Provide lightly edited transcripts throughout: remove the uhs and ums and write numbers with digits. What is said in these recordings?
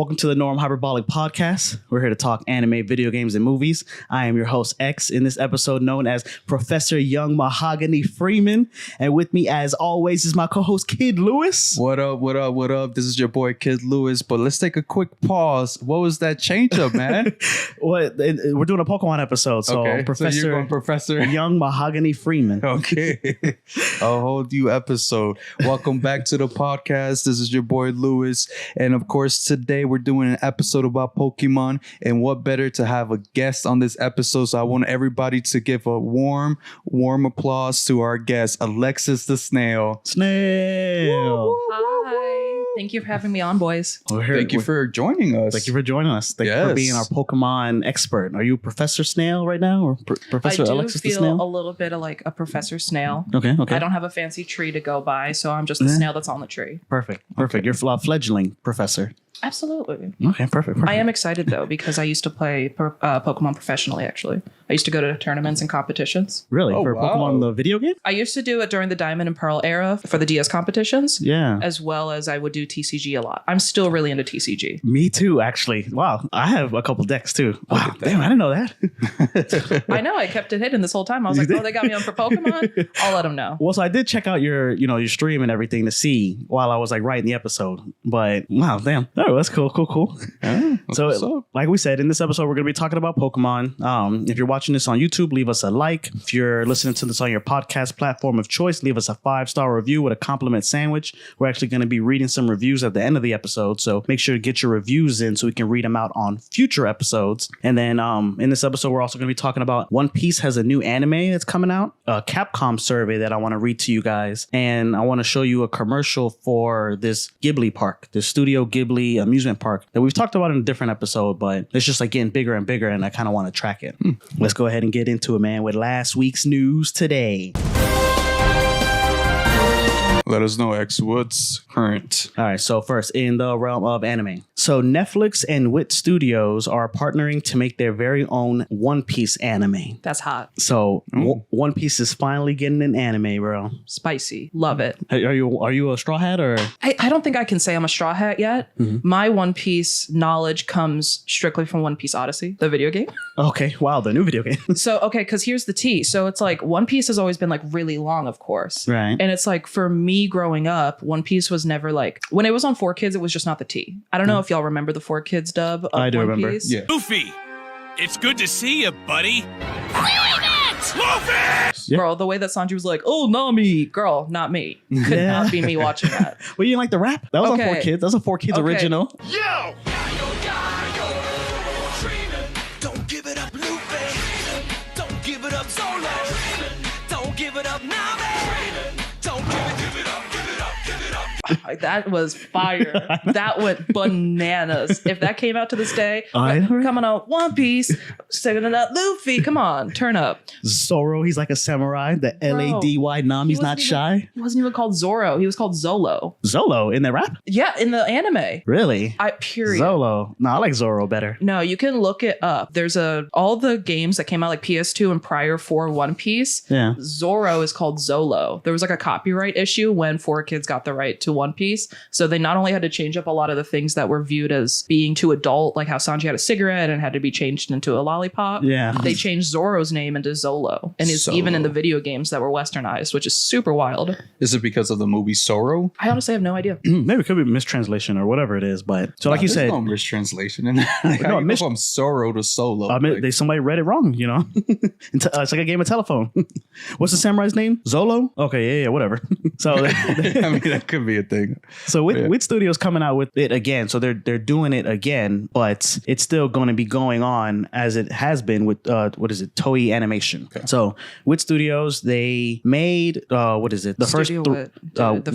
Welcome to the Norm Hyperbolic podcast. We're here to talk anime, video games, and movies. I am your host, X, in this episode known as Professor Young Mahogany Freeman. And with me, as always, is my co-host, Kid Lewis. What up, what up, what up? This is your boy, Kid Lewis. But let's take a quick pause. What was that change up, man? We're doing a Pokemon episode. So, okay. Professor Young Mahogany Freeman. Okay. A whole new episode. Welcome back to the podcast. This is your boy, Lewis. And of course, today we're doing an episode about Pokemon, and what better to have a guest on this episode. So I want everybody to give a warm applause to our guest, AlexisTheSnail. Snail. Hi. Thank you for having me on, boys. Thank you for joining us. Thank you for joining us. Thank you for being our Pokemon expert. Are you Professor Snail right now, or Professor AlexisTheSnail? I do feel a little bit of like a Professor Snail. Okay. I don't have a fancy tree to go by, so I'm just the snail that's on the tree. Perfect. You're a fledgling professor. Absolutely. Okay, perfect. I am excited though because I used to play Pokemon professionally. Actually, I used to go to tournaments and competitions. Really? For Pokemon the video game? I used to do it during the Diamond and Pearl era for the DS competitions. Yeah. As well as I would do TCG a lot. I'm still really into TCG. Me too, actually. Wow, I have a couple decks too. Wow, damn, I didn't know that. I know. I kept it hidden this whole time. I was like, oh, they got me on for Pokemon. I'll let them know. Well, so I did check out your stream and everything to see while I was like writing the episode. But wow, damn. Oh, that's cool. Yeah, so like we said, in this episode, we're going to be talking about Pokemon. If you're watching this on YouTube, leave us a like. If you're listening to this on your podcast platform of choice, leave us a 5-star review with a compliment sandwich. We're actually going to be reading some reviews at the end of the episode. So make sure to get your reviews in so we can read them out on future episodes. And then in this episode, we're also going to be talking about One Piece has a new anime that's coming out, a Capcom survey that I want to read to you guys. And I want to show you a commercial for this Ghibli park, the Studio Ghibli amusement park that we've talked about in a different episode, but it's just like getting bigger and bigger, and I kind of want to track it. Let's go ahead and get into it, man, with last week's news today. Let us know, X, what's current. All right, so first, in the realm of anime. So Netflix and WIT Studios are partnering to make their very own One Piece anime. That's hot. So One Piece is finally getting an anime, bro. Spicy. Love it. Are you a Straw Hat or? I don't think I can say I'm a Straw Hat yet. Mm-hmm. My One Piece knowledge comes strictly from One Piece Odyssey, the video game. Okay, wow, the new video game. So, okay, because here's the tea. So it's like One Piece has always been like really long, of course. Right. And it's like for me growing up, One Piece was never like, when it was on 4Kids, it was just not the T. I don't know if y'all remember the 4Kids dub of I do One remember. Piece. Yeah. Luffy, it's good to see you, buddy. Doing it! Luffy! Yeah. Girl, the way that Sanji was like, oh, Nami. Girl, not me. Could not be me watching that. Well, you didn't like the rap? That was on Okay. 4Kids. That was a 4Kids original. Yo! Don't give it up, Luffy. Don't give it up, Solo. Don't give it up, Nami. Don't give it up, give it up, give it up. That was fire. That went bananas. If that came out to this day, coming out One Piece, singing it up, Luffy, come on, turn up. Zoro, he's like a samurai. The Bro, Lady Nami's not shy. He wasn't even called Zoro. He was called Zolo. Zolo in the rap? Yeah, in the anime. Really? Period. Zolo. No, I like Zoro better. No, you can look it up. There's all the games that came out like PS2 and prior for One Piece. Yeah. Zoro is called Zolo. There was like a copyright issue when 4Kids got the right to One Piece. So they not only had to change up a lot of the things that were viewed as being too adult, like how Sanji had a cigarette and had to be changed into a lollipop. Yeah. They changed Zoro's name into Zolo. And it's even in the video games that were westernized, which is super wild. Is it because of the movie Sorrow? I honestly have no idea. Maybe it could be a mistranslation or whatever it is. But so, like you said, no mistranslation in that. Like, how you go from Sorrow to Solo. I mean, somebody read it wrong, you know? It's like a game of telephone. What's the samurai's name? Zolo? Okay, yeah, whatever. So I mean, that could be a thing. So with Studios coming out with it again, so they're doing it again, but it's still going to be going on as it has been with Toei Animation. Okay. So with Studios, they made the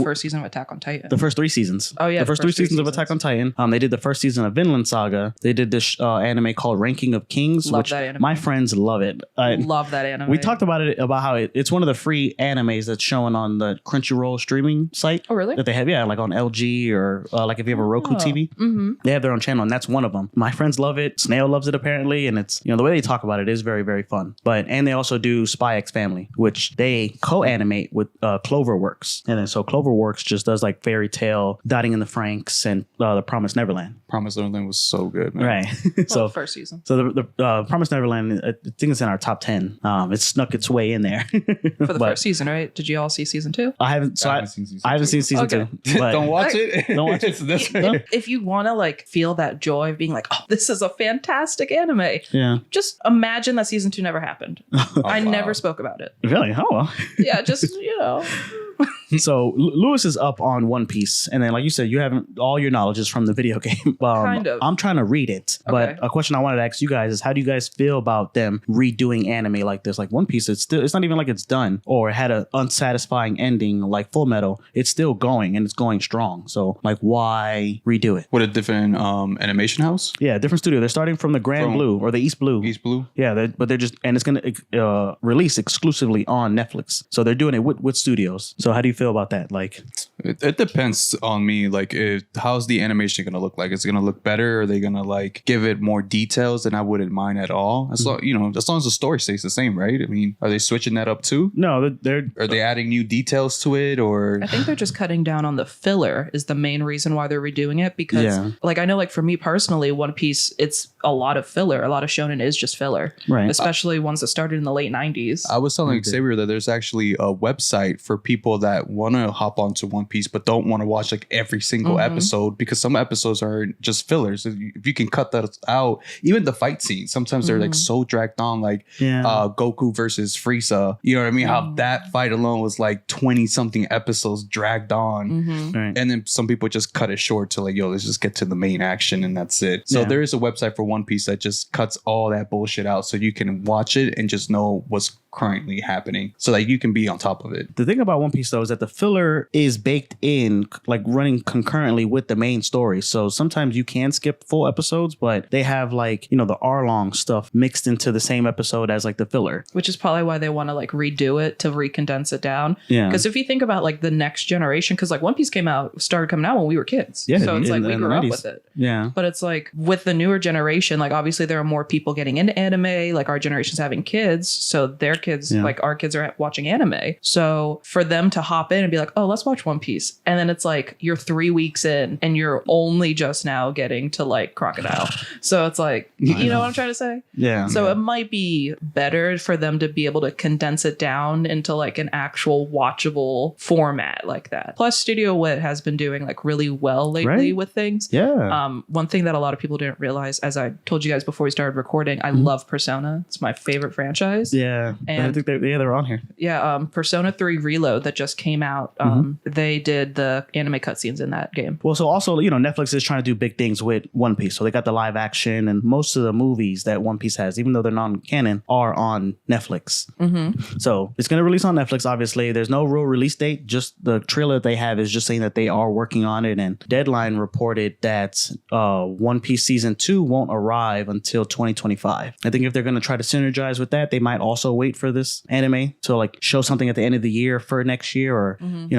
first season of Attack on Titan. The first 3 seasons. Oh yeah, the first 3 seasons of Attack on Titan. They did the first season of Vinland Saga. They did this anime called Ranking of Kings, which my friends love it. Love that anime. We talked about how it's one of the free animes that's showing on the Crunchyroll streaming site. Oh really? That they have, like on LG or like if you have a Roku TV, they have their own channel, and that's one of them. My friends love it. Snail loves it apparently, and it's, the way they talk about it is very, very fun. And they also do Spy X Family, which they co-animate with Cloverworks, and then so Cloverworks just does like Fairy Tale, Dotting in the Franxx, and The Promised Neverland. Promised Neverland was so good, man. Right. So first season. So the Promised Neverland, I think it's in our top 10. It snuck its way in there For the first season, right? Did you all see season 2? I haven't. So I haven't seen season 2. But Don't watch it. Don't watch it. If you want to like feel that joy of being like, oh, this is a fantastic anime. Yeah. Just imagine that season 2 never happened. I never spoke about it. Really? Oh well. Yeah, just So Lewis is up on One Piece, and then like you said, you haven't, all your knowledge is from the video game. Kind of. I'm trying to read it, but a question I wanted to ask you guys is, how do you guys feel about them redoing anime like this? Like One Piece, it's not even like it's done or it had an unsatisfying ending like Full Metal. It's still going and it's going strong. So like, why redo it? With a different animation house? Yeah, different studio. They're starting from the Grand Blue or the East Blue. East Blue. Yeah, but they're just, and it's going to release exclusively on Netflix. So they're doing it with studios. So how do you feel about that? Like, it depends on me. Like, how's the animation gonna look like? Is it gonna look better? Are they gonna like give it more details? Then I wouldn't mind at all. As long, as long as the story stays the same, right? I mean, are they switching that up too? No, are they adding new details to it? Or I think they're just cutting down on the filler is the main reason why they're redoing it. Because like I know, like for me personally, One Piece, it's a lot of filler. A lot of shonen is just filler, right? Especially ones that started in the late 90s. I was telling Xavier that there's actually a website for people that want to hop onto One Piece but don't want to watch like every single episode, because some episodes are just fillers. If you can cut that out, even the fight scenes, sometimes they're like so dragged on, like Goku versus Frieza. You know what I mean? How that fight alone was like 20 something episodes dragged on. Right. And then some people just cut it short to like, yo, let's just get to the main action and that's it. So there is a website for One Piece that just cuts all that bullshit out so you can watch it and just know what's currently happening so that you can be on top of it. The thing about One Piece though is that the filler is baked in, like running concurrently with the main story. So sometimes you can skip full episodes, but they have like, the Arlong stuff mixed into the same episode as like the filler. Which is probably why they want to like redo it to recondense it down. Yeah. Because if you think about like the next generation, because like One Piece started coming out when we were kids. Yeah. So it's like we grew up 90s. with it. Yeah. But it's like with the newer generation, like obviously there are more people getting into anime, like our generation's having kids. So their kids, like our kids are watching anime. So for them to hop in and be like, oh, let's watch One Piece. And then it's like you're 3 weeks in and you're only just now getting to like Crocodile. So it's like, you know what I'm trying to say? Yeah. So it might be better for them to be able to condense it down into like an actual watchable format like that. Plus Studio Wit has been doing like really well lately with things. Yeah. One thing that a lot of people didn't realize, as I told you guys before we started recording, I love Persona. It's my favorite franchise. Yeah. And I think they're on here. Yeah. Persona 3 Reload that just came out. They did the anime cutscenes in that game. Well, so also, Netflix is trying to do big things with One Piece. So they got the live action, and most of the movies that One Piece has, even though they're non-canon, are on Netflix. So it's going to release on Netflix, obviously. There's no real release date. Just the trailer that they have is just saying that they are working on it. And Deadline reported that One Piece Season 2 won't arrive until 2025. I think if they're going to try to synergize with that, they might also wait for this anime to like show something at the end of the year for next year or,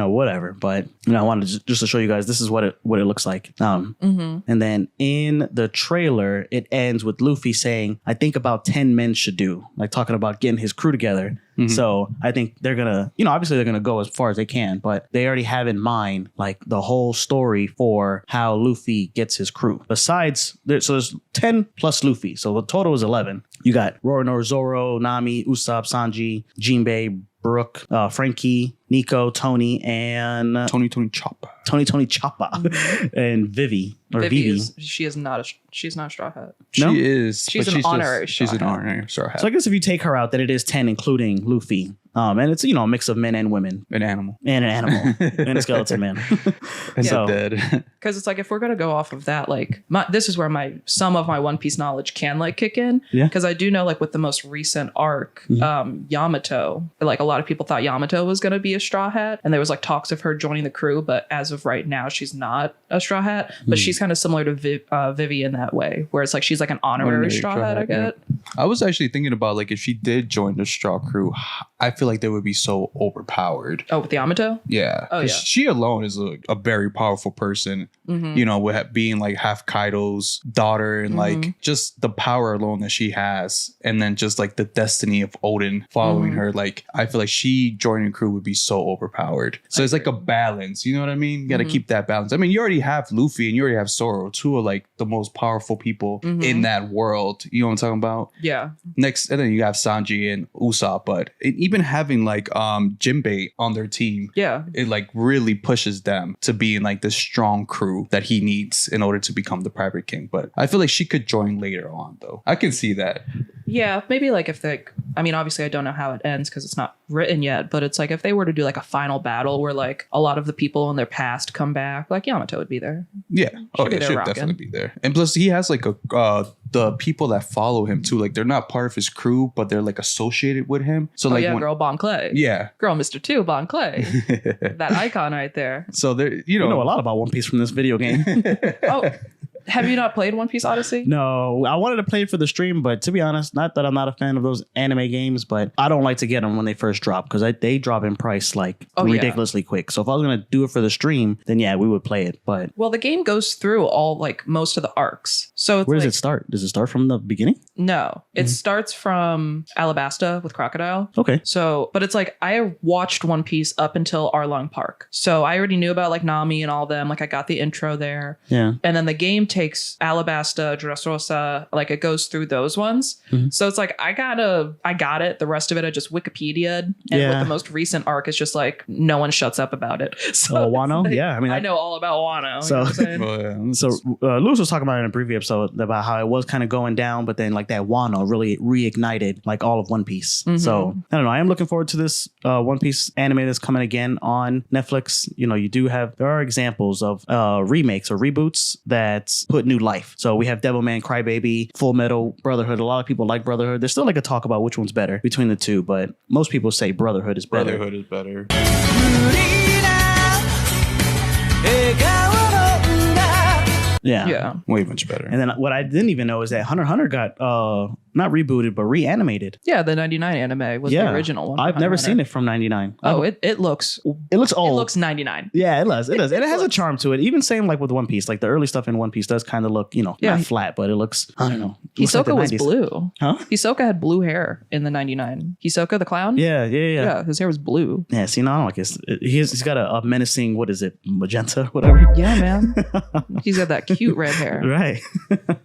whatever. But, I wanted just to show you guys, this is what it looks like. And then in the trailer, it ends with Luffy saying, I think about 10 men should do, like talking about getting his crew together. So I think they're going to, obviously they're going to go as far as they can, but they already have in mind like the whole story for how Luffy gets his crew. Besides, there's 10 plus Luffy. So the total is 11. You got Roronoa, Zoro, Nami, Usopp, Sanji, Jinbei, Brook, Frankie, Nico, Tony, and Tony Choppa. Tony Choppa, and Vivi. Or Vivi. She's not a Straw Hat. No? She is. She's an honorary Straw She's an Hat. honorary Straw Hat. So I guess if you take her out, then it is 10, including Luffy. And it's, a mix of men and women. An animal. And an animal. And a skeleton man. And So- dead. Because it's like if we're gonna go off of that, like this is where some of my One Piece knowledge can like kick in. Yeah. Because I do know like with the most recent arc, Yamato, like a lot of people thought Yamato was gonna be a Straw Hat, and there was like talks of her joining the crew, but as of right now, she's not a Straw Hat. But she's kind of similar to Vivi in that way, where it's like she's like an honorary Straw Hat, I get. I was actually thinking about like if she did join the Straw Crew, I feel like they would be so overpowered. Oh, with the Yamato? Yeah. Oh, 'Cause yeah. she alone is a very powerful person, you know, with being like half Kaido's daughter and like just the power alone that she has. And then just like the destiny of Odin following her. Like, I feel like she joining crew would be so overpowered. So it's like a balance. You know what I mean? You got to keep that balance. I mean, you already have Luffy and you already have Zoro, two of like the most powerful people in that world. You know what I'm talking about? Yeah. Next, and then you have Sanji and Usopp, but even having like Jinbei on their team, Yeah. it like really pushes them to be in like the strong crew that he needs in order to become the Pirate King. But I feel like she could join later on, though. I can see that. Yeah, maybe like if they, I mean, obviously I don't know how it ends because it's not written yet, but it's like if they were to do like a final battle where like a lot of the people in their past come back, like Yamato would be there. Yeah. Oh, be yeah, there she'll rocking. definitely be there. And plus, he has like the people that follow him too. Like they're not part of his crew, but they're like associated with him. So Oh like, yeah, when, girl Bon Clay. yeah. Girl Mr. 2, Bon Clay. That icon right there. So there, you You know, know a lot about One Piece from this video game. Oh, have you not played One Piece Odyssey? No, I wanted to play it for the stream, but to be honest, not that I'm not a fan of those anime games, but I don't like to get them when they first drop because they drop in price like Oh, yeah. ridiculously quick. So if I was going to do it for the stream, then yeah, we would play it. But Well, the game goes through all like most of the arcs. So it's where does like, it start? Does it start from the beginning? No, it starts from Alabasta with Crocodile. Okay. So, but it's like I watched One Piece up until Arlong Park. So I already knew about like Nami and all them. Like I got the intro there. Yeah. And then the game takes Alabasta, Dressrosa, like it goes through those ones. So it's like I got it. The rest of it I just Wikipedia'd. And Yeah. with the most recent arc, it's just like no one shuts up about it. So Oh, it's Wano? like, Yeah, I mean, I know all about Wano. So- You know what I'm saying? well, yeah. So Lewis was talking about it in a previous episode about how it was kind of going down, but then like that Wano really reignited like all of One Piece. So I don't know. I am looking forward to this One Piece anime that's coming again on Netflix. You know, there are examples of remakes or reboots that put new life. So we have Devilman Crybaby, Full Metal Brotherhood. A lot of people like Brotherhood. There's still like a talk about which one's better between the two, but most people say Brotherhood is better. Brotherhood is better. Yeah. Yeah. Way much better. And then what I didn't even know is that Hunter x Hunter got not rebooted but reanimated. Yeah, the 99 anime was the original one. I've never seen it from 99. Oh, it looks It looks old. It looks 99. Yeah, it does. It does. And it has a charm to it. Even same like with One Piece. Like the early stuff in One Piece does kind of look, not flat, but it looks, I don't know. It looks like the Hisoka was 90s. blue. Huh? Hisoka had blue hair in the 99. Hisoka the clown? Yeah. Yeah, his hair was blue. Yeah, see, no, I don't like this. He's got a menacing, what is it, magenta, whatever. Yeah, man. He's got that cute red hair. Right.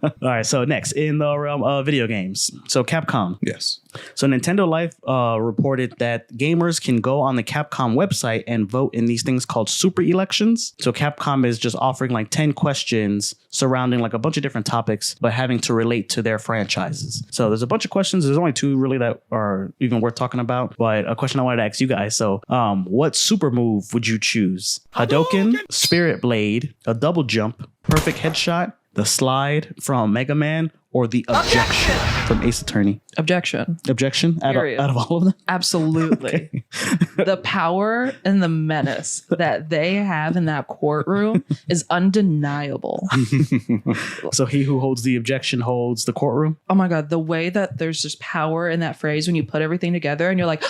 All right. So next in the realm of video games. So Capcom. Yes. So Nintendo Life reported that gamers can go on the Capcom website and vote in these things called super elections. So Capcom is just offering like 10 questions surrounding like a bunch of different topics, but having to relate to their franchises. So there's a bunch of questions. There's only two really that are even worth talking about, but a question I wanted to ask you guys. So what super move would you choose? Hadouken, Spirit Blade, a double jump, perfect headshot, the slide from Mega Man, or the objection from Ace Attorney? Objection. Objection out Period. of all of them? Absolutely. The power and the menace that they have in that courtroom is undeniable. So he who holds the objection holds the courtroom? Oh my God. The way that there's just power in that phrase when you put everything together and you're like,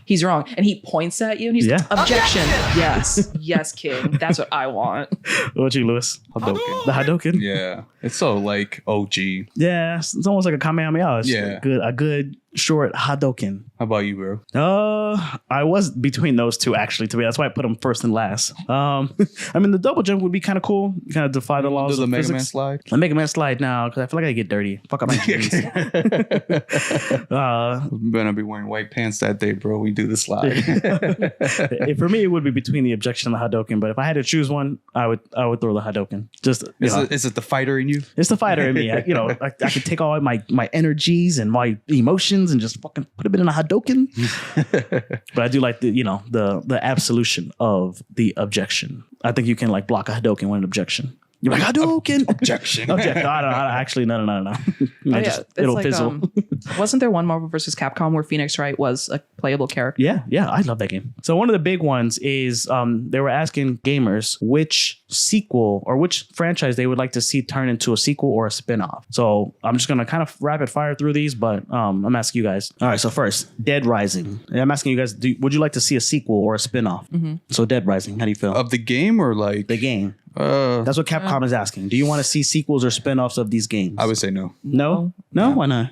he's wrong. And he points at you and he's like, objection. Yes. Yes, King. That's what I want. What about you, Lewis? Hadouken. The Hadouken? Yeah. It's so like OG. Yeah, it's almost like a Kamehameha. It's Yeah. a good short Hadouken. How about you, bro? I was between those two actually. To me, that's why I put them first and last. I mean, the double jump would be kind of cool. Kind of defy the laws Do the of Mega physics. Man slide? The Mega Man slide now because I feel like I get dirty. Fuck up my jeans. I'm gonna be wearing white pants that day, bro. We do the slide. For me, it would be between the objection and the Hadouken. But if I had to choose one, I would throw the Hadouken. Just Is it the fighter in you? it's the fighter in me. I could take all my energies and my emotions and just fucking put a bit in a Hadouken. But I do like the absolution of the objection. I think you can like block a Hadouken with an objection. You're like Hadouken. Objection. Objection. I don't, actually, no. It'll fizzle. Wasn't there one Marvel vs. Capcom where Phoenix Wright was a playable character? Yeah, I love that game. So one of the big ones is they were asking gamers which sequel or which franchise they would like to see turn into a sequel or a spinoff. So I'm just gonna kind of rapid fire through these, but I'm asking you guys. All right, so first, Dead Rising. I'm asking you guys, would you like to see a sequel or a spinoff? So Dead Rising, how do you feel? Of the game or like The game. That's what Capcom is asking. Do you want to see sequels or spinoffs of these games? I would say no. No? Why not?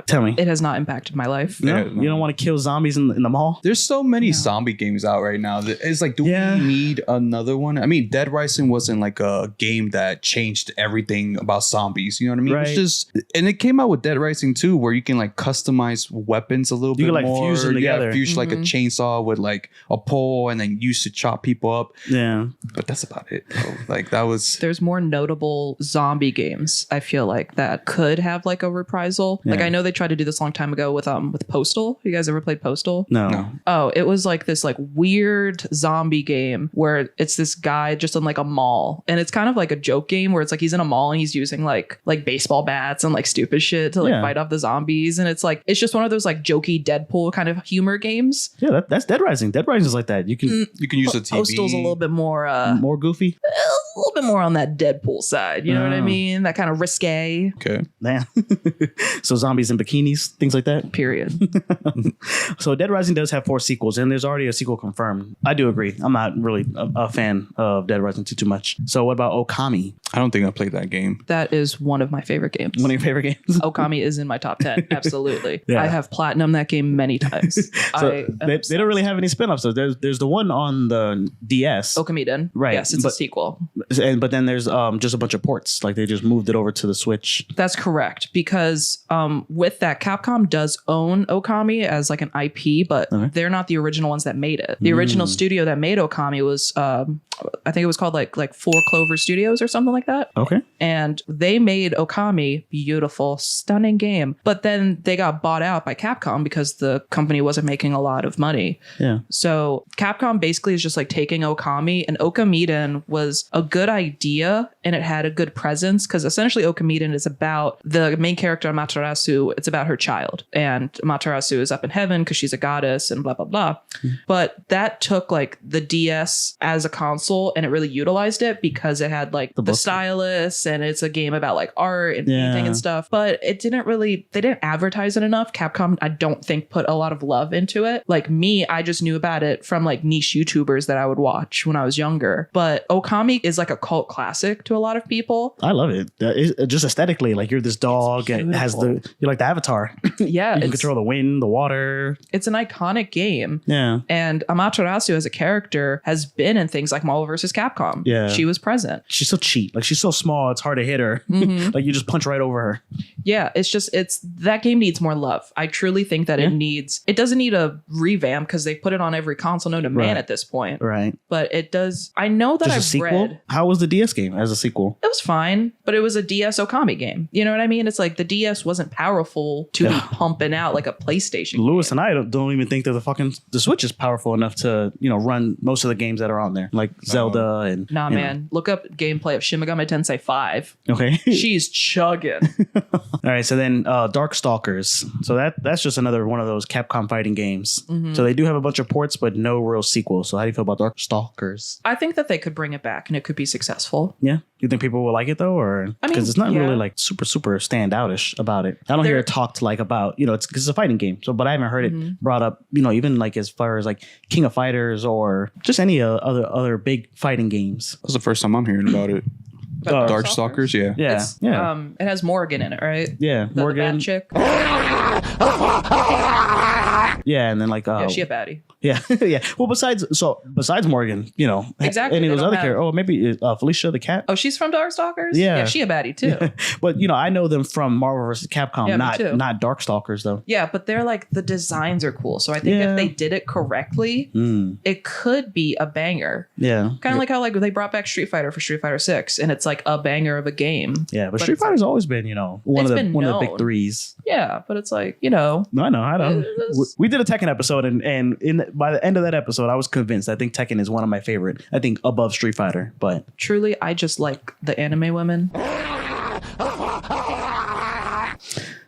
Tell me. It has not impacted my life. No? Yeah, no. You don't want to kill zombies in the mall? There's so many zombie games out right now. It's like, do we need another one? I mean, Dead Rising wasn't like a game that changed everything about zombies. You know what I mean? Right. It's just, and it came out with Dead Rising 2 where you can like customize weapons a little bit can, like, more. fuse them together. Fuse like a chainsaw with like a pole and then use to chop people up. Yeah. But that's about it. Bro. Like that was. There's more notable zombie games, I feel like, that could have like a reprisal. Like I know they tried to do this a long time ago with Postal. You guys ever played Postal? No. Oh, it was like this like weird zombie game where it's this guy just in like a mall, and it's kind of like a joke game where it's like he's in a mall and he's using like baseball bats and like stupid shit to like fight off the zombies, and it's like it's just one of those like jokey Deadpool kind of humor games. Yeah, that's Dead Rising. Dead Rising is like that. You can use a TV. Postal's a little bit more more goofy. a little bit more on that Deadpool side. You know what I mean? That kind of risque. Okay. Man. So zombies in bikinis, things like that. Period. So Dead Rising does have 4 sequels, and there's already a sequel confirmed. I do agree. I'm not really a fan of Dead Rising too much. So what about Okami? I don't think I played that game. That is one of my favorite games. One of your favorite games? Okami is in my top 10. Absolutely. Yeah. I have platinum that game many times. So they don't really have any spin-offs. So there's the one on the DS. Okamiden. Right. Yes, it's a sequel. But then there's just a bunch of ports. Like they just moved it over to the Switch. That's correct. Because with that, Capcom does own Okami as like an IP, but they're not the original ones that made it. The original studio that made Okami was, I think it was called like 4 Clover Studios or something like that. Okay. And they made Okami, beautiful, stunning game. But then they got bought out by Capcom because the company wasn't making a lot of money. Yeah. So Capcom basically is just like taking Okami, and Okamiden was a good idea and it had a good presence because essentially Okamiden is about the main character Amaterasu. It's about her child, and Amaterasu is up in heaven because she's a goddess and blah, blah, blah. But that took like the DS as a console and it really utilized it because it had like the stylus, and it's a game about like art and painting and stuff. But it didn't really, they didn't advertise it enough. Capcom, I don't think, put a lot of love into it. Like me, I just knew about it from like niche YouTubers that I would watch when I was younger. But Okami is like a cult classic to a lot of people. I love it. Just aesthetically, like you're this dog and it has you're like the Avatar. Yeah. You can control the wind, the water. It's an iconic game. Yeah. And Amaterasu as a character has been in things like Marvel vs. Capcom. Yeah. She was present. She's so cheap. Like she's so small, it's hard to hit her. Like you just punch right over her. Yeah, it's that game needs more love. I truly think that it doesn't need a revamp because they put it on every console known to man at this point. Right. But it does. I know that Just a I've sequel? read. How was the DS game as a sequel? It was fine, but it was a DS Okami game. You know what I mean? It's like the DS wasn't powerful to be pumping out like a PlayStation Lewis game. and I don't even think that the Switch is powerful enough to, run most of the games that are on there, like Zelda and. Nah, man. Look up gameplay of Shin Megami Tensei 5. Okay. She's chugging. All right, so then Darkstalkers. So that's just another one of those Capcom fighting games. So they do have a bunch of ports, but no real sequel. So how do you feel about Darkstalkers? I think that they could bring it back and it could be successful. Yeah, you think people will like it though, or because it's not really like super standoutish about it. I don't hear it talked like about it's because it's a fighting game. So, but I haven't heard it brought up. Even like as far as like King of Fighters or just any other big fighting games. That's the first time I'm hearing about it. Darkstalkers, yeah. Yeah. It has Morgan in it, right? Yeah, Morgan. The bad chick. Yeah, and then like she a baddie. Yeah, yeah. Well, besides Morgan, Exactly. any of those other characters. Oh, maybe Felicia the cat. Oh, she's from Darkstalkers? Yeah. She a baddie too. Yeah. But I know them from Marvel vs. Capcom, not Darkstalkers though. Yeah, but they're like the designs are cool. So I think if they did it correctly, it could be a banger. Yeah. Kind of like how like they brought back Street Fighter for Street Fighter 6 and it's like a banger of a game. Yeah, but Street Fighter's always been, one of the big threes. Yeah, but it's like, No, I know. We did a Tekken episode and by the end of that episode, I was convinced. I think Tekken is one of my favorite. I think above Street Fighter, but truly, I just like the anime women.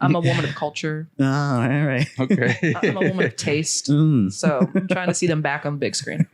I'm a woman of culture. Oh, all right. Okay. I'm a woman of taste. So I'm trying to see them back on the big screen.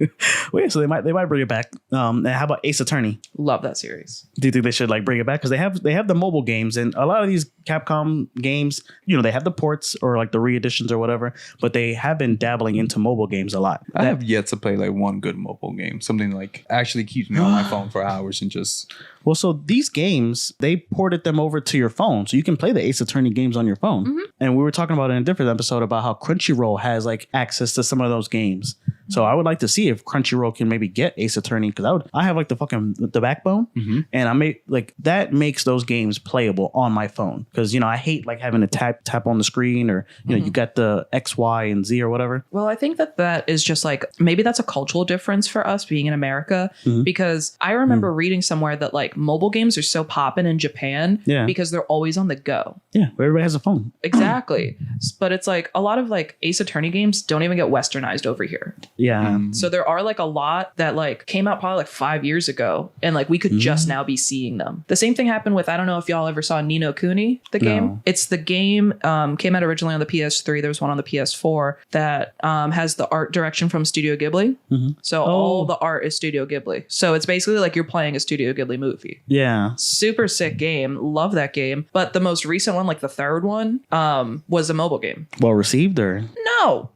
Well, yeah, so they might bring it back. And how about Ace Attorney? Love that series. Do you think they should like bring it back? Because they have the mobile games, and a lot of these Capcom games, you know, they have the ports or like the re-editions or whatever, but they have been dabbling into mobile games a lot. I have yet to play like one good mobile game, something like actually keeps me on my phone for hours and just. Well, so these games, they ported them over to your phone, so you can play the Ace Attorney games on your phone. Mm-hmm. And we were talking about in a different episode about how Crunchyroll has like access to some of those games. So I would like to see if Crunchyroll can maybe get Ace Attorney, because I have like the backbone, and I make like that makes those games playable on my phone. Because, you know, I hate like having to tap on the screen, or you know, you got the X, Y, and Z or whatever. Well, I think that is just like, maybe that's a cultural difference for us being in America, because I remember reading somewhere that like mobile games are so poppin' in Japan because they're always on the go. Yeah, where everybody has a phone. Exactly. But it's like a lot of like Ace Attorney games don't even get westernized over here. Yeah. So there are like a lot that like came out probably like 5 years ago, and like we could just now be seeing them. The same thing happened with, I don't know if y'all ever saw Ni no Kuni, the game. It's the game came out originally on the PS3. There was one on the PS4 that has the art direction from Studio Ghibli. So all the art is Studio Ghibli. So it's basically like you're playing a Studio Ghibli movie. Yeah. Super sick game. Love that game. But the most recent one, like the third one, was a mobile game. Well received, or No.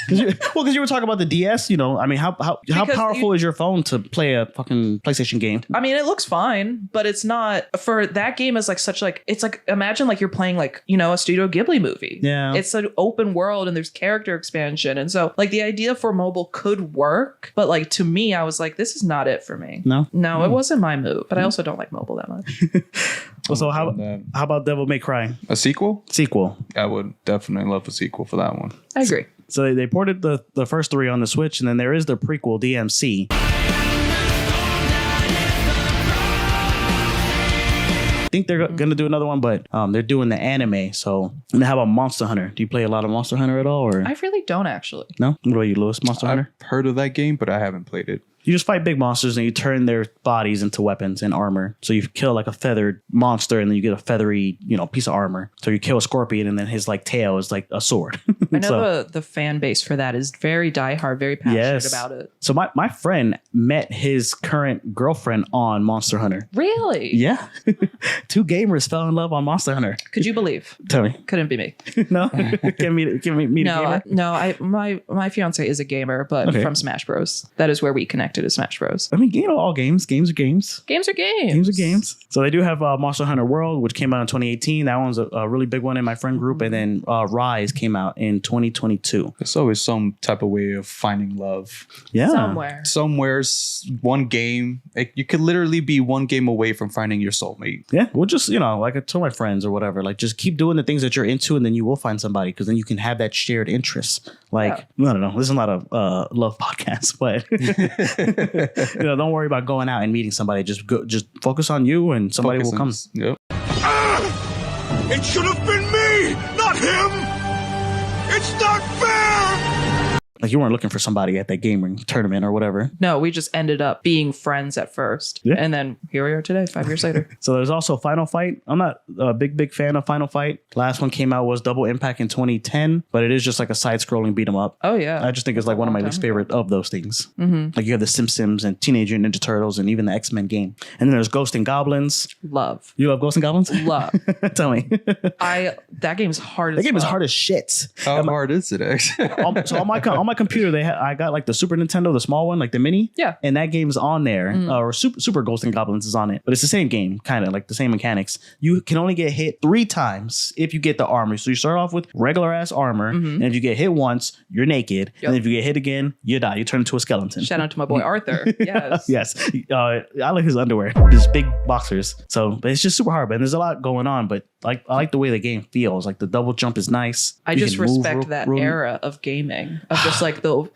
because you were talking about the DS, you know, I mean, how powerful is your phone to play a fucking PlayStation game? I mean, it looks fine, but it's not for that game is like such like, it's like, imagine like you're playing like, you know, a Studio Ghibli movie. Yeah. It's an open world and there's character expansion. And so like the idea for mobile could work, but like to me, I was like, this is not it for me. No, it wasn't my move, but I also don't like mobile that much. Well, so how about Devil May Cry? A sequel? Sequel. I would definitely love a sequel for that one. I agree. So they ported the first three on the Switch, and then there is the prequel, DMC. I think they're going to do another one, but they're doing the anime. So, and how about Monster Hunter? Do you play a lot of Monster Hunter at all? Or I really don't actually. No? What about you, Lewis? Monster Hunter? I've heard of that game, but I haven't played it. You just fight big monsters and you turn their bodies into weapons and armor. So you kill like a feathered monster and then you get a feathery, you know, piece of armor. So you kill a scorpion and then his like tail is like a sword. I know the fan base for that is very diehard, very passionate about it. So my friend met his current girlfriend on Monster Hunter. Really? Yeah. Two gamers fell in love on Monster Hunter. Could you believe? Tell me. Couldn't be me. No? Can meet a gamer? My fiance is a gamer, but from Smash Bros. That is where we connect. To Smash Bros. I mean, you know, all games are games. Games are games. Games are games. So they do have Monster Hunter World, which came out in 2018. That one's a really big one in my friend group. And then Rise came out in 2022. There's always some type of way of finding love. Yeah. Somewhere's one game. You could literally be one game away from finding your soulmate. Yeah. We'll just, you know, like I told my friends or whatever, like just keep doing the things that you're into and then you will find somebody, because then you can have that shared interest. Like, I don't know. This is not a love podcast, but you know, don't worry about going out and meeting somebody. Just focus on you and somebody will come. Yep. It should have been me, not him! It's not fair! Like you weren't looking for somebody at that gaming tournament or whatever. No, we just ended up being friends at first. Yeah. And then here we are today, 5 years later. So there's also Final Fight. I'm not a big fan of Final Fight. Last one came out was Double Impact in 2010, but it is just like a side-scrolling beat 'em up. Oh, yeah. I just think it's like one of my least favorite of those things. Like you have the Simpsons and Teenage Mutant Ninja Turtles and even the X-Men game. And then there's Ghosts and Goblins. Love. You love Ghosts and Goblins? Love. Tell me. That game's hard as That game is fuck. hard as shit. How hard is it, actually? So on my computer, I got like the Super Nintendo, the small one, like the mini. Yeah. And that game's on there, or Super Ghosts and Goblins is on it. But it's the same game, kind of like the same mechanics. You can only get hit 3 times if you get the armor. So you start off with regular ass armor, and if you get hit once, you're naked. Yep. And if you get hit again, you die. You turn into a skeleton. Shout out to my boy Arthur. Yes. Yes. I like his underwear. His big boxers. So, but it's just super hard. But there's a lot going on. But like I like the way the game feels. Like the double jump is nice. I You just can move respect that era of gaming, of just like no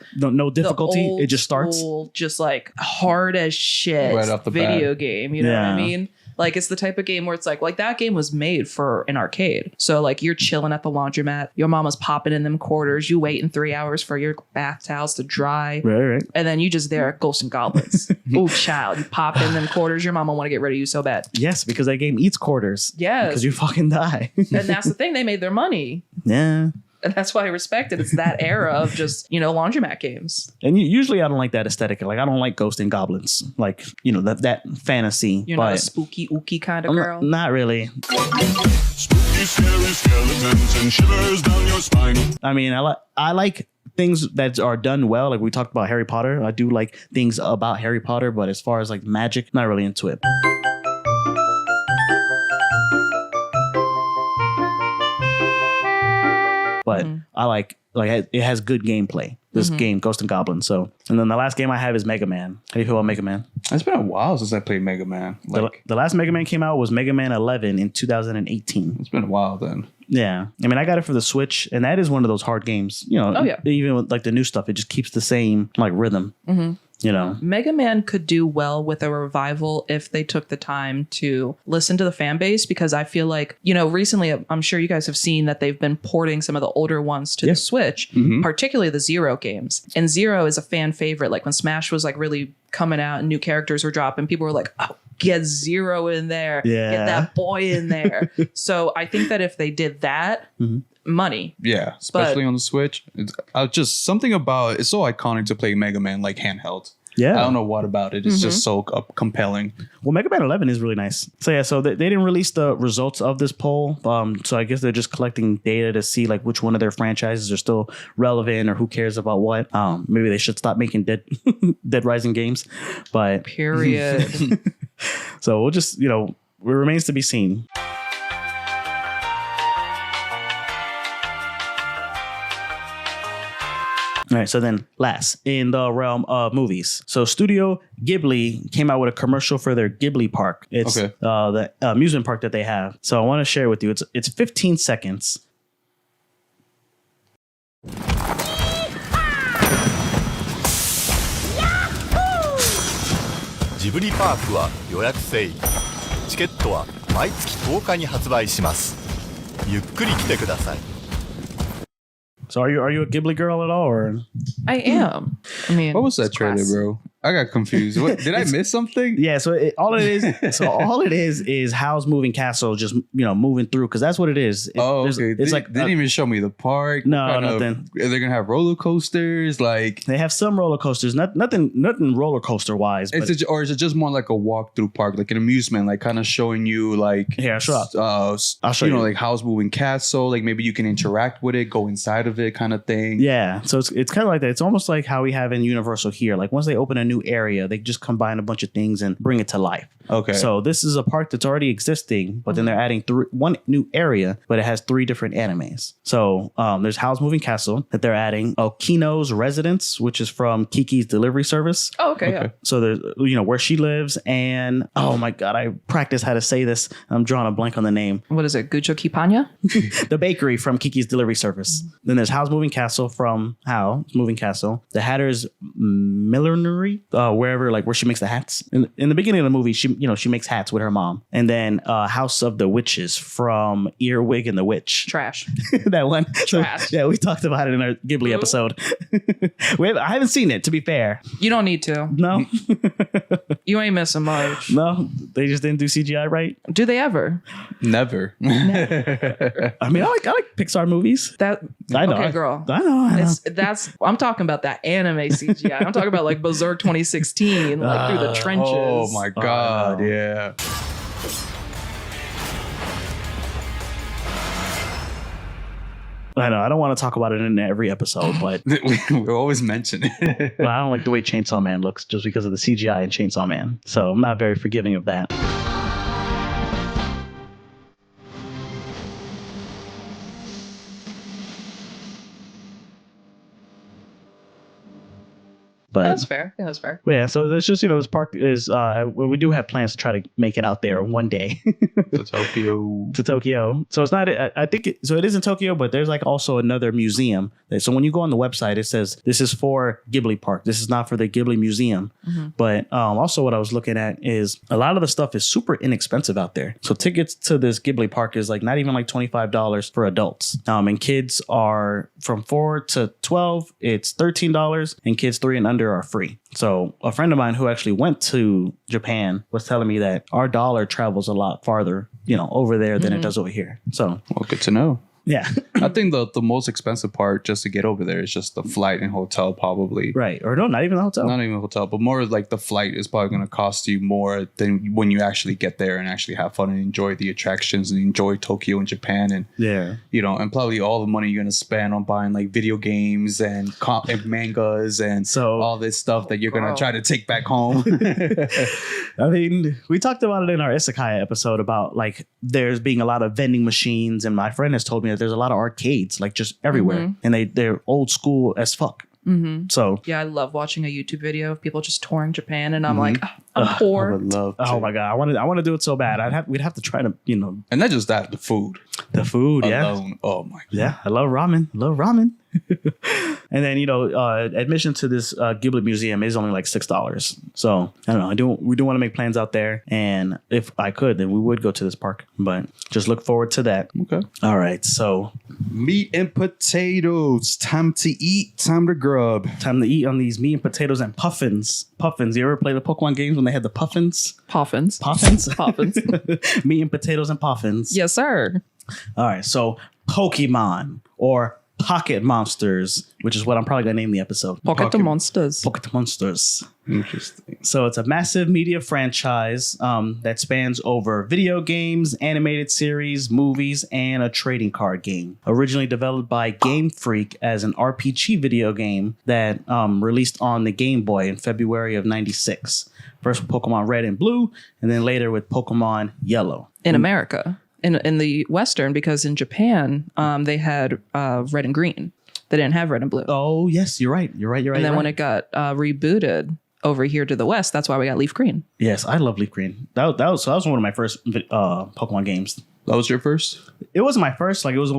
difficulty. old It just starts. school, just like hard as shit Right off the video bat. game. You know what I Yeah. mean? Like it's the type of game where it's like that game was made for an arcade. So like you're chilling at the laundromat, your mama's popping in them quarters, you waiting 3 hours for your bath towels to dry. Right. And then you just there at Ghosts and Goblins. Oh, child, you pop in them quarters, your mama want to get rid of you so bad. Yes, because that game eats quarters. Yes. Because you fucking die. And that's the thing, they made their money. Yeah. And that's why I respect it. It's that era of just, laundromat games. And usually I don't like that aesthetic. Like I don't like Ghosts and Goblins. Like, that fantasy. You're not a spooky, ooky kind of girl? Not really. Spooky, scary skeletons and shivers down your spine. I mean, I like things that are done well. Like we talked about Harry Potter. I do like things about Harry Potter, but as far as like magic, not really into it. But I like it has good gameplay. This game, Ghost and Goblin. So, and then the last game I have is Mega Man. How do you feel about Mega Man? It's been a while since I played Mega Man. The last Mega Man came out was Mega Man 11 in 2018. It's been a while then. Yeah. I mean, I got it for the Switch, and that is one of those hard games. Oh, yeah. Even with like the new stuff, it just keeps the same like rhythm. Mega Man could do well with a revival if they took the time to listen to the fan base, because I feel like, recently, I'm sure you guys have seen that they've been porting some of the older ones to the Switch, particularly the Zero games. And Zero is a fan favorite. Like when Smash was like really coming out and new characters were dropping, people were like, oh, get Zero in there. Yeah. Get that boy in there. So I think that if they did that, money. Yeah, especially on the Switch. It's just something about it's so iconic to play Mega Man like handheld. Yeah. I don't know what about it. It's just so compelling. Well, Mega Man 11 is really nice. So yeah, so they didn't release the results of this poll. So I guess they're just collecting data to see like which one of their franchises are still relevant or who cares about what. Maybe they should stop making Dead Rising games. But Period. so we'll just, it remains to be seen. All right, so then last in the realm of movies. So Studio Ghibli came out with a commercial for their Ghibli park. It's the amusement park that they have. So I want to share with you. It's 15 seconds. ジブリパークは予約制。チケットは毎月10日に発売します。ゆっくり来てください。 So are you a Ghibli girl at all, or? I am. I mean, What was that it's trailer, class. bro? I got confused. What, did I miss something? Yeah, so all it is Howl's Moving Castle just moving through, because that's what it is. Okay. It's they like didn't even show me the park. No, nothing. Are they gonna have roller coasters? Like they have some roller coasters, nothing roller coaster wise. or is it just more like a walk-through park, like an amusement, like kind of showing you like Here, I'll show you. like Howl's Moving Castle, like maybe you can interact with it, go inside of it, kind of thing. Yeah, so it's kind of like that. It's almost like how we have in Universal here. Like once they open a new area, they just combine a bunch of things and bring it to life. Okay. So this is a park that's already existing, but then they're adding one new area, but it has 3 different animes. So there's Howl's Moving Castle that they're adding. Kino's Residence, which is from Kiki's Delivery Service. Oh, okay. Yeah. So there's where she lives, and oh my god, I practiced how to say this. I'm drawing a blank on the name. What is it? Gucho Kipanya? The bakery from Kiki's Delivery Service. Then there's Howl's Moving Castle from Howl's Moving Castle. The Hatter's Millinery, where she makes the hats. In the beginning of the movie, she makes hats with her mom. And then House of the Witches from Earwig and the Witch. Trash. That one. Trash. So, yeah, we talked about it in our Ghibli episode. I haven't seen it, to be fair. You don't need to. No. You ain't missing much. No, they just didn't do CGI right. Do they ever? Never. I mean, I like Pixar movies. That I know. Okay, girl. I know. I'm talking about that anime CGI. I'm talking about like Berserk 2016, like through the trenches. Oh my god, yeah. I know. I don't want to talk about it in every episode, but we always mention it. well, I don't like the way Chainsaw Man looks just because of the CGI in Chainsaw Man. So I'm not very forgiving of that. But That's fair. Yeah, that's fair. yeah, so it's just, this park is we do have plans to try to make it out there one day To Tokyo. to Tokyo. So it's not, I think, it is in Tokyo, but there's like also another museum. So when you go on the website, it says this is for Ghibli Park. This is not for the Ghibli Museum. But also what I was looking at is a lot of the stuff is super inexpensive out there. So tickets to this Ghibli Park is like not even like $25 for adults. And kids are from 4 to 12, it's $13, and kids 3 and under are free. So a friend of mine who actually went to Japan was telling me that our dollar travels a lot farther, over there than it does over here. So, Well, good to know. yeah. I think the most expensive part just to get over there is just the flight and hotel, probably. Right. Or no, not even the hotel. Not even a hotel, but more like the flight is probably going to cost you more than when you actually get there and actually have fun and enjoy the attractions and enjoy Tokyo and Japan. And, Yeah. and probably all the money you're going to spend on buying like video games and mangas and So- all this stuff that you're going to try to take back home. I mean, we talked about it in our Isekai episode about like there's being a lot of vending machines, and my friend has told me that there's a lot of arcades like just everywhere, and they're old school as fuck. So Yeah, I love watching a YouTube video of people just touring Japan, and I'm like, I'm poor. I would love to. oh my god, I want to do it so bad. We'd have to try to And not just that, the food the food. Yeah, alone. Oh my God. yeah, I love ramen. And then admission to this Ghibli museum is only like $6. So I don't know. We do want to make plans out there, and if I could, then we would go to this park. But just look forward to that. Okay. All right, so Meat and potatoes. Time to eat. Time to grub. time to eat on these meat and potatoes and puffins. Puffins. You ever play the Pokemon games when they had the puffins? Poffins. Puffins. Poffins. Meat and potatoes and puffins. Yes, sir. All right, so Pokemon or Pocket Monsters, which is what I'm probably gonna name the episode. Pocket Monsters. Pocket Monsters. Interesting. So it's a massive media franchise that spans over video games, animated series, movies, and a trading card game. Originally developed by Game Freak as an RPG video game that released on the Game Boy in February of '96. First with Pokemon Red and Blue, and then later with Pokemon Yellow. In America. In the Western, because in Japan, they had red and green. They didn't have red and blue. Oh, yes, you're right. And then when it got rebooted over here to the West, that's why we got Leaf Green. Yes, I love Leaf Green. That was one of my first Pokemon games. That was your first? It wasn't my first. Like it was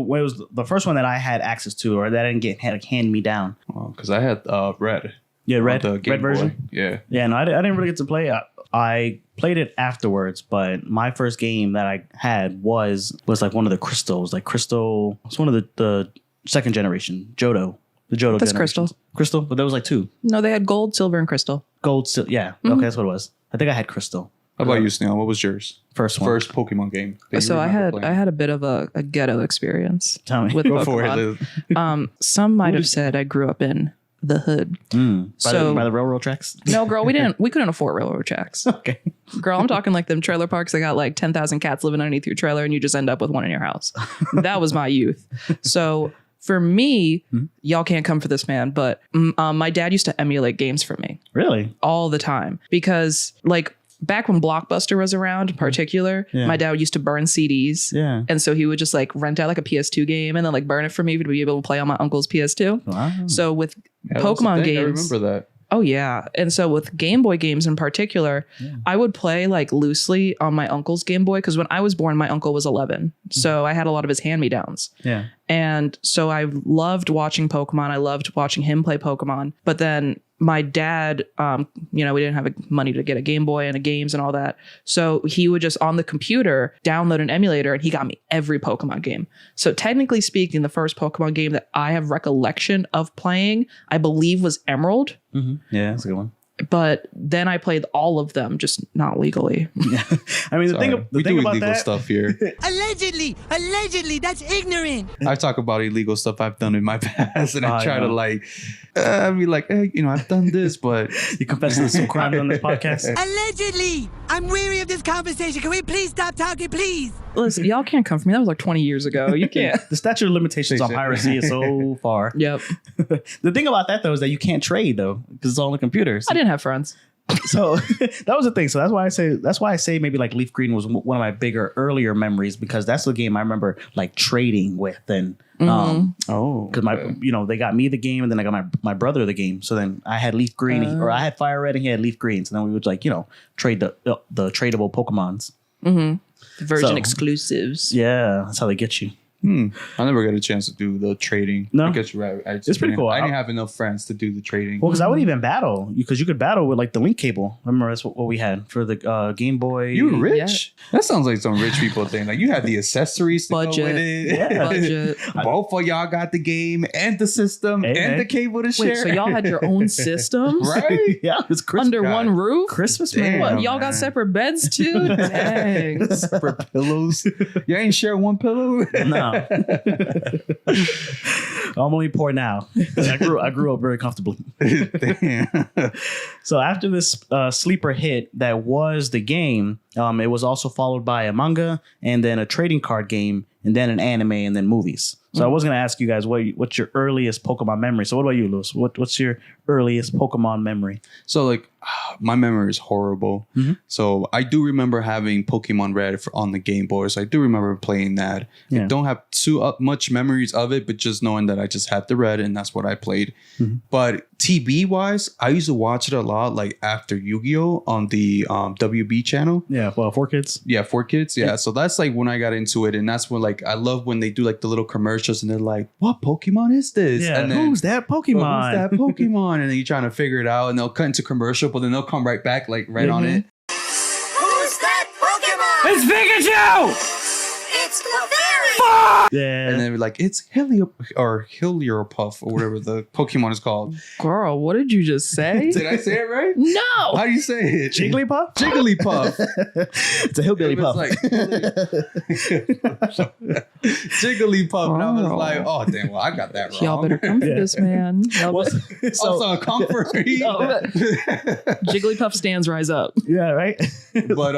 the first one that I had access to, or that I didn't had hand me down. Because I had red. Yeah, red Game version. Boy. Yeah. Yeah, no, I didn't really get to play. I played it afterwards, but my first game that I had was like one of the crystals, like Crystal. It's one of the second generation Johto. The Johto. That's generation. Crystal, but there was like two. No, they had gold, silver, and crystal. Gold, yeah. Okay, that's what it was. I think I had Crystal. How about you, Snail? What was yours? First one. First Pokemon game. that you So I remember playing? had a bit of a ghetto experience Tell me. with Go for it, Pokemon. Liz. Some might have said I grew up in the hood. By the railroad tracks. No, girl, we couldn't afford railroad tracks. Okay. Girl, I'm talking like them trailer parks that got like 10,000 cats living underneath your trailer and you just end up with one in your house. That was my youth. So for me, y'all can't come for this, man, but my dad used to emulate games for me Really? all the time because like back when Blockbuster was around in particular, my dad used to burn CDs. Yeah. And so he would just like rent out like a PS2 game and then like burn it for me to be able to play on my uncle's PS2. Wow. So with Yeah, that was the Pokemon thing. I games. remember that. Oh, yeah. And so with Game Boy games in particular, I would play like loosely on my uncle's Game Boy because when I was born, my uncle was 11. So I had a lot of his hand-me-downs. Yeah. And so I loved watching Pokemon. I loved watching him play Pokemon. But then my dad, we didn't have money to get a Game Boy and a games and all that. So he would just on the computer download an emulator and he got me every Pokemon game. So technically speaking, the first Pokemon game that I have recollection of playing, I believe was Emerald. Yeah, that's a good one. But then I played all of them, just not legally. I mean, Sorry. the we thing do about illegal that, stuff here. Allegedly, that's ignorant. I talk about illegal stuff I've done in my past, and I I try to know. like, be like, hey, I've done this, but you confess to some crimes on this podcast. Allegedly, I'm weary of this conversation. Can we please stop talking, please? Listen, y'all can't come for me. That was like 20 years ago. You can't. The statute of limitations on piracy is so far. Yep. The thing about that though is that you can't trade though because it's all on the computers. I didn't have friends. So that was the thing. So that's why I say maybe like Leaf Green was one of my bigger earlier memories, because that's the game I remember like trading with. And because they got me the game, and then I got my brother the game. So then I had Leaf Green, or I had Fire Red and he had Leaf Green. So then we would like trade the tradable Pokemons. Version exclusives. Yeah, that's how they get you. I never got a chance to do the trading. No? I guess you're right. It's pretty cool. I didn't have enough friends to do the trading. Well, because I would even battle, because you could battle with like the link cable. Remember, that's what we had for the Game Boy. You were rich? Yeah. That sounds like some rich people thing. Like you had the accessories to budget. go with it. Yeah. Budget. Both of y'all got the game and the system and the cable to share. Wait, so y'all had your own systems? Right? Yeah, it's Christmas. Under one roof? Christmas, Damn, man. What, y'all got separate beds too? Dang. Separate pillows. You ain't share one pillow? No. I'm only poor now. I grew up very comfortably. Damn. So after this sleeper hit that was the game, it was also followed by a manga, and then a trading card game, and then an anime, and then movies. So I was going to ask you guys what's your earliest Pokemon memory. So what about you, Lewis? What's your earliest Pokemon memory? So like my memory is horrible. So I do remember having Pokemon Red on the Game Boy. So I do remember playing that. Yeah. I don't have too much memories of it, but just knowing that I just had the Red and that's what I played. But TB wise, I used to watch it a lot like after Yu-Gi-Oh on the WB channel. Yeah, well, 4Kids. Yeah, 4Kids. Yeah. So that's like when I got into it. And that's when like I love when they do like the little commercials and they're like, what Pokemon is this? Yeah, and then, who's that Pokemon? Who's that Pokemon? And then you're trying to figure it out and they'll cut into commercial, but then they'll come right back like on it. Who's that Pokemon? It's Pikachu! It's Clefairy! Yeah. And then we're like, it's Heliopluff or whatever the Pokemon is called. Girl, what did you just say? Did I say it right? No. How do you say it? Jigglypuff? Jigglypuff. It's a hillbilly It was puff. like Jigglypuff. And I was like, oh, damn, well, I got that wrong. Y'all better come for this, man. Y'all better- Also, a comfort. Jigglypuff stands rise up. Yeah, right? But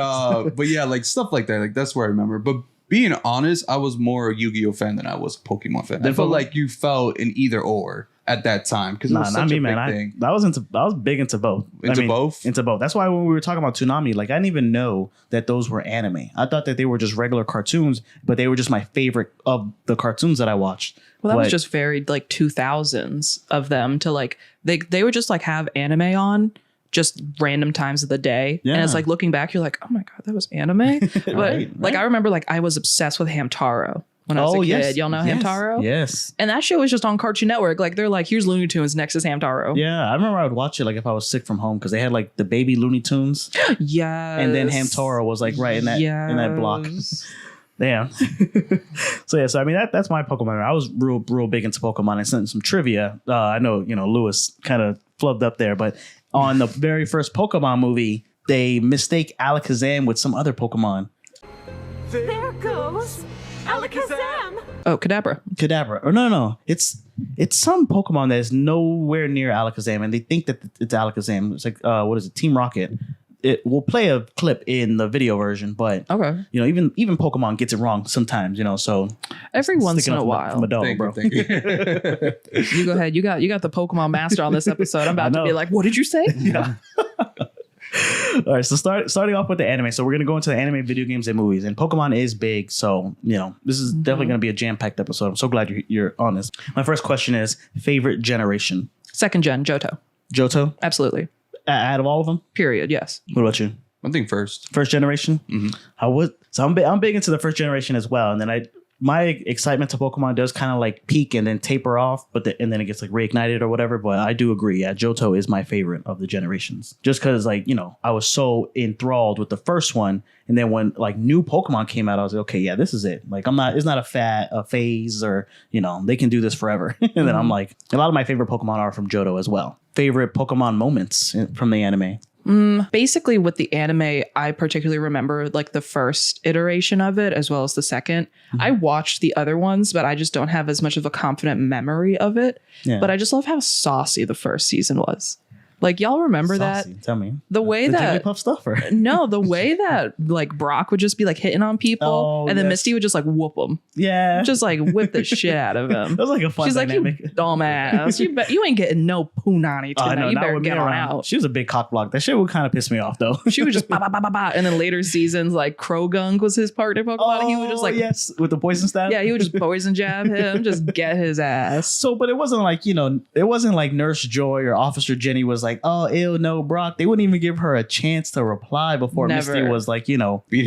yeah, like stuff like that. Like that's where I remember. But being honest, I was more a Yu-Gi-Oh fan than I was a Pokemon fan. I felt like you felt an either or at that time because it was such a big thing. I was big into both. Both? Into both. That's why when we were talking about Toonami, like I didn't even know that those were anime. I thought that they were just regular cartoons, but they were just my favorite of the cartoons that I watched. Well, that was just very like 2000s of them to like they would just like have anime on just random times of the day. Yeah. And it's like looking back, you're like, oh my God, that was anime. But Right. like I remember like I was obsessed with Hamtaro when I was a kid. Yes. Y'all know Yes. Hamtaro? Yes. And that show was just on Cartoon Network. Like they're like, here's Looney Tunes, next is Hamtaro. Yeah, I remember I would watch it like if I was sick from home because they had like the baby Looney Tunes, Yeah. and then Hamtaro was like right in that block. Damn. So I mean that's my Pokemon. I was real big into Pokemon. I sent some trivia. I know Lewis kind of flubbed up there, but on the very first Pokemon movie, they mistake Alakazam with some other Pokemon. There goes Alakazam! Oh, Kadabra. Or no. It's some Pokemon that is nowhere near Alakazam, and they think that it's Alakazam. It's like what is it? Team Rocket. It will play a clip in the video version, but Okay. even Pokemon gets it wrong sometimes. So Every once in a while. from a dog, Thank bro. you. You go ahead. You got the Pokemon master on this episode. I'm about to be like, what did you say? Yeah. All right, so starting off with the anime. So we're gonna go into the anime, video games, and movies. And Pokemon is big, so this is definitely gonna be a jam-packed episode. I'm so glad you're on this. My first question is favorite generation. Second gen, Johto. Johto, Absolutely. out of all of them. Period. Yes. What about you? I think first. First generation. Mm-hmm. I'm big into the first generation as well, and then my excitement to Pokemon does kind of like peak and then taper off, and then it gets like reignited or whatever. But I do agree, Johto is my favorite of the generations, just because like I was so enthralled with the first one, and then when like new Pokemon came out, I was like, okay, yeah, this is it. Like it's not a phase, or they can do this forever. And then I'm like, a lot of my favorite Pokemon are from Johto as well. Favorite Pokemon moments from the anime. Basically, with the anime, I particularly remember like the first iteration of it as well as the second. I watched the other ones, but I just don't have as much of a confident memory of it. Yeah. But I just love how saucy the first season was. Like, y'all remember Saucy. that? Tell me. The way the that Jigglypuff stuff, or no, the way that like Brock would just be like hitting on people, Oh, and then yes. Misty would just like whoop him, yeah, just like whip the shit out of him. that was like a fun She's dynamic. like, you dumbass, you ain't getting no punani Oh, I tonight. know, You not better with me get on around. out. She was a big cock block. That shit would kind of piss me off though. She was just ba ba ba ba ba, and then later seasons like Krogunk was his partner Pokemon. And he would just like yes, with the poison stab. yeah, he would just poison jab him, just get his ass. So, but it wasn't like, it wasn't like Nurse Joy or Officer Jenny was like, oh, ew, no, Brock. They wouldn't even give her a chance to reply before Never. Misty was like, Beating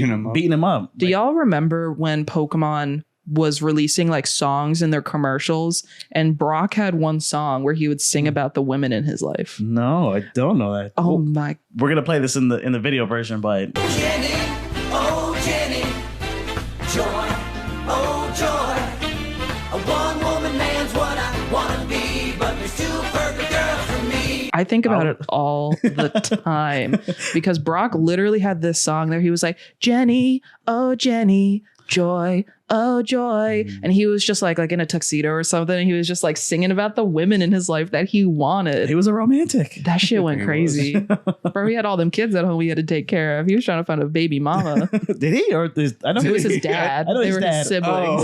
him up. beating him up. Do y'all remember when Pokemon was releasing like songs in their commercials, and Brock had one song where he would sing about the women in his life? No, I don't know that. Oh Well, my! we're gonna play this in the video version, but Jenny, oh Jenny, joy, oh joy. A one-woman man's what I wanna be, but there's two perfect girls for me. I think about it all the time because Brock literally had this song there. He was like, Jenny, oh Jenny, joy, oh joy. And he was just like in a tuxedo or something. And he was just like singing about the women in his life that he wanted. he was a romantic. That shit went He crazy. Bro, he had all them kids at home he had to take care of. He was trying to find a baby mama. Did he? Or I know It was his he- dad. I know They his were dad. his siblings. Oh.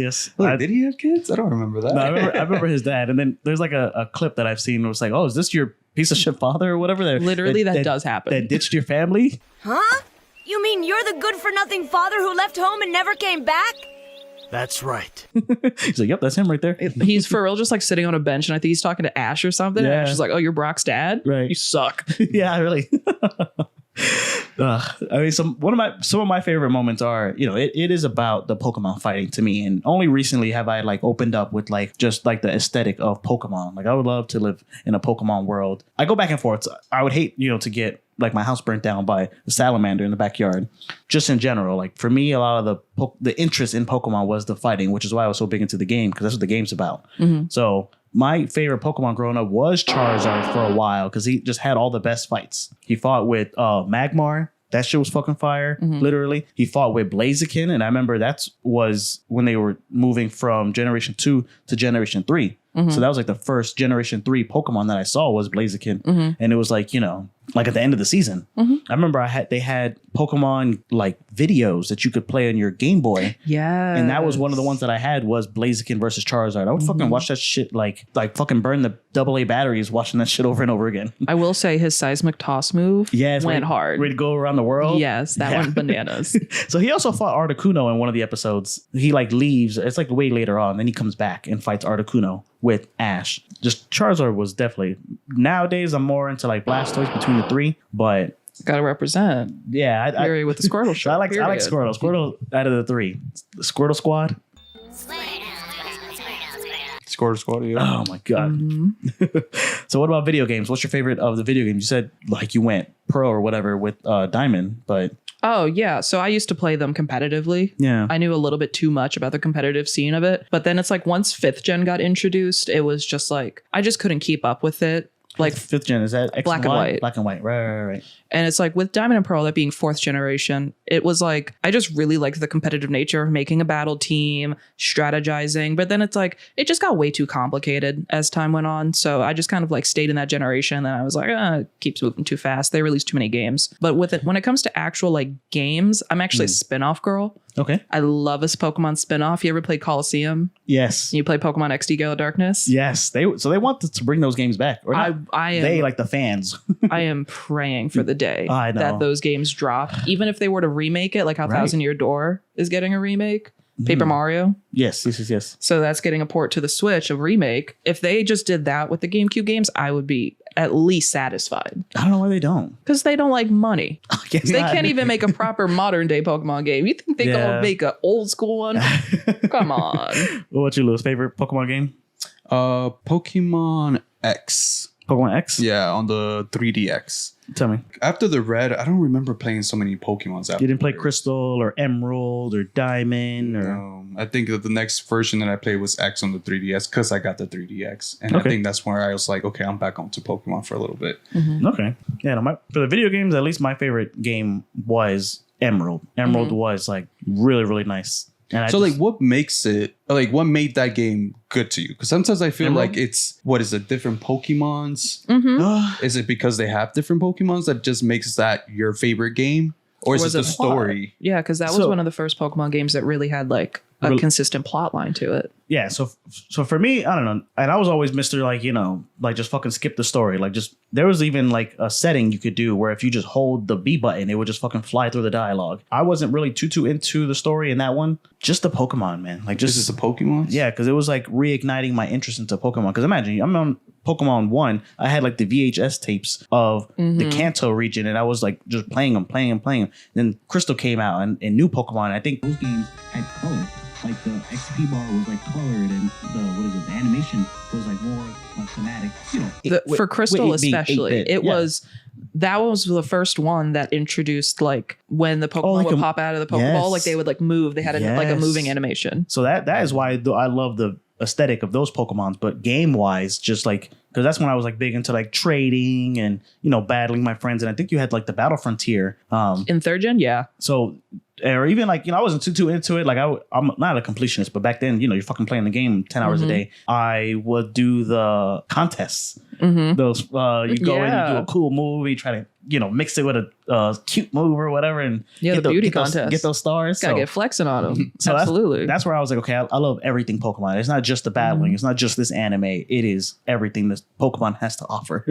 Yes. Wait, did he have kids? I don't remember that. No, I remember his dad. And then there's like a clip that I've seen where it's like, oh, is this your piece of shit father or whatever? Literally, that does happen. That ditched your family? Huh? You mean you're the good-for-nothing father who left home and never came back? That's right. He's like, yep, that's him right there. He's for real just like sitting on a bench, and I think he's talking to Ash or something. And Yeah. Ash is like, oh, you're Brock's dad? Right. You suck. Yeah, really. I mean, some of my favorite moments are, it is about the Pokemon fighting to me, and only recently have I like opened up with like just like the aesthetic of Pokemon. Like I would love to live in a Pokemon world. I go back and forth. I would hate to get like my house burnt down by a salamander in the backyard. Just in general, like for me, a lot of the interest in Pokemon was the fighting, which is why I was so big into the game, because that's what the game's about. So my favorite Pokemon growing up was Charizard for a while, because he just had all the best fights. He fought with Magmar. That shit was fucking fire, literally. He fought with Blaziken, and I remember that was when they were moving from Generation 2 to Generation 3. So that was like the first Generation 3 Pokemon that I saw was Blaziken. And it was like, like at the end of the season. I remember they had Pokemon like videos that you could play on your Game Boy. Yeah. And that was one of the ones that I had was Blaziken versus Charizard. I would fucking watch that shit like fucking burn the AA batteries watching that shit over and over again. I will say his seismic toss move went hard. Ready to go around the world? Yes, that went bananas. So he also fought Articuno in one of the episodes. He like leaves. It's like way later on. Then he comes back and fights Articuno with Ash. Just Charizard was definitely, nowadays I'm more into like Blastoise between the three, but Gotta represent. yeah, Period with the Squirtle shirt. I like period. Squirtle. Squirtle out of the three. The Squirtle Squad. Squad, yeah. Oh my god. So what about video games? What's your favorite of the video games? You said like you went pro or whatever with Diamond, but Oh, yeah. So I used to play them competitively. yeah. I knew a little bit too much about the competitive scene of it. But then it's like once 5th gen got introduced, it was just like, I just couldn't keep up with it. Like 5th gen, is that X Black and white. Black and white. Right. And it's like with Diamond and Pearl, that being 4th generation, it was like, I just really liked the competitive nature of making a battle team, strategizing. But then it's like, it just got way too complicated as time went on. So I just kind of like stayed in that generation. And I was like, it keeps moving too fast. They release too many games. But with it, when it comes to actual like games, I'm actually a spin-off girl. Okay. I love this Pokemon spin-off. You ever played Coliseum? Yes. You play Pokemon XD Gale of Darkness? Yes. They wanted to bring those games back. Or not, I am they like the fans. I am praying for the day I know. that those games drop. Even if they were to remake it, like how Right. Thousand Year Door is getting a remake. Paper Mario. Yes. So that's getting a port to the Switch, a remake. If they just did that with the GameCube games, I would be at least satisfied. I don't know why they don't. Because they don't like money. Guess They not. can't even make a proper modern day Pokemon game. You think they Yeah. gonna make an old school one? Come on. What about you, Louis? Favorite Pokemon game? Pokemon X. Pokemon X? Yeah, on the 3DX. Tell me. After the red, I don't remember playing so many Pokemons after. You didn't play the red. Crystal or Emerald or Diamond or No, I think that the next version that I played was X on the 3DS because I got the 3DX. And Okay. I think that's where I was like, okay, I'm back onto Pokemon for a little bit. Okay. Yeah, no, for the video games, at least my favorite game was Emerald. Emerald was like really, really nice. And So like what makes it like what made that game good to you? Because sometimes I feel Emerald? like it's what is it, different Pokemons? Mm-hmm. Is it because they have different Pokemons that just makes that your favorite game? Or is Was it the it plot? story? Yeah, because that was So- one of the first Pokemon games that really had like a Rel- consistent plot line to it. Yeah, so for me, I don't know, and I was always Mr. like, you know, like just fucking skip the story. Like just there was even like a setting you could do where if you just hold the B button, it would just fucking fly through the dialogue. I wasn't really too into the story in that one. Just the Pokemon, man. Like just This is the Pokemon? yeah, because it was like reigniting my interest into Pokemon. Because imagine I'm on Pokemon 1, I had like the VHS tapes of the Kanto region, and I was like just playing them. Then Crystal came out and new Pokemon. I think those games had color. Like the XP bar was like colored, and the animation was like more like thematic. You know, For Crystal it being especially, 8-bit, it yeah. was that was the first one that introduced like when the Pokemon like would a- pop out of the Pokeball, yes. like they would like move. They had like a Yes. moving animation. So that is why I love the aesthetic of those Pokemons, but game wise, just like because that's when I was like big into like trading and you know battling my friends, and I think you had like the Battle Frontier. In third gen, yeah. So or even like you know I wasn't too into it. Like I'm not a completionist, but back then you know you're fucking playing the game 10 hours a day. I would do the contests. Those you go in, you do Yeah. a cool move, you try to you know mix it with a cute move or whatever, and Yeah, get the beauty get those, contest. get those stars. Gotta So- get flexing on them. so Absolutely. That's where I was like, okay, I love everything Pokemon. It's not just the battling. It's not just this anime. It is everything this Pokemon has to offer.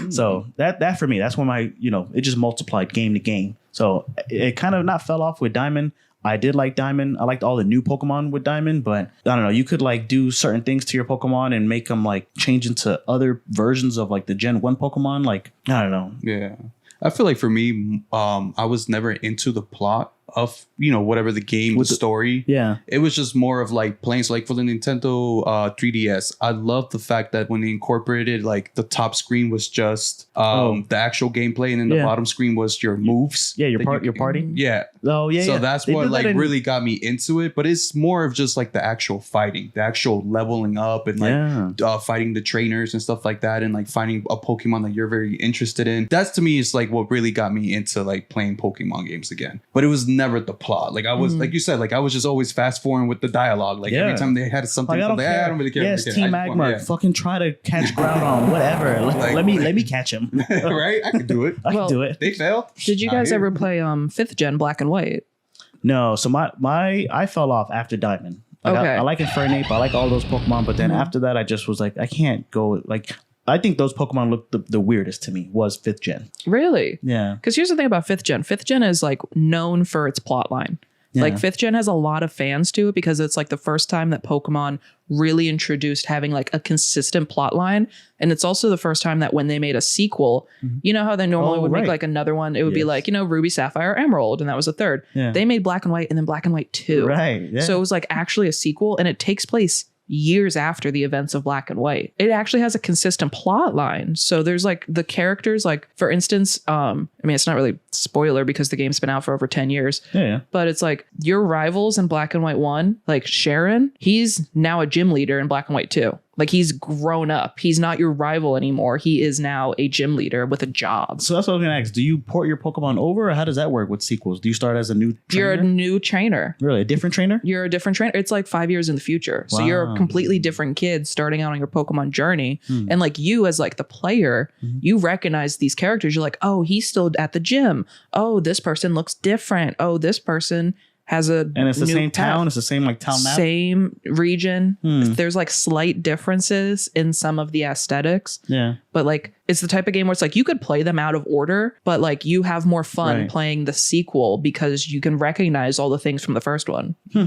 So that for me, that's when my, you know, it just multiplied game to game. So it kind of not fell off with Diamond. I did like Diamond. I liked all the new Pokemon with Diamond, but I don't know. You could like do certain things to your Pokemon and make them like change into other versions of like the Gen 1 Pokemon. Like, I don't know. Yeah. I feel like for me, I was never into the plot of, you know, whatever the game, the story. Yeah. It was just more of like playing. So like for the Nintendo 3DS, I love the fact that when they incorporated like the top screen was just the actual gameplay, and then the Yeah. bottom screen was your moves. Yeah, your that you- party. Yeah. Oh, yeah. So yeah. that's They what did that like in- really got me into it. But it's more of just like the actual fighting, the actual leveling up, and like fighting the trainers and stuff like that, and like finding a Pokemon that you're very interested in. That's to me is like what really got me into like playing Pokemon games again. But it was never the plot. Like I was like you said, like I was just always fast forwarding with the dialogue. Like every time they had something, Like, I don't like, care. I don't really care. Yes, I just Team want- Magmar, yeah. fucking try to catch Groudon, whatever. Like- let me catch him. Right? I could do it. I Well, can do it. They failed. Did you Not guys here. ever play 5th gen Black and White? No, so my I fell off after Diamond. Like, Okay. I like Infernape, I like all those Pokemon, but then after that, I just was like, I can't go. Like, I think those Pokemon looked the weirdest to me was 5th gen. Really? Yeah, Because here's the thing about 5th gen. 5th gen is like known for its plot line. Like 5th gen has a lot of fans to it because it's like the first time that Pokemon really introduced having like a consistent plot line. And it's also the first time that when they made a sequel, you know how they normally Oh, would right. make like another one? It would be Yes. like, you know, Ruby, Sapphire, Emerald. And that was a third. Yeah. They made Black and White and then Black and White 2. right. Yeah. So it was like actually a sequel and it takes place years after the events of Black and White. It actually has a consistent plot line. So there's like the characters, like for instance, I mean, it's not really spoiler because the game's been out for over 10 years, yeah. but it's like your rivals in Black and White 1, like Sharon, he's now a gym leader in Black and White 2. Like he's grown up. He's not your rival anymore. He is now a gym leader with a job. So that's what I was gonna ask. Do you port your Pokemon over, or how does that work with sequels? Do you start as a new You're trainer? a new trainer. Really, a different trainer? You're a different trainer. It's like 5 years in the future. So you're a Wow. completely different kid starting out on your Pokemon journey. And like you as like the player, you recognize these characters. You're like, oh, he's still at the gym. Oh, this person looks different. Oh, this person has a And it's the new same path. town. It's the same like town map. Same region. There's like slight differences in some of the aesthetics. Yeah. But like it's the type of game where it's like you could play them out of order, but like you have more fun Right. playing the sequel because you can recognize all the things from the first one. I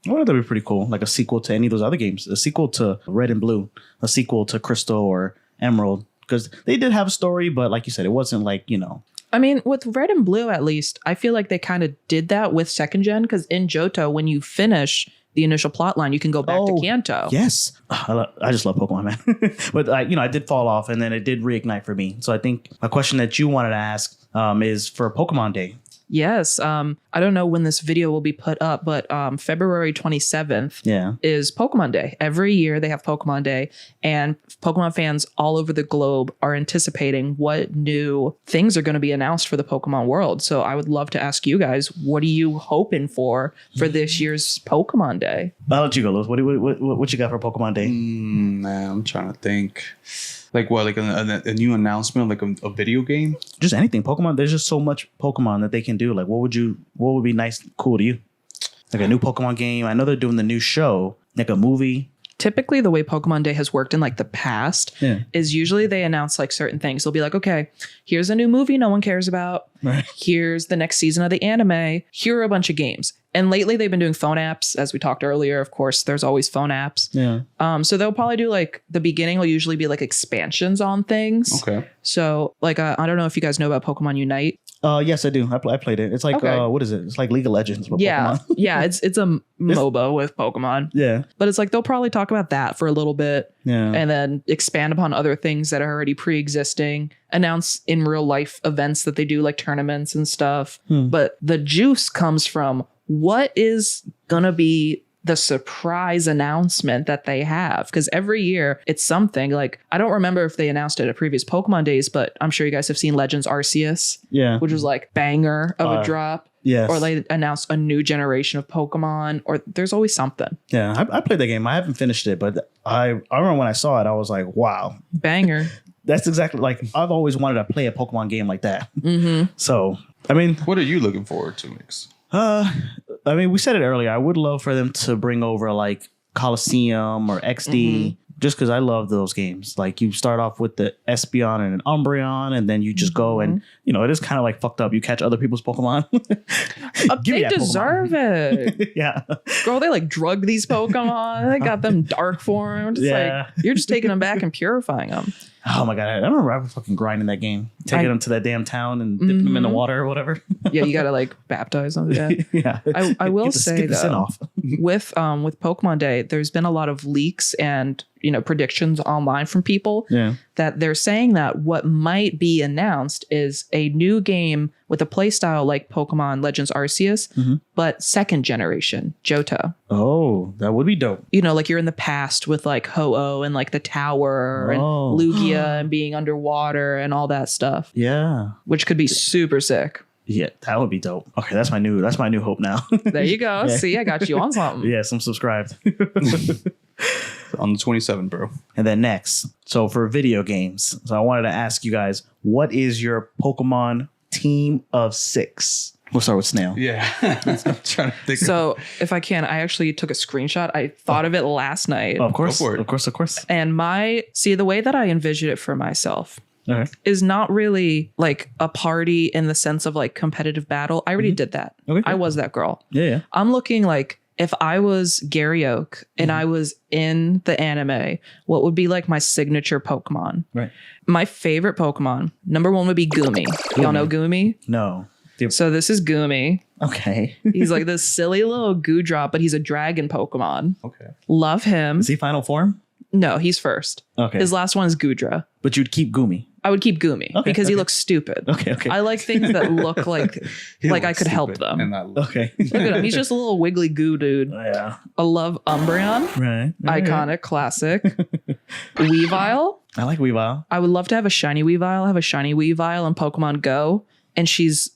wonder if that'd be pretty cool. Like a sequel to any of those other games. A sequel to Red and Blue. A sequel to Crystal or Emerald. Because they did have a story, but like you said, it wasn't like, you know. I mean, with Red and Blue, at least, I feel like they kind of did that with second gen because in Johto, when you finish the initial plot line, you can go back to Kanto. Yes. I just love Pokemon, man. But, I did fall off and then it did reignite for me. So I think a question that you wanted to ask is for Pokemon Day. Yes. I don't know when this video will be put up, but February 27th is Pokemon Day. Every year they have Pokemon Day, and Pokemon fans all over the globe are anticipating what new things are going to be announced for the Pokemon world. So I would love to ask you guys, what are you hoping for this year's Pokemon Day? I'll let you go, Lewis. What you got for Pokemon Day? Man, I'm trying to think. Like what? Like a new announcement, like a video game? Just anything. Pokemon. There's just so much Pokemon that they can do. Like, what would be nice, cool to you? Like a new Pokemon game. I know they're doing the new show, like a movie. Typically the way Pokemon Day has worked in like the past is usually they announce like certain things. They'll be like, okay, here's a new movie no one cares about. Right. Here's the next season of the anime. Here are a bunch of games. And lately they've been doing phone apps, as we talked earlier. Of course, there's always phone apps. Yeah. So they'll probably do like the beginning will usually be like expansions on things. Okay. So like I don't know if you guys know about Pokemon Unite. Yes, I do. I played it. It's like what is it? It's like League of Legends. With Pokemon. Yeah. It's a MOBA with Pokemon. Yeah. But it's like they'll probably talk about that for a little bit. Yeah. And then expand upon other things that are already pre-existing. Announce in real life events that they do, like tournaments and stuff. But the juice comes from what is gonna be the surprise announcement that they have, because every year it's something. Like, I don't remember if they announced it at previous Pokemon days, but I'm sure you guys have seen Legends Arceus, which was like banger of a drop. Yes. Or they announced a new generation of Pokemon, or there's always something. Yeah, I played that game. I haven't finished it, but I remember when I saw it, I was like, wow, banger. That's exactly like I've always wanted to play a Pokemon game like that. So I mean, what are you looking forward to, Mix? I mean, we said it earlier. I would love for them to bring over like Coliseum or XD, just because I love those games. Like, you start off with the Espeon and an Umbreon, and then you just go and, you know, it is kind of like fucked up. You catch other people's Pokemon. They deserve it. Yeah. Girl, they like drug these Pokemon. They got them dark formed. It's like, you're just taking them back and purifying them. Oh my God. I remember I was fucking grinding that game. Taking them to that damn town and dipping them in the water or whatever. Yeah, you got to like baptize them. Yeah. I will say though, with Pokemon Day, there's been a lot of leaks and, you know, predictions online from people that they're saying that what might be announced is a new game with a playstyle like Pokemon Legends Arceus, but second generation Johto. Oh, that would be dope. You know, like you're in the past with like Ho-Oh and like the tower and Lugia and being underwater and all that stuff. Yeah. Which could be super sick. Yeah, that would be dope. Okay, that's my new hope now. There you go. Yeah. See, I got you on something. Yes, I'm subscribed. On the 27th, bro. And then next, so for video games, so I wanted to ask you guys, what is your Pokemon team of 6? We'll start with Snail. Yeah. I'm trying to think. So if I can, I actually took a screenshot. I thought of it last night. Oh, of course. Go for it. Of course. And the way that I envisioned it for myself is not really like a party in the sense of like competitive battle. I already did that. Okay. I was that girl. Yeah. I'm looking like, if I was Gary Oak and I was in the anime, what would be like my signature Pokemon? Right. My favorite Pokemon, number 1 would be Goomy. Y'all know Goomy? No. So this is Goomy. Okay. He's like this silly little goo drop, but he's a dragon Pokemon. Okay. Love him. Is he final form? No, he's first. Okay. His last one is Goodra. But you'd keep Goomy. I would keep Goomy because he looks stupid. Okay. I like things that look like I could help them. And that look. Okay. Look at him. He's just a little wiggly goo dude. Yeah. I love Umbreon. Right. Iconic, classic. Weavile. I like Weavile. I would love to have a shiny Weavile. I have a shiny Weavile in Pokemon Go. And she's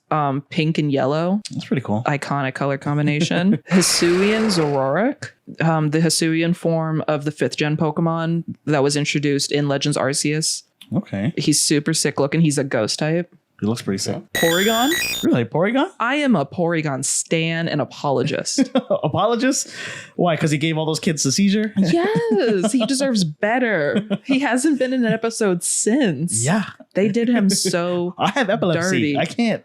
pink and yellow. That's pretty cool. Iconic color combination. Hisuian Zoroark. The Hisuian form of the 5th gen Pokemon that was introduced in Legends Arceus. Okay. He's super sick looking. He's a ghost type. He looks pretty sick. Porygon. Really? Porygon? I am a Porygon stan and apologist. Apologist? Why? Because he gave all those kids a seizure? Yes, he deserves better. He hasn't been in an episode since. Yeah. They did him so I have epilepsy. dirty.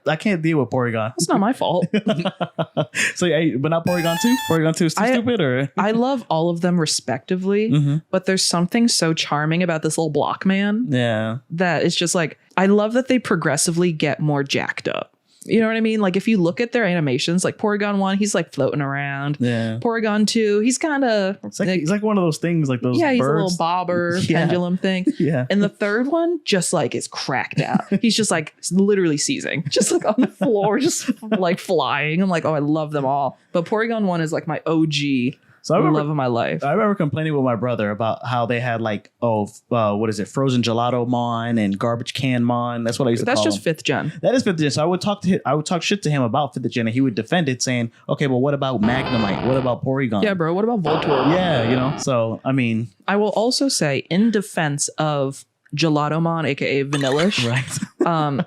I can't deal with Porygon. It's not my fault. So, but not Porygon 2? Porygon 2 is too stupid? Or I love all of them respectively, but there's something so charming about this little block man yeah. that it's just like, I love that they progressively get more jacked up. You know what I mean? Like if you look at their animations, like Porygon 1, he's like floating around. Yeah. Porygon 2, he's kind of He's like one of those things, like those he's a birds. little bobber pendulum thing. Yeah. And the third one just like is cracked out. He's just like literally seizing, just like on the floor, just like flying. I'm like, oh, I love them all. But Porygon 1 is like my OG. So I remember, love of my life. I remember complaining with my brother about how they had like, what is it? Frozen Gelato Mon and Garbage Can Mon. That's what I used to call That's just them. 5th gen. That is 5th gen. So I would talk shit to him about 5th gen, and he would defend it, saying, "Okay, well, what about Magnemite? What about Porygon? Yeah, bro. What about Voltorb? Yeah, you know." So I mean, I will also say, in defense of Gelatomon, aka Vanillish, right?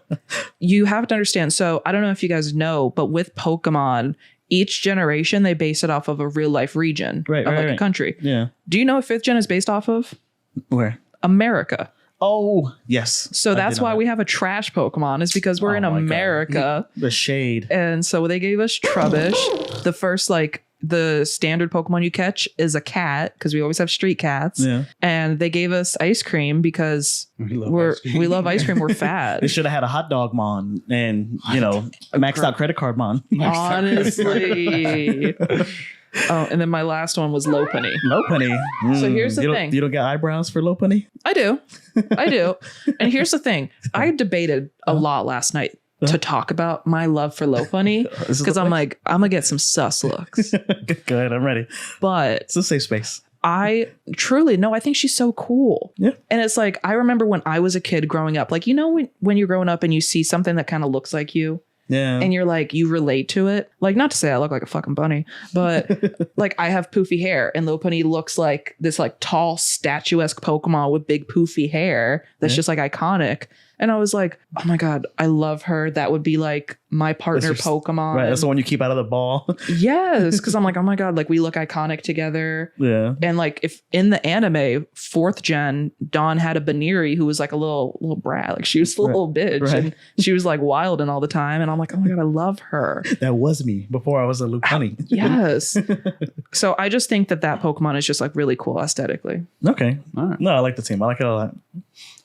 You have to understand. So I don't know if you guys know, but with Pokemon, each generation they base it off of a real life region of a country. Yeah. Do you know what 5th gen is based off of? Where? America. Oh, yes. So that's why we have a trash Pokemon, is because we're in America. The shade. And so they gave us Trubbish. The first, like, the standard Pokemon you catch is a cat, because we always have street cats. Yeah. And they gave us ice cream because we love ice cream. We're fat. They should have had a hot dog Mon and, you know, maxed out credit card Mon. Honestly. Oh, and then my last one was Lopunny. Lopunny. So here's the thing. You don't get eyebrows for Lopunny? I do. And here's the thing. I debated a lot last night to talk about my love for Lopunny, because I'm like, I'm gonna get some sus looks. Go ahead, I'm ready. But it's a safe space. I truly I think she's so cool. Yeah. And it's like, I remember when I was a kid growing up, like, you know, when you're growing up and you see something that kind of looks like you. Yeah. And you're like, you relate to it. Like, not to say I look like a fucking bunny, but like I have poofy hair, and Lopunny looks like this like tall, statuesque Pokemon with big poofy hair that's just like iconic. And I was like, oh my God, I love her. That would be like my partner Pokemon. Right. That's the one you keep out of the ball. Yes. Because I'm like, oh my God, like we look iconic together. Yeah. And like if in the anime, 4th gen, Dawn had a Baneri who was like a little brat. Like she was a little bitch. Right. And she was like wilding all the time. And I'm like, oh my God, I love her. That was me before I was a Lopunny. Yes. So I just think that Pokemon is just like really cool aesthetically. Okay. All right. No, I like the team. I like it a lot.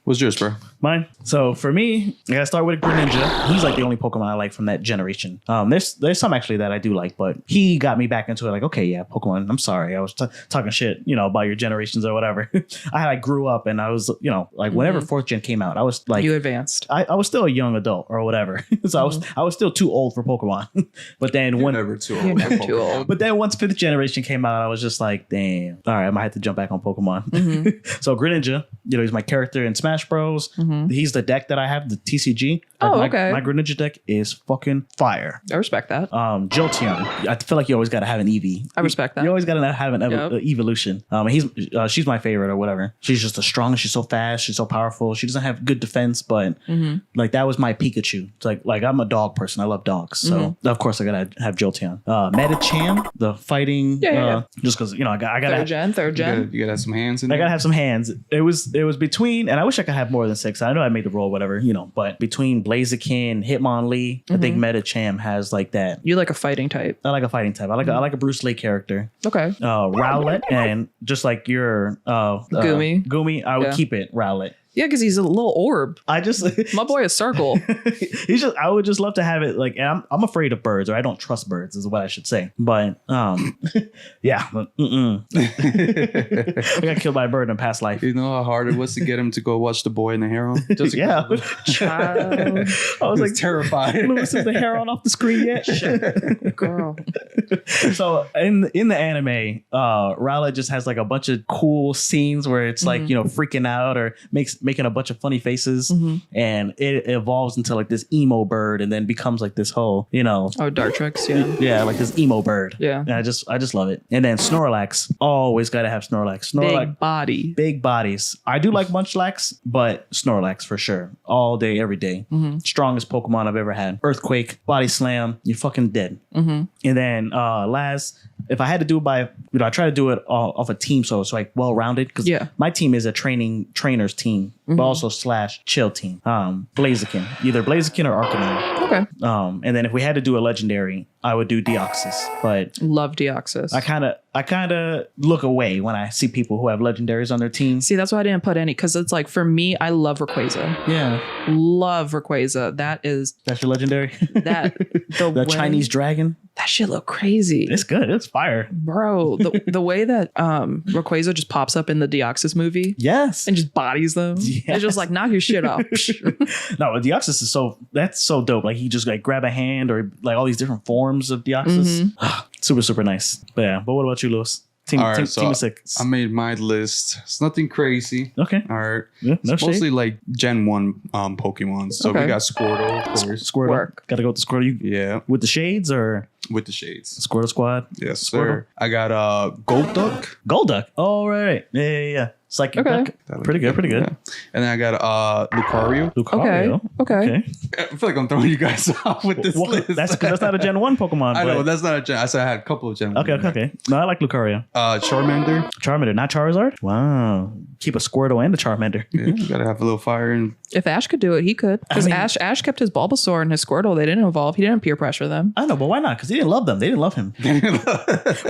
What's yours, bro? Mine. So for me, I gotta start with Greninja. He's like the only Pokemon I like from that generation. There's some actually that I do like, but he got me back into it. Like, okay, yeah, Pokemon. I'm sorry, I was talking shit, you know, about your generations or whatever. I like grew up, and I was, you know, like whenever 4th gen came out, I was like, you advanced. I was still a young adult or whatever. So I was still too old for Pokemon. But then Never too old. You're never too old. But then once 5th generation came out, I was just like, damn. All right, I might have to jump back on Pokemon. So Greninja, you know, he's my character in Smash Bros. He's the deck that I have, the TCG. Oh, okay. My Greninja deck is fucking fire. I respect that. Jolteon. I feel like you always got to have an Eevee. I respect that. You always got to have an evolution. She's my favorite or whatever. She's just the strongest. She's so fast. She's so powerful. She doesn't have good defense, but like that was my Pikachu. It's like I'm a dog person. I love dogs, so of course I gotta have Jolteon. Medicham, the fighting. Just because you know I gotta third gen. You gotta have some hands in I there. gotta have some hands. It was between, and I wish I could have more than 6. I know I made the roll, whatever, you know, but between Blaziken, Hitmonlee, I think Medicham has like that. You like a fighting type. I like a fighting type. I like a Bruce Lee character. Okay. Rowlet, and just like your Goomy, I would keep it Rowlet. Yeah, because he's a little orb. I just My boy is Circle. I would just love to have it like, and I'm afraid of birds, or I don't trust birds is what I should say. But yeah. I got killed by a bird in a past life. You know how hard it was to get him to go watch The Boy and the Heron? Just yeah. Child. I was like terrified. Lewis, is the Heron off the screen yet? Girl. So in the anime, Rowlet just has like a bunch of cool scenes where it's like, you know, freaking out or making a bunch of funny faces, and it evolves into like this emo bird, and then becomes like this whole, you know, Dartrix, yeah, like this emo bird. Yeah. And I just love it. And then Snorlax, always gotta have Snorlax. Big bodies. I do like Munchlax, but Snorlax for sure, all day, every day. Strongest Pokemon I've ever had. Earthquake, Body Slam, you're fucking dead. And then last, if I had to do it by, I try to do it off a team, so it's like well rounded. Because my team is a trainers team, but also / chill team. Blaziken, either Blaziken or Arcanine. Okay. And then if we had to do a legendary, I would do Deoxys. But love Deoxys. I kind of look away when I see people who have legendaries on their team. See, that's why I didn't put any, because it's like, for me, I love Rayquaza. Yeah. Love Rayquaza. That's your legendary? The Chinese dragon? That shit look crazy. It's good. It's fire. Bro, the way that Rayquaza just pops up in the Deoxys movie. Yes. And just bodies them. Yes. It's just like, knock your shit off. No, Deoxys is that's so dope. Like, he just like grab a hand or like all these different forms of Deoxys. Super, super nice. But what about you, Lewis? Team of 6. I made my list. It's nothing crazy. Okay. All right. Yeah, it's mostly like Gen 1 Pokemon. So we got Squirtle, of course. Squirtle. Gotta go with the Squirtle. Yeah. With the shades or? With the shades. Squirtle Squad. Yes, Squirtle. sir. I got Golduck. Golduck. Oh, right. Yeah. Psychic Duck. Pretty good. Yeah. And then I got Lucario. Okay. I feel like I'm throwing you guys off with this list. That's not a Gen 1 Pokemon. I know, that's not a Gen. I said I had a couple of Gen 1. Okay. No, I like Lucario. Charmander, not Charizard? Wow. Keep a Squirtle and a Charmander. Yeah, you gotta have a little fire. And if Ash could do it, he could. Because Ash kept his Bulbasaur and his Squirtle. They didn't evolve. He didn't peer pressure them. I know, but why not? Because he didn't love them. They didn't love him.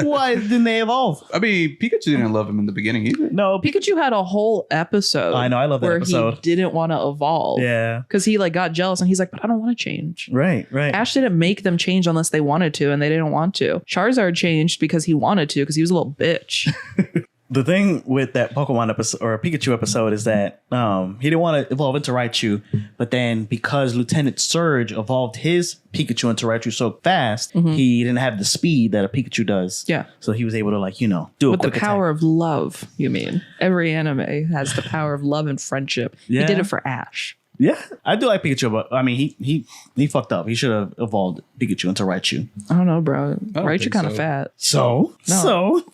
Why didn't they evolve? I mean, Pikachu didn't love him in the beginning either. No, Pikachu had a whole episode. I know, I love that episode. Where he didn't want to evolve. Yeah. Because he like got jealous and he's like, but I don't want to change. Right. Ash didn't make them change unless they wanted to, and they didn't want to. Charizard changed because he wanted to, because he was a little bitch. The thing with that Pokemon episode or Pikachu episode is that he didn't want to evolve into Raichu, but then because Lieutenant Surge evolved his Pikachu into Raichu so fast, he didn't have the speed that a Pikachu does. Yeah. So he was able to do with a quick the power of love. You mean every anime has the power of love and friendship. Yeah. He did it for Ash. Yeah, I do like Pikachu, but I mean, he fucked up. He should have evolved Pikachu into Raichu. I don't know, bro. Raichu kind of fat. So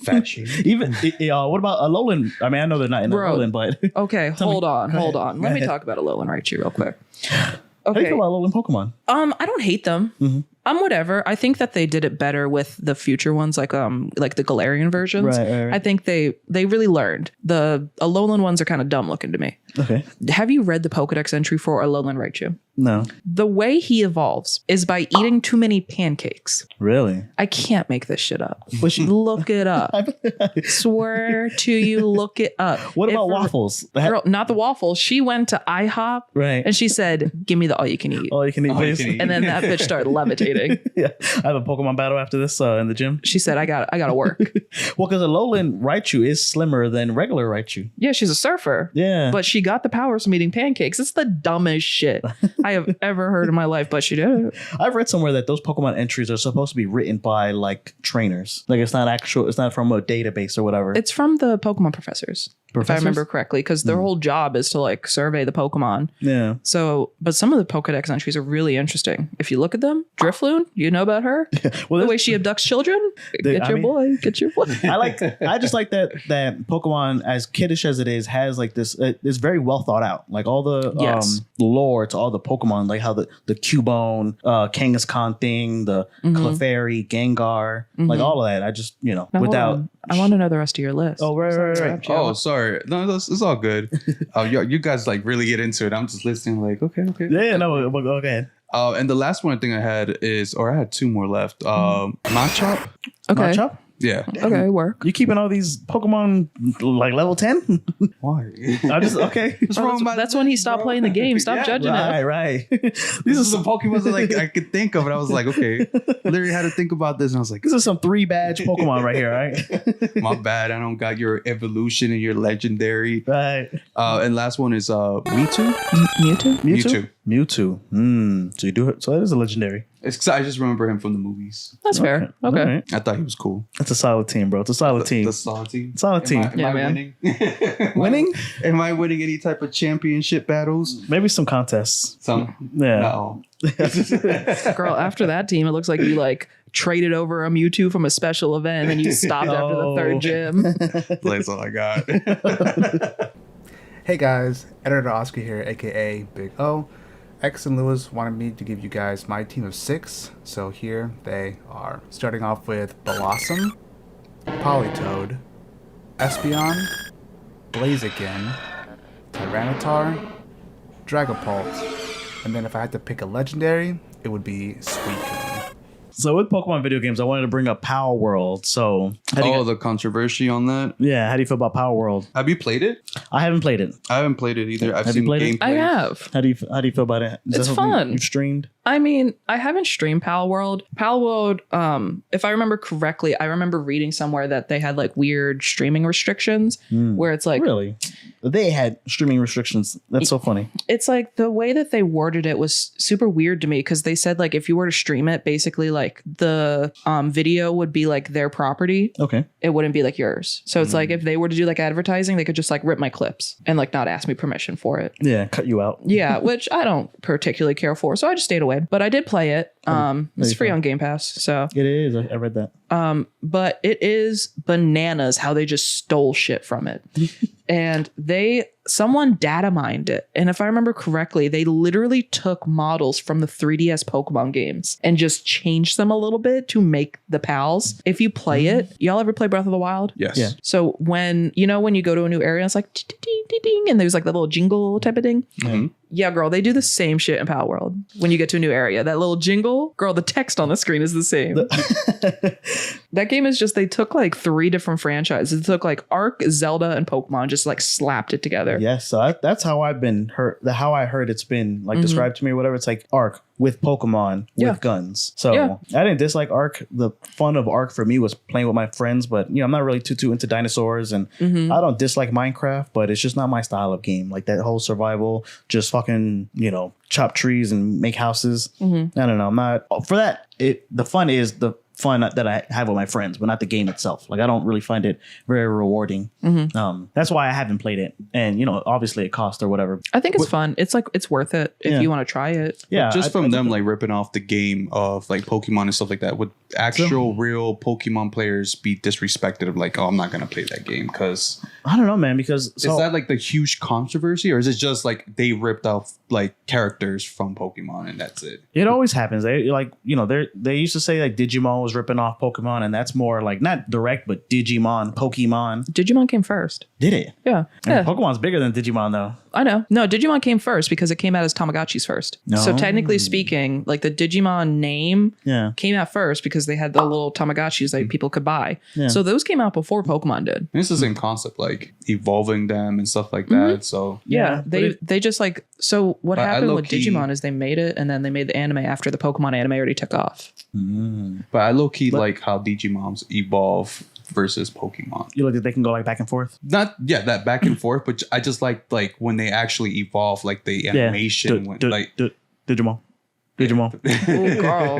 fat shame. Even what about Alolan? I mean, I know they're not in Alolan, but okay, hold on. Let me talk about Alolan Raichu real quick. How do you feel about Alolan Pokemon? I don't hate them. Whatever. I think that they did it better with the future ones, like the Galarian versions. Right. I think they really learned. The Alolan ones are kind of dumb looking to me. Okay. Have you read the Pokédex entry for Alolan Raichu? No. The way he evolves is by eating too many pancakes. Really? I can't make this shit up. Look it up. Swear to you, look it up. What about waffles? Girl, not the waffles. She went to IHOP right, and she said, "Give me the all you can eat." All you can eat, please. And then that bitch started levitating. Yeah, I have a Pokemon battle after this in the gym. She said, "I got to work." Well, because Alolan Raichu is slimmer than regular Raichu. Yeah, she's a surfer. Yeah, but she got the powers from eating pancakes. It's the dumbest shit I have ever heard in my life, but she did it. I've read somewhere that those Pokemon entries are supposed to be written by like trainers. Like it's not from a database or whatever. It's from the Pokemon professors? If I remember correctly, because their whole job is to like survey the Pokemon. Yeah. So, but some of the Pokedex entries are really interesting. If you look at them, Drifloon, you know about her? Well, the way she abducts children. Get your boy. I just like that Pokemon, as kiddish as it is, has like this. It's very well thought out. Like all the lore to all the Pokemon, like how the Cubone, Kangaskhan thing, the Clefairy, Gengar, like all of that. I just now, I want to know the rest of your list. Oh, right. Oh, sorry. No, it's all good. You guys like really get into it. I'm just listening like, okay. Yeah, no, go ahead. And the last one thing I had I had two more left. Machop. Okay. Machop? Yeah. Okay, work. You keeping all these Pokemon like level 10? Why? I just okay. That's when he stopped playing the game. Stop judging it. Right. These are some Pokemon that like I could think of, and I was like, okay. Literally had to think about this, and I was like, this is some 3-badge Pokemon right here, right? My bad. I don't got your evolution and your legendary. Right. And last one is Mewtwo. Mewtwo. So you do it. So that is a legendary. I just remember him from the movies. That's fair. Okay. Right. I thought he was cool. That's a solid team, bro. It's a solid team. The solid team. Solid team. Am I man. winning? Winning? Am I winning any type of championship battles? Maybe some contests. Some. Yeah. No. Girl, after that team, it looks like you like traded over a Mewtwo from a special event and you stopped after the third gym. That's all I got. Hey guys, Editor Oscar here, aka Big O. X and Lewis wanted me to give you guys my team of 6, so here they are. Starting off with Blossom, Politoed, Espeon, Blaziken, Tyranitar, Dragapult, and then if I had to pick a legendary, it would be Suicune. So with Pokemon video games, I wanted to bring up Power World. So The controversy on that. yeah, how do you feel about Power World? Have you played it? I haven't played it. I haven't played it either. I've Have you seen played it? gameplay. I have. How do you feel about it? Is It's that something fun. You've streamed? I mean, I haven't streamed Pal World. Pal World, if I remember correctly, I remember reading somewhere that they had like weird streaming restrictions where it's like, Really? They had streaming restrictions. That's so funny. it's like the way that they worded it was super weird to me because they said like if you were to stream it, basically like the video would be like their property. Okay. It wouldn't be like yours. So it's like if they were to do like advertising, they could just like rip my clips and like not ask me permission for it. Yeah, cut you out. Yeah, which I don't particularly care for. So I just stayed away. But I did play it. It's free on Game Pass. So It is. I read that. but it is bananas how they just stole shit from it. And someone data mined it. And if I remember correctly, they literally took models from the 3DS Pokemon games and just changed them a little bit to make the pals. If you play it, y'all ever play Breath of the Wild? Yes. Yeah. So when you go to a new area, it's like ding, and there's like that little jingle type of thing. Mm-hmm. Yeah, girl, they do the same shit in Power World. When you get to a new area, that little jingle, girl, the text on the screen is the same. That game is just, they took like 3 different franchises. They took like Ark, Zelda, and Pokemon, just like slapped it together. Yes, so that's how I've been heard. How I heard it's been like described to me or whatever. It's like Ark with Pokemon with guns. So I didn't dislike Ark. The fun of Ark for me was playing with my friends, but I'm not really too into dinosaurs, and I don't dislike Minecraft, but it's just not my style of game. Like that whole survival, just fucking chop trees and make houses. I don't know. I'm not for that. The fun is the fun that I have with my friends, but not the game itself. Like I don't really find it very rewarding. That's why I haven't played it. And obviously it costs or whatever. I think it's fun. It's like, it's worth it if you want to try it. Yeah, Just from them like ripping off the game of like Pokemon and stuff like that, would actual real Pokemon players be disrespected of like, oh, I'm not gonna play that game? Because I don't know, man. Because is that like the huge controversy, or is it just like they ripped off like characters from Pokemon and that's it? It always happens. They they used to say like Digimon was ripping off Pokemon, and that's more like not direct, but Pokemon. Digimon came first. Did it? Yeah. And Pokemon's bigger than Digimon though. I know. No, Digimon came first because it came out as Tamagotchis first. No. So technically speaking, like the Digimon name Yeah. came out first because they had the little Tamagotchis that people could buy. Yeah. So those came out before Pokemon did. And it's the same concept, like evolving them and stuff like that. So Yeah, Yeah, they just like, so what But I happened with low-key- Digimon is they made it and then they made the anime after the Pokemon anime already took off. but I low key like how Digimons evolve versus Pokemon. You look that they can go like back and forth. Not that back and forth, but I just like when they actually evolve, like the animation when Digimon. Oh, girl.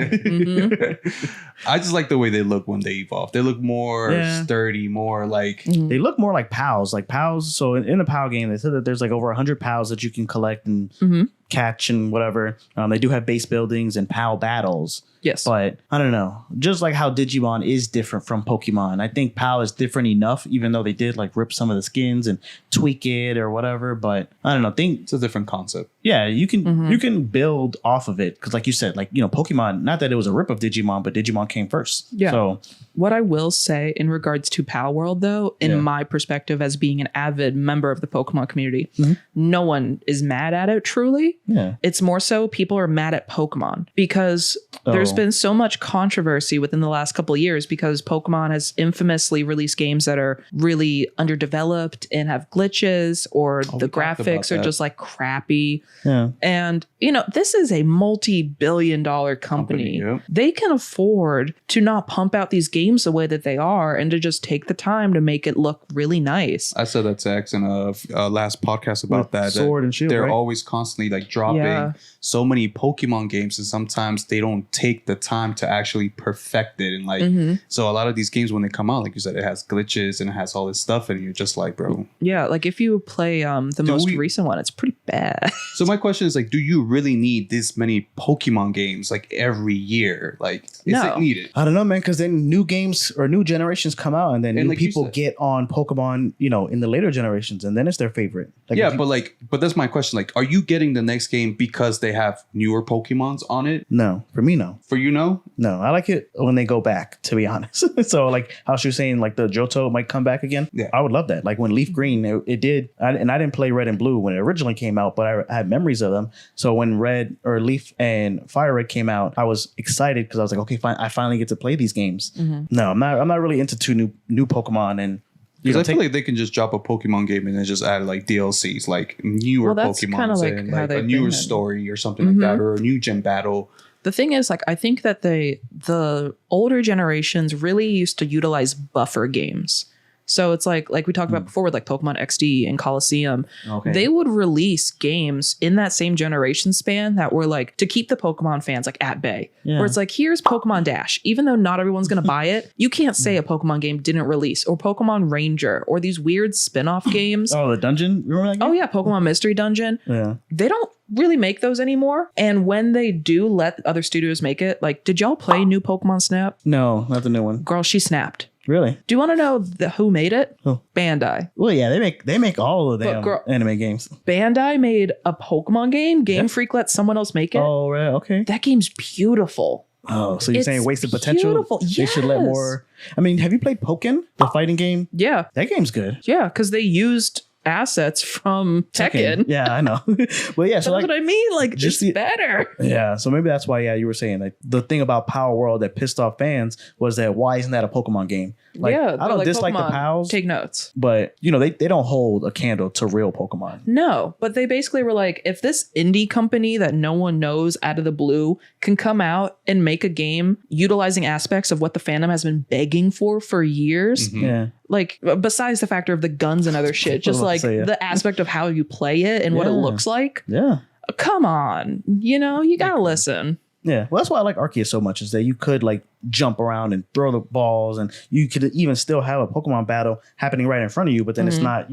I just like the way they look when they evolve. They look more sturdy, more like They look more like pals. Like pals. So in the PAL game, they said that there's like over 100 pals that you can collect and catch and whatever. They do have base buildings and PAL battles. Yes. But I don't know. Just like how Digimon is different from Pokemon, I think PAL is different enough, even though they did like rip some of the skins and tweak it or whatever. But I don't know. it's a different concept. Yeah, you can build off of it because, like you said, like Pokemon. Not that it was a rip of Digimon, but Digimon came first. Yeah. So What I will say in regards to Pal World, though, in my perspective as being an avid member of the Pokemon community, no one is mad at it, truly. yeah, It's more so people are mad at Pokemon because there's been so much controversy within the last couple of years because Pokemon has infamously released games that are really underdeveloped and have glitches, or the graphics are just like crappy. yeah. And, this is a multi-billion-dollar company. Yep. They can afford to not pump out these games the way that they are and to just take the time to make it look really nice. I said that to X in a last podcast about that. Sword and Shield, They're right? always constantly like dropping so many Pokemon games, and sometimes they don't take the time to actually perfect it. And like, so a lot of these games, when they come out, like you said, it has glitches and it has all this stuff, and you're just like, bro. Yeah, like if you play the most recent one, it's pretty bad. So my question is like, do you really need this many Pokemon games like every year? Like, is it needed? I don't know, man, because then new games or new generations come out and then new like you people said- get on Pokemon, in the later generations, and then it's their favorite. Like, Yeah, if you- but that's my question. Like, are you getting the next game because they have newer Pokemons on it? no, for me, no. For you, no? No, I like it when they go back, to be honest. So like how she was saying, like the Johto might come back again. Yeah. I would love that. Like when Leaf Green, it did. And I didn't play Red and Blue when it originally came out, but I had memories of them. So when Red or Leaf and Fire Red came out, I was excited because I was like, okay, fine, I finally get to play these games. No, I'm not really into two new Pokemon. And Because I feel like they can just drop a Pokemon game and then just add like DLCs, like newer Well, that's kinda Pokemon like and how like a they've newer been. story or something like that, or a new gym battle. The thing is, like, I think that the older generations really used to utilize buffer games. So it's like we talked about before with like Pokemon XD and Coliseum. Okay. They would release games in that same generation span that were like to keep the Pokemon fans like at bay. Yeah. Where it's like, here's Pokemon Dash. Even though not everyone's going to buy it, you can't say a Pokemon game didn't release, or Pokemon Ranger, or these weird spin-off games. Oh, the dungeon? You remember that game? Oh yeah, Pokemon Mystery Dungeon. Yeah. They don't really make those anymore. And when they do let other studios make it, like, did y'all play new Pokemon Snap? No, not the new one. Girl, she snapped. Really? Do you want to know who made it? Who? Bandai. Well, yeah, they make all of the But damn girl- anime games. Bandai made a Pokemon game. Game Freak let someone else make it. Oh, right. Okay. That game's beautiful. Oh, so you're It's saying wasted potential? beautiful. They should let Yes. more. I mean, have you played Pokken, the fighting game? Yeah. That game's good. Yeah, because they used assets from Tekken. Yeah, I know. But yeah, That's so like, what I mean. Like, just it's the- better. yeah, so maybe that's why, yeah, you were saying like the thing about Power World that pissed off fans was that why isn't that a Pokemon game? Like, yeah, I don't like, dislike Pokemon, the pals, Take notes. but they don't hold a candle to real Pokemon. No, but they basically were like, if this indie company that no one knows out of the blue can come out and make a game utilizing aspects of what the fandom has been begging for years, Yeah. like besides the factor of the guns and other shit, just about to like say, yeah. the aspect of how you play it and what it Yeah. looks like. Yeah. Come on, you gotta listen. Yeah. Well, that's why I like Arceus so much, is that you could like jump around and throw the balls, and you could even still have a Pokemon battle happening right in front of you, but then it's not,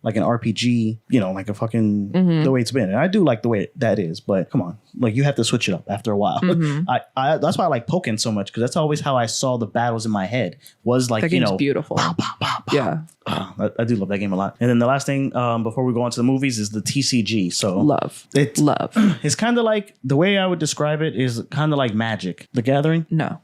like an RPG, like a fucking the way it's been. And I do like the way that is, but come on, like you have to switch it up after a while. I that's why I like Pokken so much, because that's always how I saw the battles in my head, was like, That game's beautiful. Yeah, I do love that game a lot. And then the last thing before we go on to the movies is the TCG. So love. It's kind of like, the way I would describe it is kind of like Magic the Gathering. No,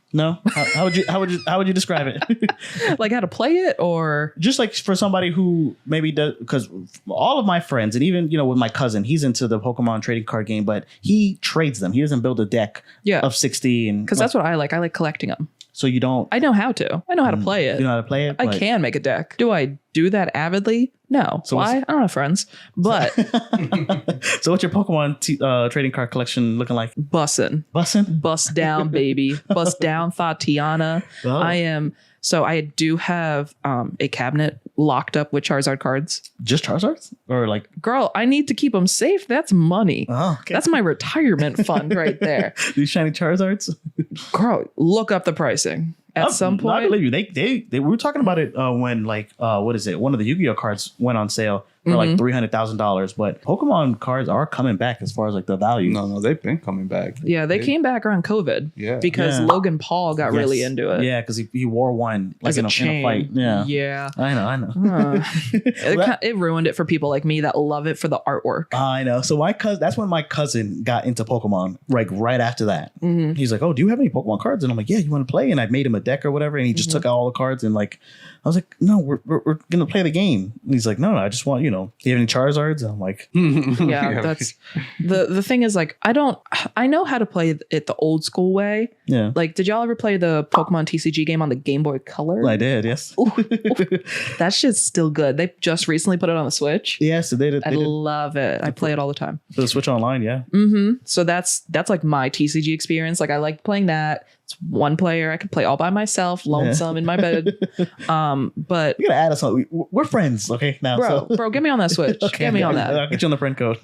How would you describe it? like how to play it, or Just like for somebody who maybe does, because all of my friends, and even with my cousin, he's into the Pokemon trading card game, but he trades them. He doesn't build a deck of 60, and because that's what I like. I like collecting them. so you don't. I know how to. I know how to play it. You know how to play it. I but- can make a deck. Do I do that avidly? No. So Why? I don't have friends. But So what's your Pokemon trading card collection looking like? bussin'. Bussin'? Bust down, baby. Bust down, Tatiana. Oh. I do have a cabinet locked up with Charizard cards. Just Charizards, or like? Girl, I need to keep them safe. That's money. Oh, okay. That's my retirement fund right there. These shiny Charizards. Girl, look up the pricing. At some No, I point, believe you. They we were talking about it when like what is it? One of the Yu-Gi-Oh cards went on sale for like $300,000. But Pokemon cards are coming back as far as like the value. No, they've been coming back. yeah, they came back around COVID. Yeah. Because Yeah. Logan Paul got really Yes. into it. Yeah, because he wore one like As in a a chain. fight. Yeah. Yeah. I know. It ruined it for people like me that love it for the artwork. I know. So that's when my cousin got into Pokemon, like right after that. Mm-hmm. He's like, "Oh, do you have any Pokemon cards?" And I'm like, "Yeah, you want to play?" And I made him a deck or whatever, and he just took out all the cards, and like, I was like, "No, we're gonna play the game." And he's like, "No, I just want, do you have any Charizards?" And I'm like, Yeah, that's the thing is, like, I know how to play it the old school way. "Yeah, Like, did y'all ever play the Pokemon TCG game on the Game Boy Color? I did, yes, That shit's still good. They just recently put it on the Switch. yes, they did. I love it. I play it all the time. For the Switch Online, yeah." So that's like my TCG experience. Like, I like playing that. It's one player. I can play all by myself, lonesome in my bed. But You gotta add us on. We're friends, okay? Now, bro, get me on that Switch. okay, Get me on that. I'll get you on the friend code.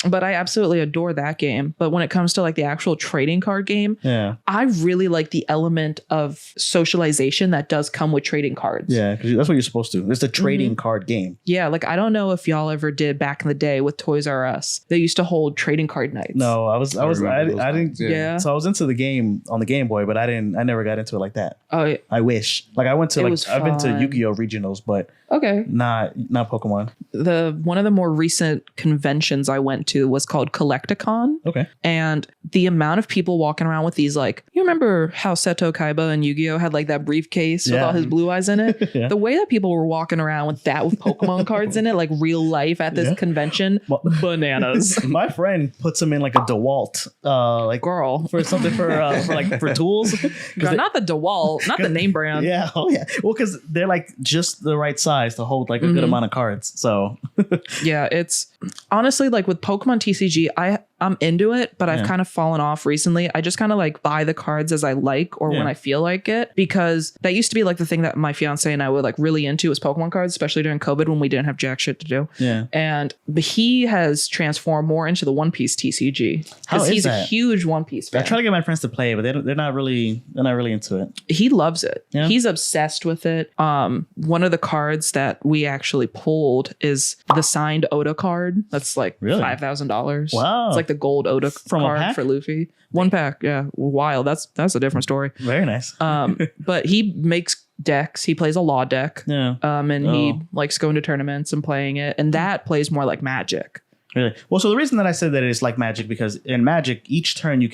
But I absolutely adore that game. But when it comes to like the actual trading card game, Yeah. I really like the element of socialization that does come with trading cards. Yeah, because that's what you're supposed to. It's a trading card game. Yeah, like I don't know if y'all ever did back in the day with Toys R Us. They used to hold trading card nights. No, I remember those didn't. times, Yeah. So I was into the game on the Game Boy, but I never got into it like that. Oh, yeah. I wish. Like I went to It like was I've been to fun. Yu-Gi-Oh regionals, but Okay. not Pokemon. One of the more recent conventions I went to was called Collecticon. Okay. And the amount of people walking around with these, like, you remember how Seto Kaiba and Yu-Gi-Oh had like that briefcase with Yeah. all his blue eyes in it? Yeah. The way that people were walking around with that with Pokemon cards in it, like real life at this Yeah. convention, Well- bananas. My friend puts them in like a DeWalt, like Girl. for something for tools. 'Cause Girl, they- not the DeWalt, not the name brand. Yeah, oh yeah. Well, because they're like just the right size to hold like a good amount of cards. So Yeah, it's honestly like with Pokemon TCG, I'm into it, but I've Yeah. kind of fallen off recently. I just kind of like buy the cards as I like or when Yeah. I feel like it, because that used to be like the thing that my fiance and I were like really into was Pokemon cards, especially during COVID when we didn't have jack shit to do. yeah. But he has transformed more into the One Piece TCG How because is he's that? a huge One Piece I fan. try to get my friends to play, but they're not really into it. He loves it. Yeah. He's obsessed with it. One of the cards that we actually pulled is the signed Oda card. That's like Really? $5,000. Wow. It's like the gold Oda From a card pack? for Luffy. One pack, yeah. Wild. That's a different story. Very nice. But he makes decks. He plays a law deck. Yeah. And he Oh. likes going to tournaments and playing it. And that plays more like Magic. Really? Well, so the reason that I said that it's like Magic, because in Magic, each turn you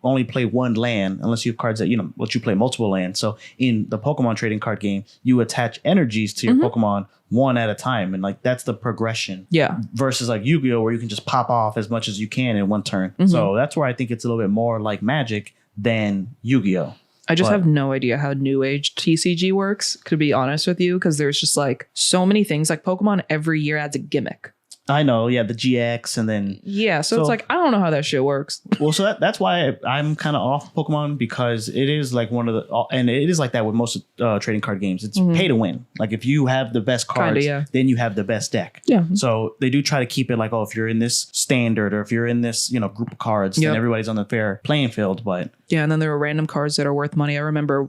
only play one land unless you have cards that, let you play multiple lands. So in the Pokemon trading card game, you attach energies to your Pokemon one at a time. And like, that's the progression. Yeah. Versus like Yu-Gi-Oh, where you can just pop off as much as you can in one turn. So that's where I think it's a little bit more like Magic than Yu-Gi-Oh. I just But- have no idea how new age TCG works, to be honest with you, because there's just like so many things. Like Pokemon every year adds a gimmick. I know, yeah, the GX and then Yeah, so So- it's like I don't know how that shit works. well, so that's why I'm kind of off Pokemon, because it is like one of the, and it is like that with most trading card games. It's pay to win. Like if you have the best cards, yeah. then you have the best deck. Yeah. So they do try to keep it like, oh, if you're in this standard or if you're in this, group of cards, Yep. then everybody's on the fair playing field. But Yeah, and then there are random cards that are worth money. I remember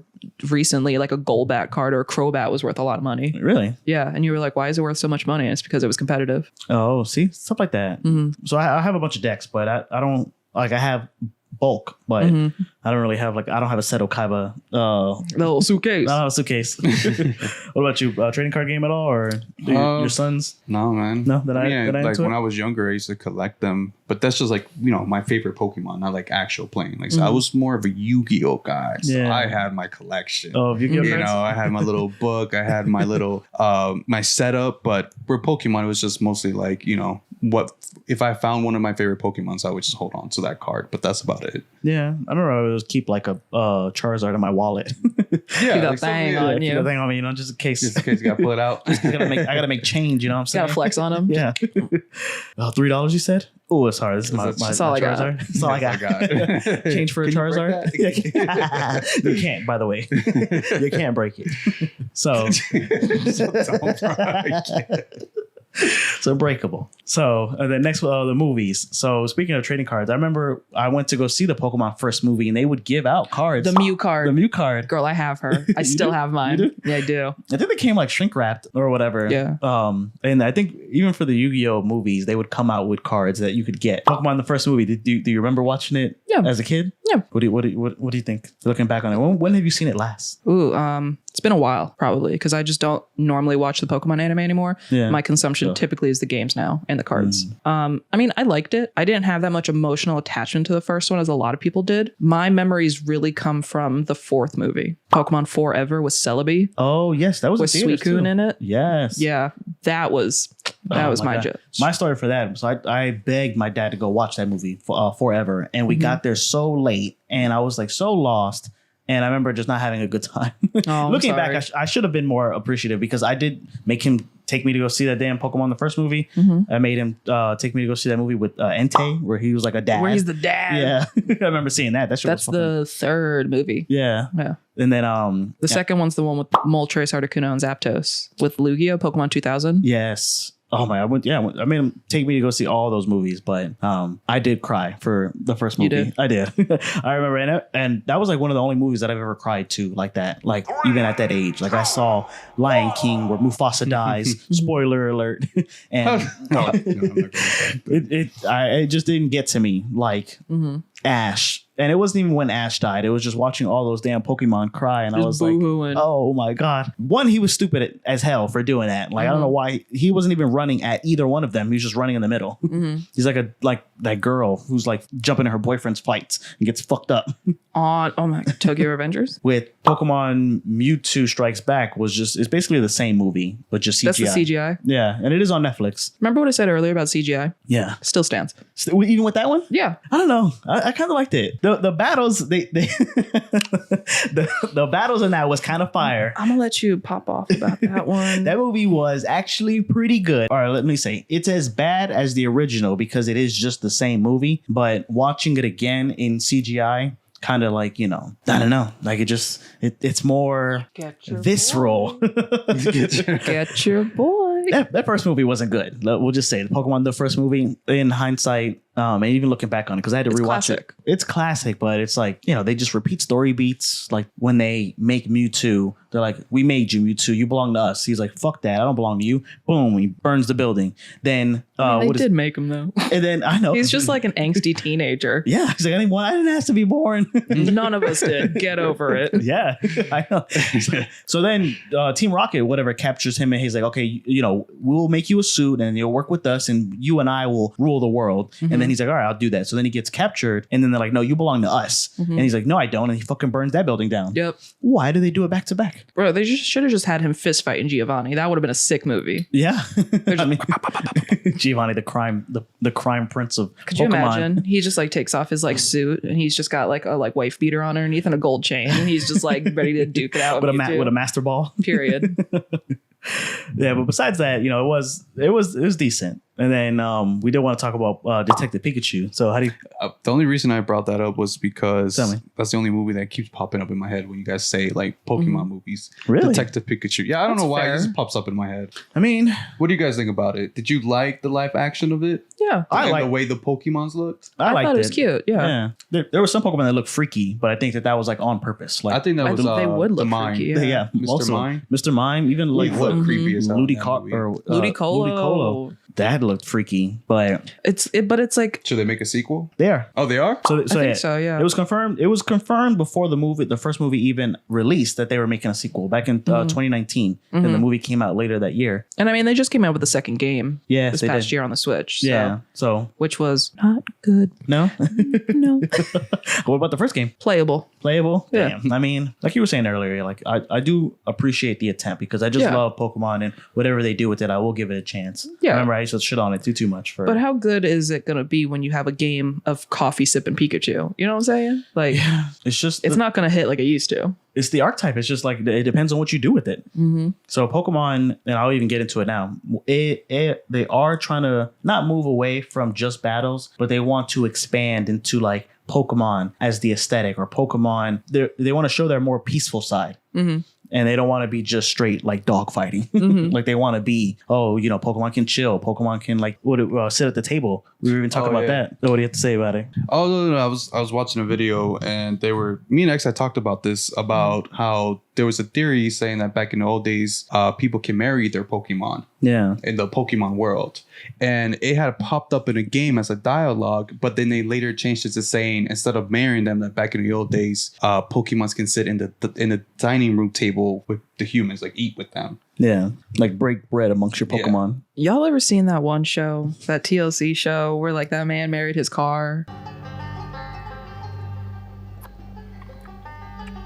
recently like a Golbat card or a Crobat was worth a lot of money. really, Yeah, and you were like, why is it worth so much money? And it's because it was competitive. oh, see, stuff like that. So I have a bunch of decks, but I don't like. I have bulk, but I don't really have like, I don't have a Seto Kaiba. The little suitcase. I don't have a suitcase. What about you? Trading card game at all, or your sons? No, man. No, that I like into when it? I was younger, I used to collect them, but that's just like my favorite Pokemon, not like actual playing. Like so I was more of a Yu-Gi-Oh guy, so Yeah. I had my collection. Oh, Yu-Gi-Oh You cards? know, I had my little book, I had my little my setup, but for Pokemon, it was just mostly like what if I found one of my favorite Pokemons, I would just hold on to that card, but that's about it. Yeah, I don't know. I would keep like a Charizard in my wallet. Yeah, Keep that like thing something- on Keep you. the thing on me, just in case. just in case you got pulled out. I gotta make change. You know what I'm saying? Gotta flex on him. Yeah. $3 you said? Oh, it's hard. This is my That's all I got. Charizard. That's all I got. Change for a Can you break Charizard? You can't, by the way. You can't break it. So so breakable. So the next the movies. So speaking of trading cards, I remember I went to go see the Pokemon first movie, and they would give out cards. The Mew card. The Mew card. Girl, I have her. I still do? have mine. You do? Yeah, I do. I think they came like shrink wrapped or whatever. Yeah. And I think even for the Yu-Gi-Oh movies, they would come out with cards that you could get. Pokemon the first movie. Do you remember watching it? Yeah. As a kid? Yeah. What do you think? Looking back on it, when have you seen it last? Ooh, it's been a while probably because I just don't normally watch the Pokemon anime anymore. Yeah. My consumption Sure. typically is the games now and the cards. I mean, I liked it. I didn't have that much emotional attachment to the first one as a lot of people did. My memories really come from the fourth movie, Pokemon Forever with Celebi Oh yes, that was with a theaters, Suicune too. in it. Yes. Yeah, that was Oh my God. judge. My story for that. So I begged my dad to go watch that movie Forever, and we got there so late, and I was like so lost. And I remember just not having a good time. Oh, I'm Looking sorry. back, I should have been more appreciative because I did make him take me to go see that damn Pokemon the first movie. I made him take me to go see that movie with Entei, where he was like a dad. Where he's the dad. Yeah, I remember seeing that. That shit That's was fucking, the third movie. yeah. Yeah. And then The second one's the one with Moltres, Articuno, and Zapdos with Lugia, Pokemon 2000. yes. Oh my! I made him take me to go see all those movies, but I did cry for the first movie. You did? I did. I remember, and that was like one of the only movies that I've ever cried to like that. Like even at that age, like I saw Lion King where Mufasa dies. Spoiler alert! And it just didn't get to me like Ash. And it wasn't even when Ash died. It was just watching all those damn Pokemon cry. And I was like, oh my God. One, he was stupid as hell for doing that. Like, I don't know why. He wasn't even running at either one of them. He was just running in the middle. He's like that girl who's like jumping in her boyfriend's fights and gets fucked up. Oh my God. Tokyo Revengers? With Pokemon Mewtwo Strikes Back it's basically the same movie, but just CGI. That's the CGI? Yeah. And it is on Netflix. Remember what I said earlier about CGI? Yeah. Still stands. Even with that one? Yeah. I don't know. I kind of liked it. The battles, the battles in that was kind of fire. I'm gonna let you pop off about that one. That movie was actually pretty good. All right, let me say it's as bad as the original because it is just the same movie. But watching it again in CGI, kind of like, I don't know, like it's more visceral. Get your boy. That first movie wasn't good. We'll just say the first movie in hindsight. And even looking back on it, because I had to rewatch classic. it. It's classic, but it's like, they just repeat story beats. Like when they make Mewtwo, they're like, we made you, Mewtwo. You belong to us. He's like, fuck that. I don't belong to you. Boom. He burns the building. Then they did make him though. And then I know. He's just like an angsty teenager. Yeah. He's like, I didn't ask to be born. None of us did. Get over it. Yeah. I know. So then Team Rocket, whatever, captures him and he's like, okay, we'll make you a suit and you'll work with us and you and I will rule the world. And then he's like, all right, I'll do that. So then he gets captured and then they're like, no, you belong to us. And he's like, no, I don't. And he fucking burns that building down. Yep. Why do they do it back to back? Bro, they should have just had him fist fighting Giovanni. That would have been a sick movie. Yeah. I mean, Giovanni, the crime prince of Could Pokemon. you imagine? He just like takes off his like suit and he's just got like a wife beater on underneath and a gold chain. And he's just like ready to duke it out with a master ball. Period. Yeah, but besides that, it was decent. And then we did want to talk about Detective Pikachu. So how do you... the only reason I brought that up was because Tell me. that's the only movie that keeps popping up in my head when you guys say like Pokemon movies. Really? Detective Pikachu. Yeah, I don't know why fair. it just pops up in my head. I mean... What do you guys think about it? Did you like the live action of it? Yeah. I like the way the Pokemons looked? I liked thought it was cute. Yeah. There were some Pokemon that looked freaky, but I think that was like on purpose. Like I think that was they would look the Mime. freaky. yeah, Mr. also, Mime. Mr. Mime, even like He looked creepy as hell in that movie. Ludicolo. That looked freaky, but It's like Should they make a sequel? they are. Oh, they are? So I think so, yeah. It was confirmed. It was confirmed before the first movie even released that they were making a sequel back in 2019, and the movie came out later that year. And I mean, they just came out with the second game Yes, this they past did. year on the Switch. So, Yeah. So which was not good. no. No. What about the first game? Playable. Playable? Yeah. Damn. I mean, like you were saying earlier, like I do appreciate the attempt because I just Yeah. love Pokemon and whatever they do with it, I will give it a chance. Yeah. Remember, I used to shit on it too much for. But how good is it going to be when you have a game of coffee sipping Pikachu? You know what I'm saying? Like, it's just it's not going to hit like it used to. It's the archetype. It's just like it depends on what you do with it. So Pokemon, and I'll even get into it now. They are trying to not move away from just battles, but they want to expand into like Pokemon as the aesthetic, or Pokemon. They want to show their more peaceful side. And they don't want to be just straight like dog fighting. Like they want to be, Pokemon can chill. Pokemon can like sit at the table. We were even talking about that. So what do you have to say about it? Oh no, I was watching a video and me and X had talked about this about how there was a theory saying that back in the old days, people can marry their Pokemon. Yeah. In the Pokemon world. And it had popped up in a game as a dialogue, but then they later changed it to saying instead of marrying them, that back in the old days, Pokemons can sit in the dining room table with the humans, like eat with them. Yeah. Like break bread amongst your Pokemon. Yeah. Y'all ever seen that one show, that TLC show where like that man married his car?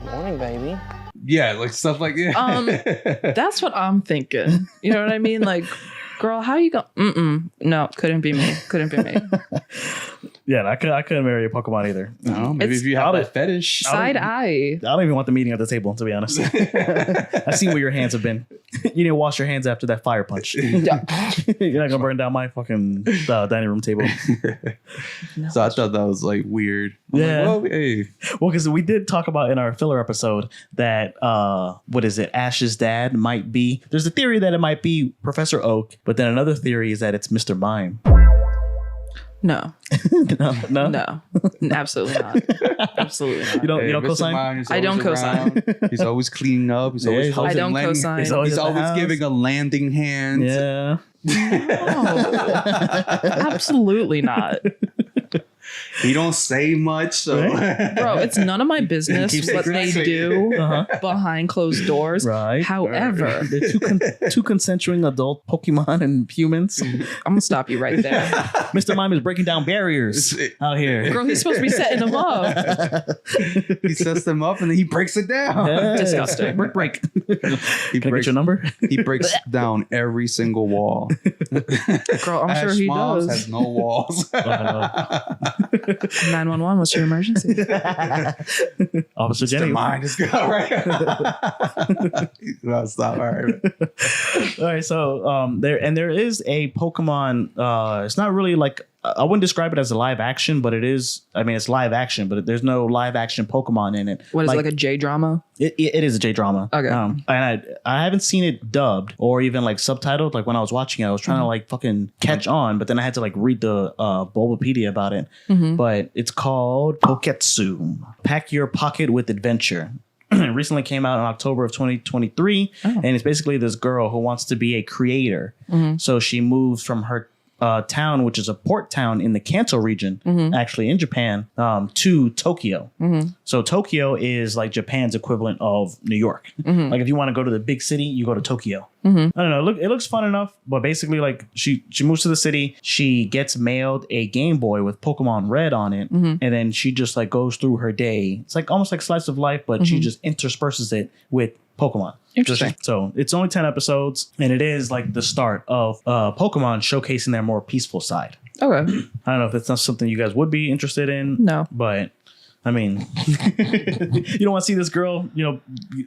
Morning, baby. Yeah, like stuff like that. That's what I'm thinking. You know what I mean? Like, girl, how you go? No, couldn't be me. Yeah, I couldn't marry a Pokemon either. No, maybe It's- if you have that fetish. Side eye. I don't even want the meeting at the table, to be honest. I've seen where your hands have been. You need to wash your hands after that fire punch. You're not gonna burn down my fucking dining room table. So I thought that was like weird. I'm Yeah. Like, well, hey. Well, because we did talk about in our filler episode that what is it? Ash's dad might be. There's a theory that it might be Professor Oak, but then another theory is that it's Mr. Mime. No. No. No. Absolutely not. Absolutely not. You don't Hey, Mr. co-sign? Mime is I don't always co-sign. around. He's always cleaning up. He's always he's helping I don't landing- co-sign. He's always He's at the always house. giving a landing hand. Yeah. Absolutely not. He don't say much. So. Bro, it's none of my business Keep what they secrets. do Uh-huh. behind closed doors. Right. However, They're two consensuing adult Pokemon and humans. I'm going to stop you right there. Mr. Mime is breaking down barriers out here. Girl, he's supposed to be setting them up. He sets them up and then he breaks it down. Yeah. Disgusting. Break. He Can I get breaks, your number? he breaks down every single wall. Girl, I'm sure Ash he Moms does. has no walls. 911, what's your emergency? Officer Jenny. Mine is good, right? No, stop. All right. All right, so there is a Pokemon. It's not really like I wouldn't describe it as a live action, but it is. I mean, it's live action, but there's no live action Pokemon in it. What is it, like a J drama? It is a J drama. Okay. And I haven't seen it dubbed or even like subtitled. Like when I was watching it, I was trying to like fucking catch on, but then I had to like read the Bulbapedia about it. But it's called Poketsu. Pack your pocket with adventure. It recently came out in October of 2023, and it's basically this girl who wants to be a creator. So she moves from her town, which is a port town in the Kanto region, actually in Japan, to Tokyo. So Tokyo is like Japan's equivalent of New York. Like if you want to go to the big city, you go to Tokyo. I don't know. It looks fun enough, but basically, like she moves to the city. She gets mailed a Game Boy with Pokemon Red on it, and then she just like goes through her day. It's like almost like slice of life, but she just intersperses it with Pokemon. Interesting. So it's only 10 episodes, and it is like the start of Pokemon showcasing their more peaceful side. Okay. I don't know if that's not something you guys would be interested in. No. But I mean, you don't want to see this girl,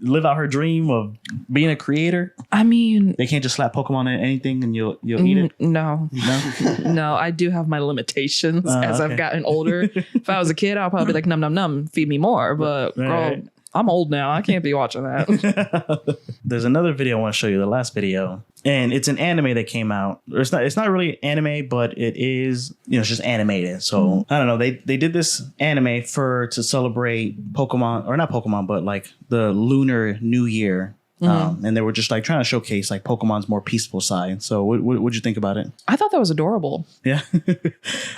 live out her dream of being a creator. I mean, They can't just slap Pokemon at anything and you'll eat it. no. No. No, I do have my limitations as okay. I've gotten older. If I was a kid, I'll probably be like, num, num, num, feed me more. But girl, Right. I'm old now. I can't be watching that. There's another video I want to show you, the last video. And it's an anime that came out. Or it's not really anime, but it is, it's just animated. So I don't know. They did this anime to celebrate Pokemon, or not Pokemon, but like the Lunar New Year. And they were just like trying to showcase like Pokemon's more peaceful side. So what'd you think about it? I thought that was adorable. Yeah.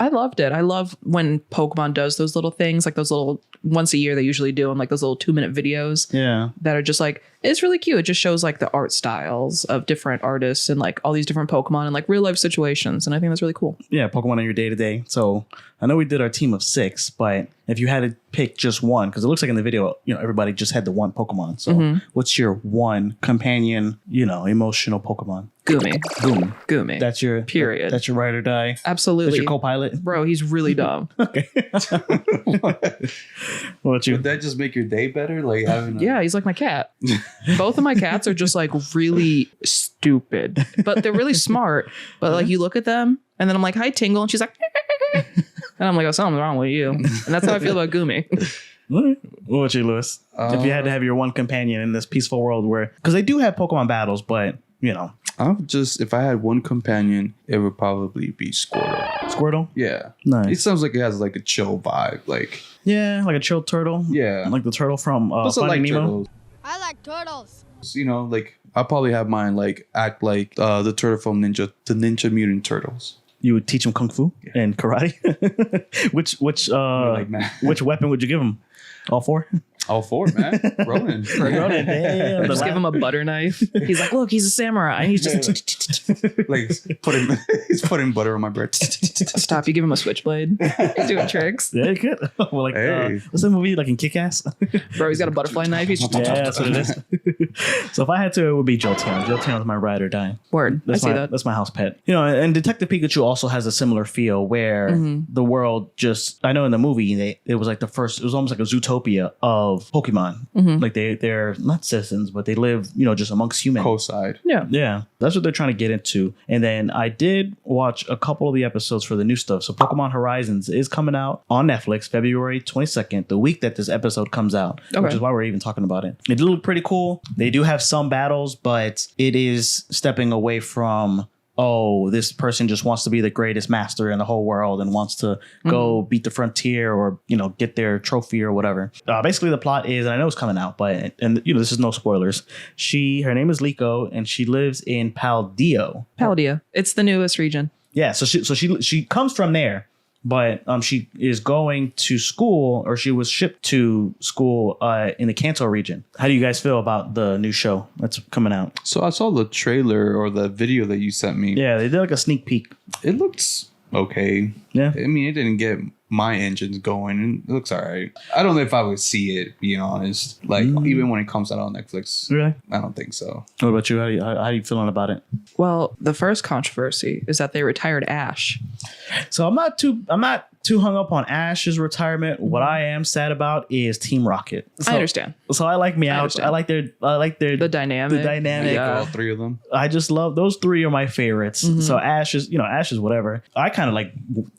I loved it. I love when Pokemon does those little things, like those little once a year they usually do them, like those little 2-minute videos. Yeah. That are just like, it's really cute. It just shows like the art styles of different artists and like all these different Pokemon and like real life situations. And I think that's really cool. Yeah, Pokemon on your day to day. So I know we did our team of 6, but if you had to pick just one, because it looks like in the video, everybody just had the one Pokemon. So what's your one companion, emotional Pokemon? Gumi. Boom. Gumi. That's your Period. That's your ride or die. Absolutely. That's your co-pilot. Bro, he's really dumb. Okay. What about you? Would that just make your day better? Like having Yeah, he's like my cat. Both of my cats are just like really stupid, but they're really smart. But like you look at them and then I'm like, hi, Tingle. And she's like, and I'm like, oh, something's wrong with you. And that's how I feel about Gumi. What about you, Lewis? If you had to have your one companion in this peaceful world because they do have Pokemon battles, but if I had one companion, it would probably be Squirtle. Squirtle? Yeah. Nice. It sounds like it has like a chill vibe. Like, Yeah, like a chill turtle. yeah. Like the turtle from Plus, I Finding like Nemo. turtles. I like turtles. Like I'll probably have mine like act like the turtle from the Ninja Mutant Turtles. You would teach him kung fu and karate. Which like, man. which weapon would you give him? All 4? All four, man. Ronin. Ronin, damn. Just give him a butter knife. He's like, look, he's a samurai. He's just Like he's putting butter on my bread. stop. You give him a switchblade. He's doing tricks. Yeah, you could. Well, like, Hey. what's that movie like in Kick-Ass? Bro, he's got a butterfly knife. He's just Yeah, that's what it is. So if I had to, it would be Jolteon. Jolteon is my ride or die. word. That's I see my, that. That's my house pet. You know, and Detective Pikachu also has a similar feel where the world just, I know in the movie, it was like the first, it was almost like a Zootopia of Pokemon. Like they're not citizens, but they live, you know, just amongst humans. Co-side. Yeah. Yeah, that's what they're trying to get into. And then I did watch a couple of the episodes for the new stuff. So Pokemon Horizons is coming out on Netflix February 22nd, the week that this episode comes out, which Okay. is why we're even talking about it. It did look pretty cool. They do have some battles, but it is stepping away from, oh, this person just wants to be the greatest master in the whole world and wants to go beat the frontier or, you know, get their trophy or whatever. Basically, the plot is, and I know it's coming out, but, and you know, this is no spoilers. Her name is Liko, and she lives in Paldea. Paldea. It's the newest region. Yeah, so she comes from there, but she is going to school, or she was shipped to school in the Kanto region. How do you guys feel about the new show that's coming out? So I saw the trailer or the video that you sent me. Yeah, they did like a sneak peek. It looks okay. Yeah. I mean, it didn't get my engines going. It looks all right. I don't know if I would see it, being honest. Like, even when it comes out on Netflix. Really? I don't think so. What about you? How are you feeling about it? Well, the first controversy is that they retired Ash. So I'm not too hung up on Ash's retirement. What I am sad about is Team Rocket. So, I understand. So I like Meowth. understand. I like their The dynamic. The dynamic. Yeah. All three of them. I just love those three are my favorites. So Ash is whatever. I kind of like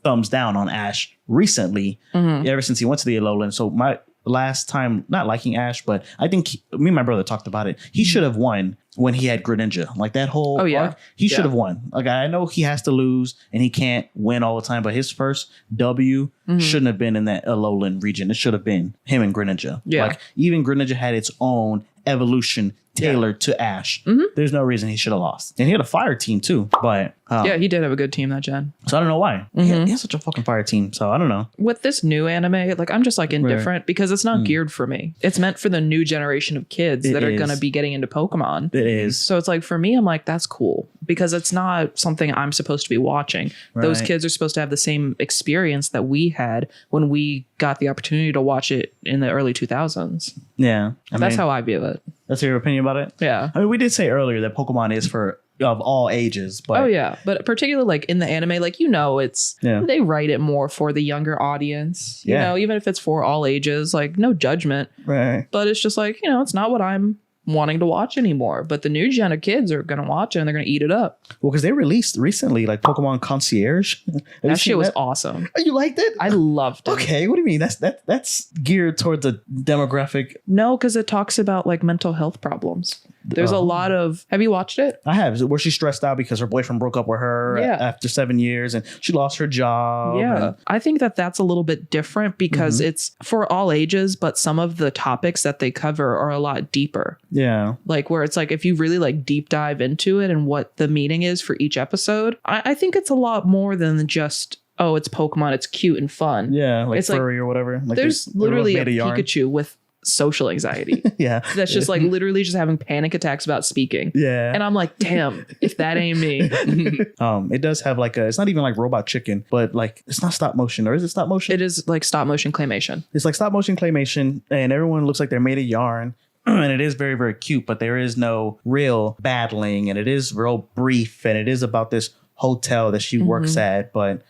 thumbs down on Ash recently, ever since he went to the Alolan. So my last time not liking Ash, but I think me and my brother talked about it. He should have won when he had Greninja. Like that whole arc, he should have won. Like I know he has to lose and he can't win all the time, but his first W shouldn't have been in that Alolan region. It should have been him and Greninja. Yeah. Like even Greninja had its own evolution tailored to Ash. There's no reason he should have lost. And he had a fire team too. But Yeah, he did have a good team that gen. so I don't know why. He has such a fucking fire team. So I don't know. With this new anime, like I'm just like indifferent because it's not geared for me. It's meant for the new generation of kids that are going to be getting into Pokemon. It is. So it's like for me, I'm like, that's cool because it's not something I'm supposed to be watching. Those Right. kids are supposed to have the same experience that we had when we got the opportunity to watch it in the early 2000s. Yeah. That's how I view it. That's your opinion about it? Yeah. I mean, we did say earlier that Pokemon is for of all ages, but Oh yeah, but particularly like in the anime, like it's they write it more for the younger audience. You know, even if it's for all ages, like no judgment. Right. But it's just like it's not what I'm wanting to watch anymore. But the new gen of kids are gonna watch it and they're gonna eat it up. Well, because they released recently like Pokemon Concierge. That shit was awesome. Oh, you liked it? I loved it. Okay, what do you mean? That's geared towards a demographic. No, because it talks about like mental health problems. There's a lot of. Have you watched it? I have. Is it where she's stressed out because her boyfriend broke up with her after 7 years and she lost her job? Yeah. and- I think that that's a little bit different because it's for all ages, but some of the topics that they cover are a lot deeper. yeah. Like where it's like if you really like deep dive into it and what the meaning is for each episode, I think it's a lot more than just it's Pokemon, it's cute and fun. Yeah, like It's like, furry or whatever. Like There's everyone's literally a made yarn. Pikachu with social anxiety. Yeah. That's just like literally just having panic attacks about speaking. Yeah. And I'm like, damn, if that ain't me. It does have like it's not even like Robot Chicken, but like it's not stop motion, or is it stop motion? It is like stop motion claymation. It's like stop motion claymation, and everyone looks like they're made of yarn. And it is very, very cute, but there is no real battling, and it is real brief, and it is about this hotel that she works at, but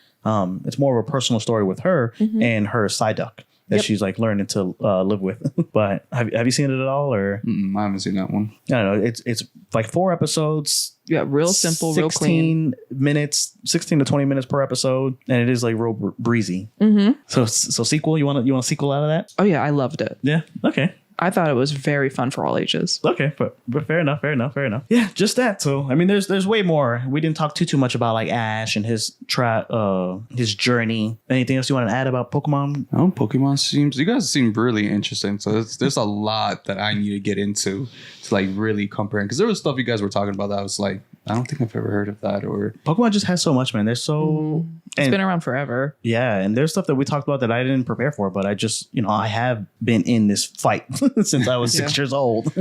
it's more of a personal story with her and her Psyduck that she's like learning to live with. But have you seen it at all, or I haven't seen that one. I don't know. It's like 4 episodes. Yeah, real simple, real clean. 16 to 20 minutes per episode, and it is like real breezy. So sequel. You want a sequel out of that? Oh yeah, I loved it. Yeah. Okay. I thought it was very fun for all ages. Okay, but fair enough. Yeah, just that. So I mean, there's way more. We didn't talk too much about like Ash and his journey. Anything else you want to add about Pokemon? Oh, Pokemon you guys seem really interesting. So there's a lot that I need to get into to like really comprehend. Because there was stuff you guys were talking about that I was like, I don't think I've ever heard of that. Or Pokemon just has so much, man. There's so It's been around forever. yeah, and there's stuff that we talked about that I didn't prepare for, but I just I have been in this fight since I was 6 years old.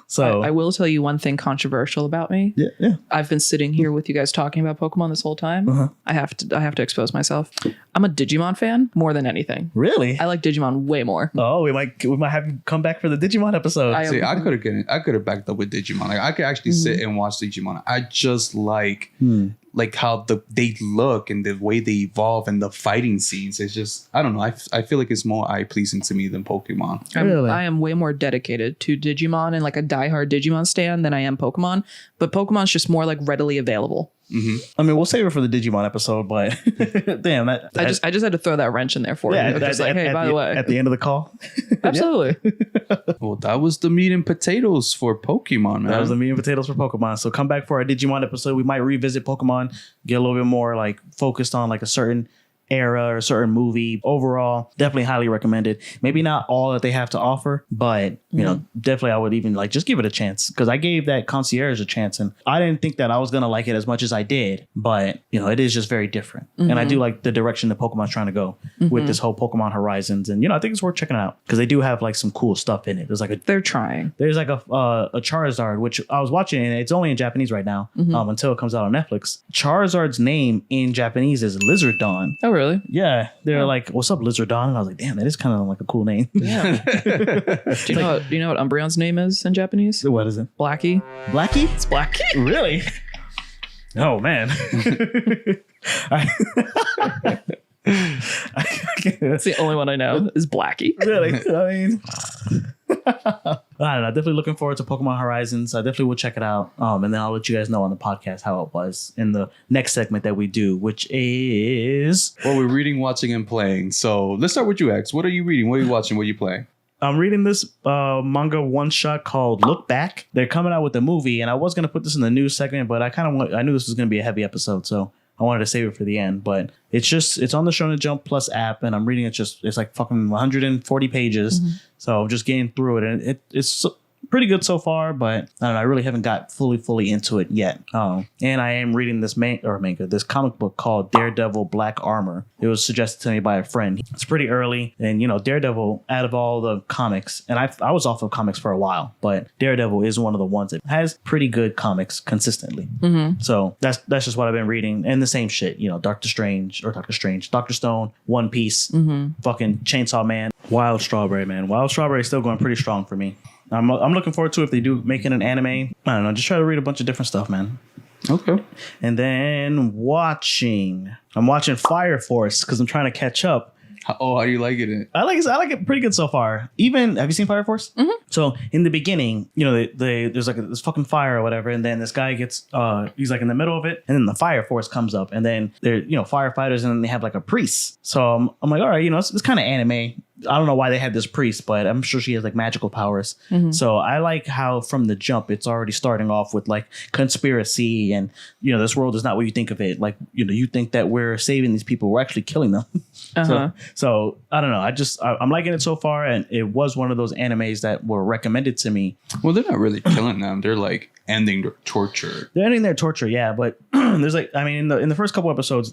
So I will tell you one thing controversial about me. yeah. I've been sitting here with you guys talking about Pokemon this whole time. I have to expose myself. I'm a Digimon fan more than anything. Really? I like Digimon way more. Oh, we might have you come back for the Digimon episode. see, I could have backed up with Digimon. Like I could actually sit and watch Digimon. I just like how they look and the way they evolve and the fighting scenes. It's just, I don't know. I feel like it's more eye pleasing to me than Pokemon. I am way more dedicated to Digimon and like a diehard Digimon stan than I am Pokemon. But Pokemon's just more like readily available. I mean, we'll save it for the Digimon episode, but damn, I just had to throw that wrench in there for you. Just like, hey, by the way, at the end of the call, absolutely. Well, that was the meat and potatoes for Pokemon, man. That was the meat and potatoes for Pokemon. So come back for our Digimon episode. We might revisit Pokemon, get a little bit more like focused on like a certain era or a certain movie. Overall, definitely highly recommended. Maybe not all that they have to offer, but you know, definitely I would even like just give it a chance, because I gave that Concierge a chance and I didn't think that I was gonna like it as much as I did, but you know, it is just very different. And I do like the direction that Pokemon's trying to go with this whole Pokemon Horizons, and you know, I think it's worth checking out because they do have like some cool stuff in it. There's like They're trying. There's like a Charizard, which I was watching, and it's only in Japanese right now until it comes out on Netflix. Charizard's name in Japanese is Lizardon. Oh, really? Yeah, they're like, "What's up, Lizardon?" And I was like, "Damn, that is kind of like a cool name." Yeah. Do you know what Umbreon's name is in Japanese? What is it? Blackie. Blackie? It's Blackie. Really? Oh man. That's the only one I know is Blackie. Really? I mean, I don't know. Definitely looking forward to Pokemon Horizons. I definitely will check it out. And then I'll let you guys know on the podcast how it was in the next segment that we do, which is... Well, we're reading, watching, and playing. So let's start with you, X. What are you reading? What are you watching? What are you playing? I'm reading this manga one-shot called Look Back. They're coming out with a movie, and I was going to put this in the news segment, but I knew this was going to be a heavy episode, so I wanted to save it for the end. But it's on the Shonen Jump Plus app, and I'm reading it. It's like fucking 140 pages. So I'm just getting through it, and it's pretty good so far, but I don't know, I really haven't got fully into it yet. And I am reading this this comic book called Daredevil Black Armor. It was suggested to me by a friend. It's pretty early, and you know, Daredevil, out of all the comics, and I was off of comics for a while, but Daredevil is one of the ones that has pretty good comics consistently. So that's just what I've been reading, and the same shit, you know, Doctor Stone, One Piece, fucking Chainsaw Man, Wild Strawberry, man. Wild Strawberry is still going pretty strong for me. I'm looking forward to if they do make it an anime. I don't know, just try to read a bunch of different stuff, man. Okay. And then I'm watching Fire Force because I'm trying to catch up. Oh, how do you like it? I like it pretty good so far. Even, have you seen Fire Force? So in the beginning, you know, there's like this fucking fire or whatever, and then this guy gets he's like in the middle of it, and then the Fire Force comes up, and then they're, you know, firefighters, and then they have like a priest. So I'm like, all right, you know, it's kind of anime. I don't know why they had this priest, but I'm sure she has like magical powers. So I like how from the jump, it's already starting off with like conspiracy and, you know, this world is not what you think of it. Like, you know, you think that we're saving these people. We're actually killing them. So I don't know. I'm liking it so far. And it was one of those animes that were recommended to me. Well, they're not really killing them. They're like ending their torture. They're ending their torture. Yeah. But there's like, I mean, in the first couple episodes,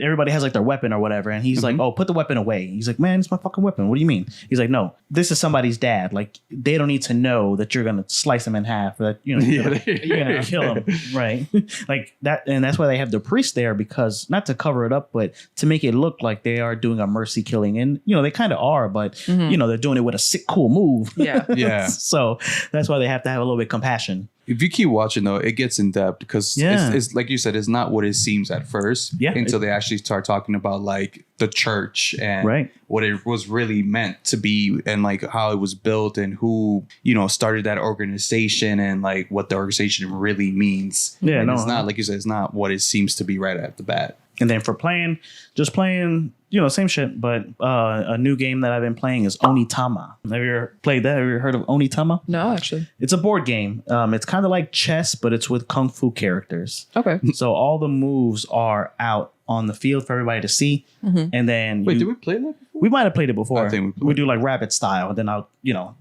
everybody has like their weapon or whatever. And he's like, oh, put the weapon away. He's like, man, it's my fucking weapon. What do you mean? He's like, no, this is somebody's dad. Like, they don't need to know that you're going to slice him in half or that, you know, you're going to kill him. Right. Like that. And that's why they have the priest there, because not to cover it up, but to make it look like they are doing a mercy killing. And, you know, they kind of are, but, you know, they're doing it with a sick, cool move. Yeah. Yeah. So that's why they have to have a little bit of compassion. If you keep watching, though, it gets in depth because it's like you said, it's not what it seems at first. Yeah. Until they actually start talking about like the church and what it was really meant to be and like how it was built and who, you know, started that organization and like what the organization really means. Yeah. And it's not, like you said, it's not what it seems to be right at the bat. And then for just playing, you know, same shit, but a new game that I've been playing is Onitama. Have you ever played that? Have you ever heard of Onitama? No, actually. It's a board game. It's kind of like chess, but it's with kung fu characters. Okay. So all the moves are out on the field for everybody to see. And then... Wait, did we play that before? We might have played it before. I think we do like rabbit style. And then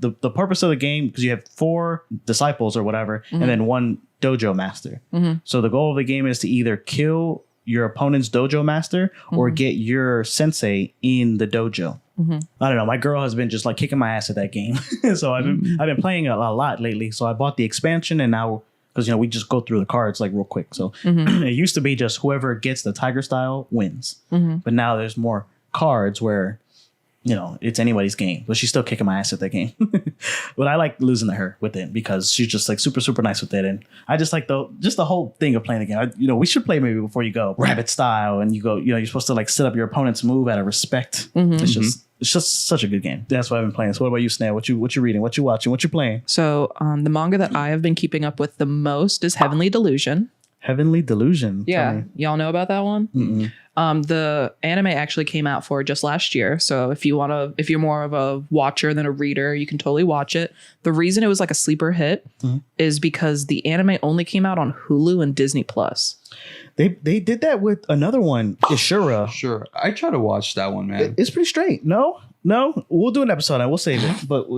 the purpose of the game, because you have 4 disciples or whatever, and then 1 dojo master. So the goal of the game is to either kill your opponent's dojo master or get your sensei in the dojo. I don't know. My girl has been just like kicking my ass at that game. So I've been playing a lot lately. So I bought the expansion, and now, because we just go through the cards like real quick. So it used to be just whoever gets the tiger style wins. But now there's more cards where it's anybody's game. But she's still kicking my ass at that game. But I like losing to her with it because she's just like super, super nice with it. And I just like the whole thing of playing the game. We should play maybe before you go rabbit style, and you go, you're supposed to like set up your opponent's move out of respect. It's just such a good game. That's why I've been playing. So what about you, Snail? What you reading? What you watching? What you playing? So the manga that I have been keeping up with the most is Heavenly Delusion. Heavenly Delusion. Yeah. Y'all know about that one? The anime actually came out for just last year. So if you're more of a watcher than a reader, you can totally watch it. The reason it was like a sleeper hit is because the anime only came out on Hulu and Disney Plus. They did that with another one, Ishura. Sure. I try to watch that one, man. It's pretty straight. No, we'll do an episode on it. We'll save it. But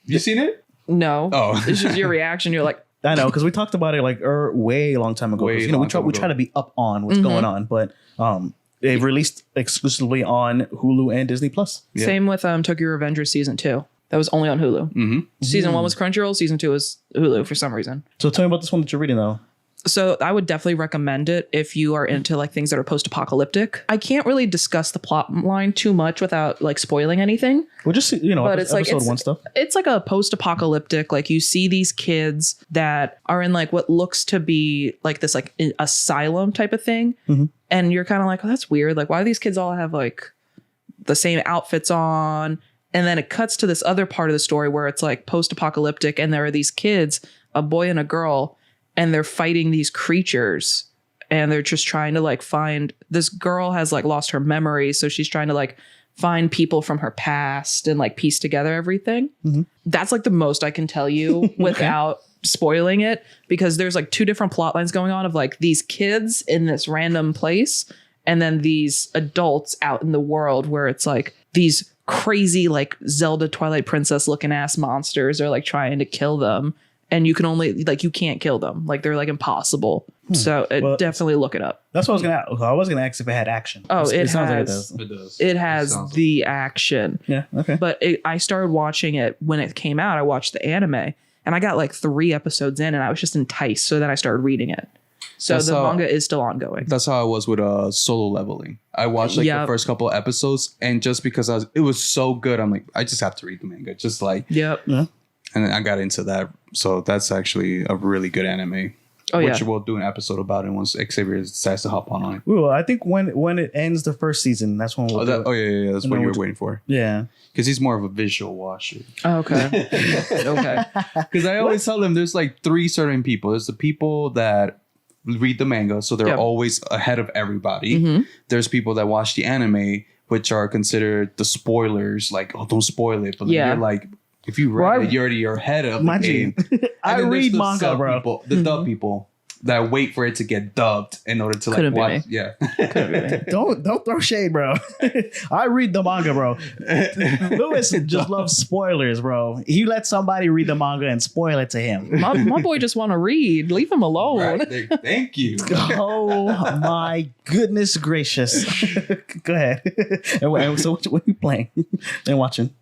you seen it? No. Oh. It's just your reaction. You're like, I know, because we talked about it like way long time ago. We try to be up on what's going on, but they've released exclusively on Hulu and Disney Plus. Yeah. Same with Tokyo Revengers season 2. That was only on Hulu. Season 1 was Crunchyroll. Season 2 was Hulu for some reason. So tell me about this one that you're reading though. So I would definitely recommend it if you are into like things that are post-apocalyptic. I can't really discuss the plot line too much without like spoiling anything. Well, just but it's episode 1 stuff. It's like a post-apocalyptic. Like you see these kids that are in like what looks to be like this like asylum type of thing, and you're kind of like, oh, that's weird. Like, why do these kids all have like the same outfits on? And then it cuts to this other part of the story where it's like post-apocalyptic, and there are these kids, a boy and a girl. And they're fighting these creatures, and they're just trying to like find, this girl has like lost her memory. So she's trying to like find people from her past and like piece together everything. That's like the most I can tell you without spoiling it, because there's like 2 different plot lines going on of like these kids in this random place, and then these adults out in the world where it's like these crazy like Zelda Twilight Princess looking ass monsters are like trying to kill them. And you can only like, you can't kill them. Like they're like impossible. So definitely look it up. That's what I was gonna ask if it had action. Oh, it sounds has. Like it does. It has the action. Yeah. Okay. But I started watching it when it came out. I watched the anime, and I got like 3 episodes in, and I was just enticed. So then I started reading it. So the manga is still ongoing. That's how I was with Solo Leveling. I watched like the first couple of episodes, and just because it was so good, I'm like, I just have to read the manga. Just like Yeah. And then I got into that. So that's actually a really good anime. Which we'll do an episode about it once Xavier decides to hop on it. Well, I think when it ends the first season, that's when we'll do it. Yeah. That's what you were waiting for. Yeah. Because he's more of a visual watcher. Oh, okay. Okay. Because I always tell them there's like 3 certain people. There's the people that read the manga, so they're always ahead of everybody. There's people that watch the anime, which are considered the spoilers. Like, oh, don't spoil it. But then you're like, if you read it, you're ahead of the game. I read manga, bro. The dub people that wait for it to get dubbed in order to like watch. Yeah. Don't throw shade, bro. I read the manga, bro. Lewis just loves spoilers, bro. He lets somebody read the manga and spoil it to him. My boy just want to read. Leave him alone. Right. Thank you. Oh my goodness gracious. Go ahead. So what are you playing and watching?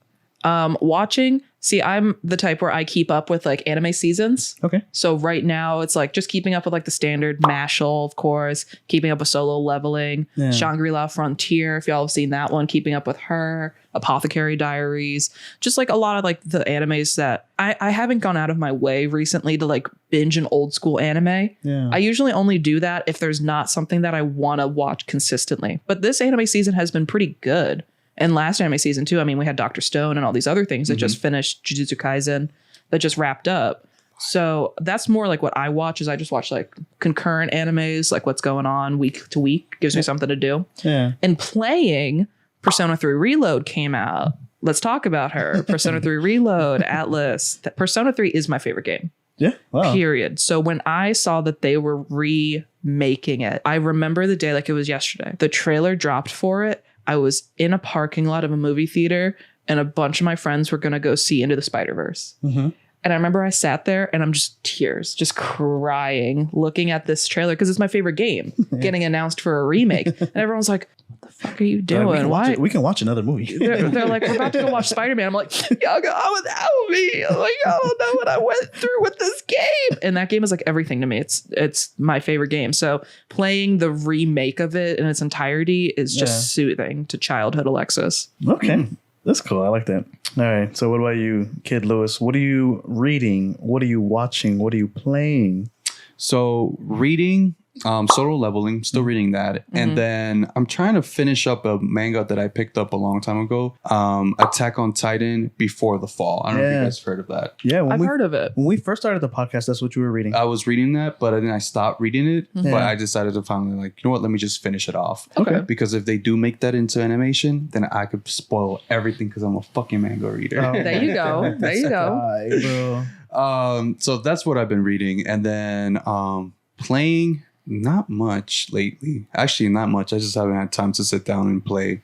Watching. See, I'm the type where I keep up with like anime seasons. Okay. So right now it's like just keeping up with like the standard Mashal, of course, keeping up with Solo Leveling, Shangri-La Frontier, if y'all have seen that one, keeping up with her, Apothecary Diaries, just like a lot of like the animes that I haven't gone out of my way recently to like binge an old school anime. Yeah. I usually only do that if there's not something that I want to watch consistently. But this anime season has been pretty good. And last anime season too, I mean, we had Dr. Stone and all these other things that just finished, Jujutsu Kaisen that just wrapped up. So that's more like what I watch is I just watch like concurrent animes, like what's going on week to week, gives me something to do. Yeah. And playing Persona 3 Reload came out. Let's talk about her. Persona 3 Reload, Atlas. Persona 3 is my favorite game. Yeah. Wow. Period. So when I saw that they were remaking it, I remember the day like it was yesterday. The trailer dropped for it. I was in a parking lot of a movie theater, and a bunch of my friends were going to go see Into the Spider-Verse. And I remember I sat there and I'm just just crying, looking at this trailer because it's my favorite game getting announced for a remake. And everyone's like, what the fuck are you doing? Why? We can watch another movie. They're like, we're about to go watch Spider-Man. I'm like, y'all go on without me. I'm like, y'all don't know what I went through with this game. And that game is like everything to me. It's my favorite game. So playing the remake of it in its entirety is just soothing to childhood Alexis. Okay. That's cool. I like that. All right. So what about you, Kid Lewis? What are you reading? What are you watching? What are you playing? So reading, Solo Leveling, still reading that. And then I'm trying to finish up a manga that I picked up a long time ago. Attack on Titan Before the Fall. I don't know if you guys heard of that. Yeah. I've heard of it. When we first started the podcast, that's what you were reading. I was reading that, but then I stopped reading it. But I decided to finally like, you know what, let me just finish it off. Okay. Because if they do make that into animation, then I could spoil everything because I'm a fucking manga reader. Oh, There you go. There you go. Hi, bro. So that's what I've been reading. And then playing, not much lately. Actually, not much. I just haven't had time to sit down and play.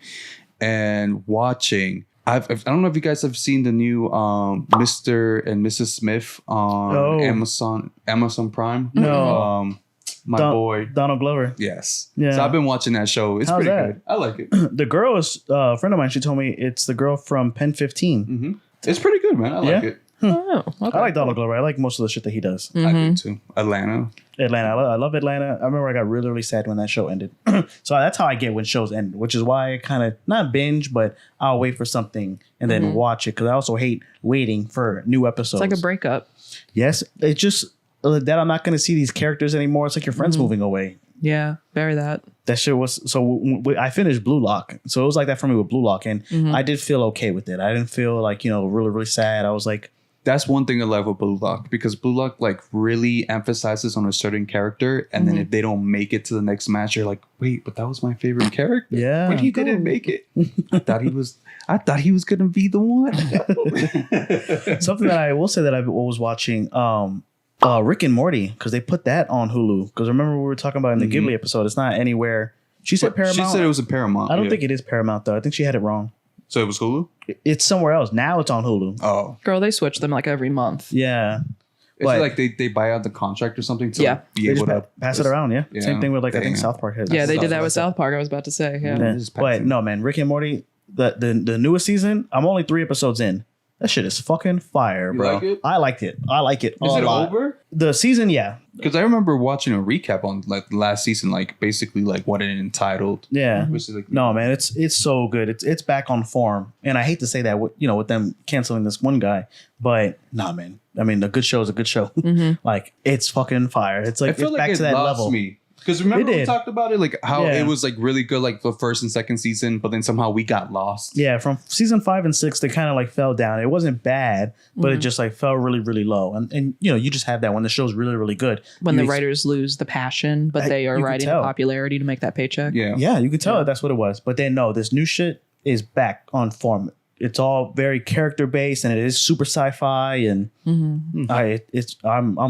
And watching. I don't know if you guys have seen the new Mr. and Mrs. Smith on Amazon Prime. No. My boy Donald Glover. Yes. Yeah. So I've been watching that show. It's How's pretty that? good. I like it. The girl is a friend of mine. She told me it's the girl from Pen 15. It's pretty good, man. I like it. Oh, okay. I like Donald Glover. I like most of the shit that he does. I do too. Atlanta. I love Atlanta. I remember I got really, really sad when that show ended. So that's how I get when shows end, which is why I kind of not binge, but I'll wait for something and then watch it because I also hate waiting for new episodes. It's like a breakup. Yes, it's just that I'm not going to see these characters anymore. It's like your friends moving away. Yeah, very that. That shit was so. I finished Blue Lock, so it was like that for me with Blue Lock, and I did feel okay with it. I didn't feel like really, really sad. I was like. That's one thing I love with Blue Lock because Blue Lock like really emphasizes on a certain character, and then if they don't make it to the next match, you're like, wait, but that was my favorite character. Yeah, but he didn't make it. I thought he was gonna be the one. Something that I will say that I was watching, Rick and Morty, because they put that on Hulu. Because remember we were talking about in the Ghibli episode, it's not anywhere. She said Paramount. She said it was a Paramount. I don't think it is Paramount though. I think she had it wrong. So it was Hulu? It's somewhere else. Now it's on Hulu. Oh. Girl, they switch them like every month. Yeah. It's like they buy out the contract or something to be able to pass it around. Yeah. Same thing with like I think South Park has. Yeah, they did that with South Park. I was about to say. Yeah. But no, man, Rick and Morty, the newest season, I'm only 3 episodes in. That shit is fucking fire, bro. Like it? I liked it. Is it over? The season, yeah. Because I remember watching a recap on like last season, like basically like what it entitled. Yeah. Which is like, no, man, it's so good. It's back on form, and I hate to say that with them canceling this one guy, but nah, man. I mean, a good show is a good show. Like it's fucking fire. It's like I feel it's like back it to that lost level. me. Because remember we talked about it, like how it was like really good, like the first and second season, but then somehow we got lost. Yeah, from season 5 and 6, they kind of like fell down. It wasn't bad, but it just like fell really, really low. And you just have that when the show's really, really good. When the writers lose the passion, but they are riding the popularity to make that paycheck. Yeah, you could tell that that's what it was. But then no, this new shit is back on form. It's all very character based, and it is super sci-fi, and I'm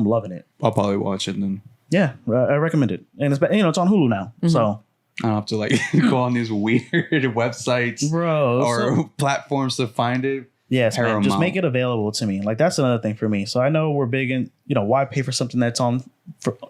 loving it. I'll probably watch it then. Yeah, I recommend it, and it's it's on Hulu now, so I don't have to like go on these weird websites, bro, or platforms to find it. Yes, man, just make it available to me. Like that's another thing for me. So I know we're big in, why pay for something that's on,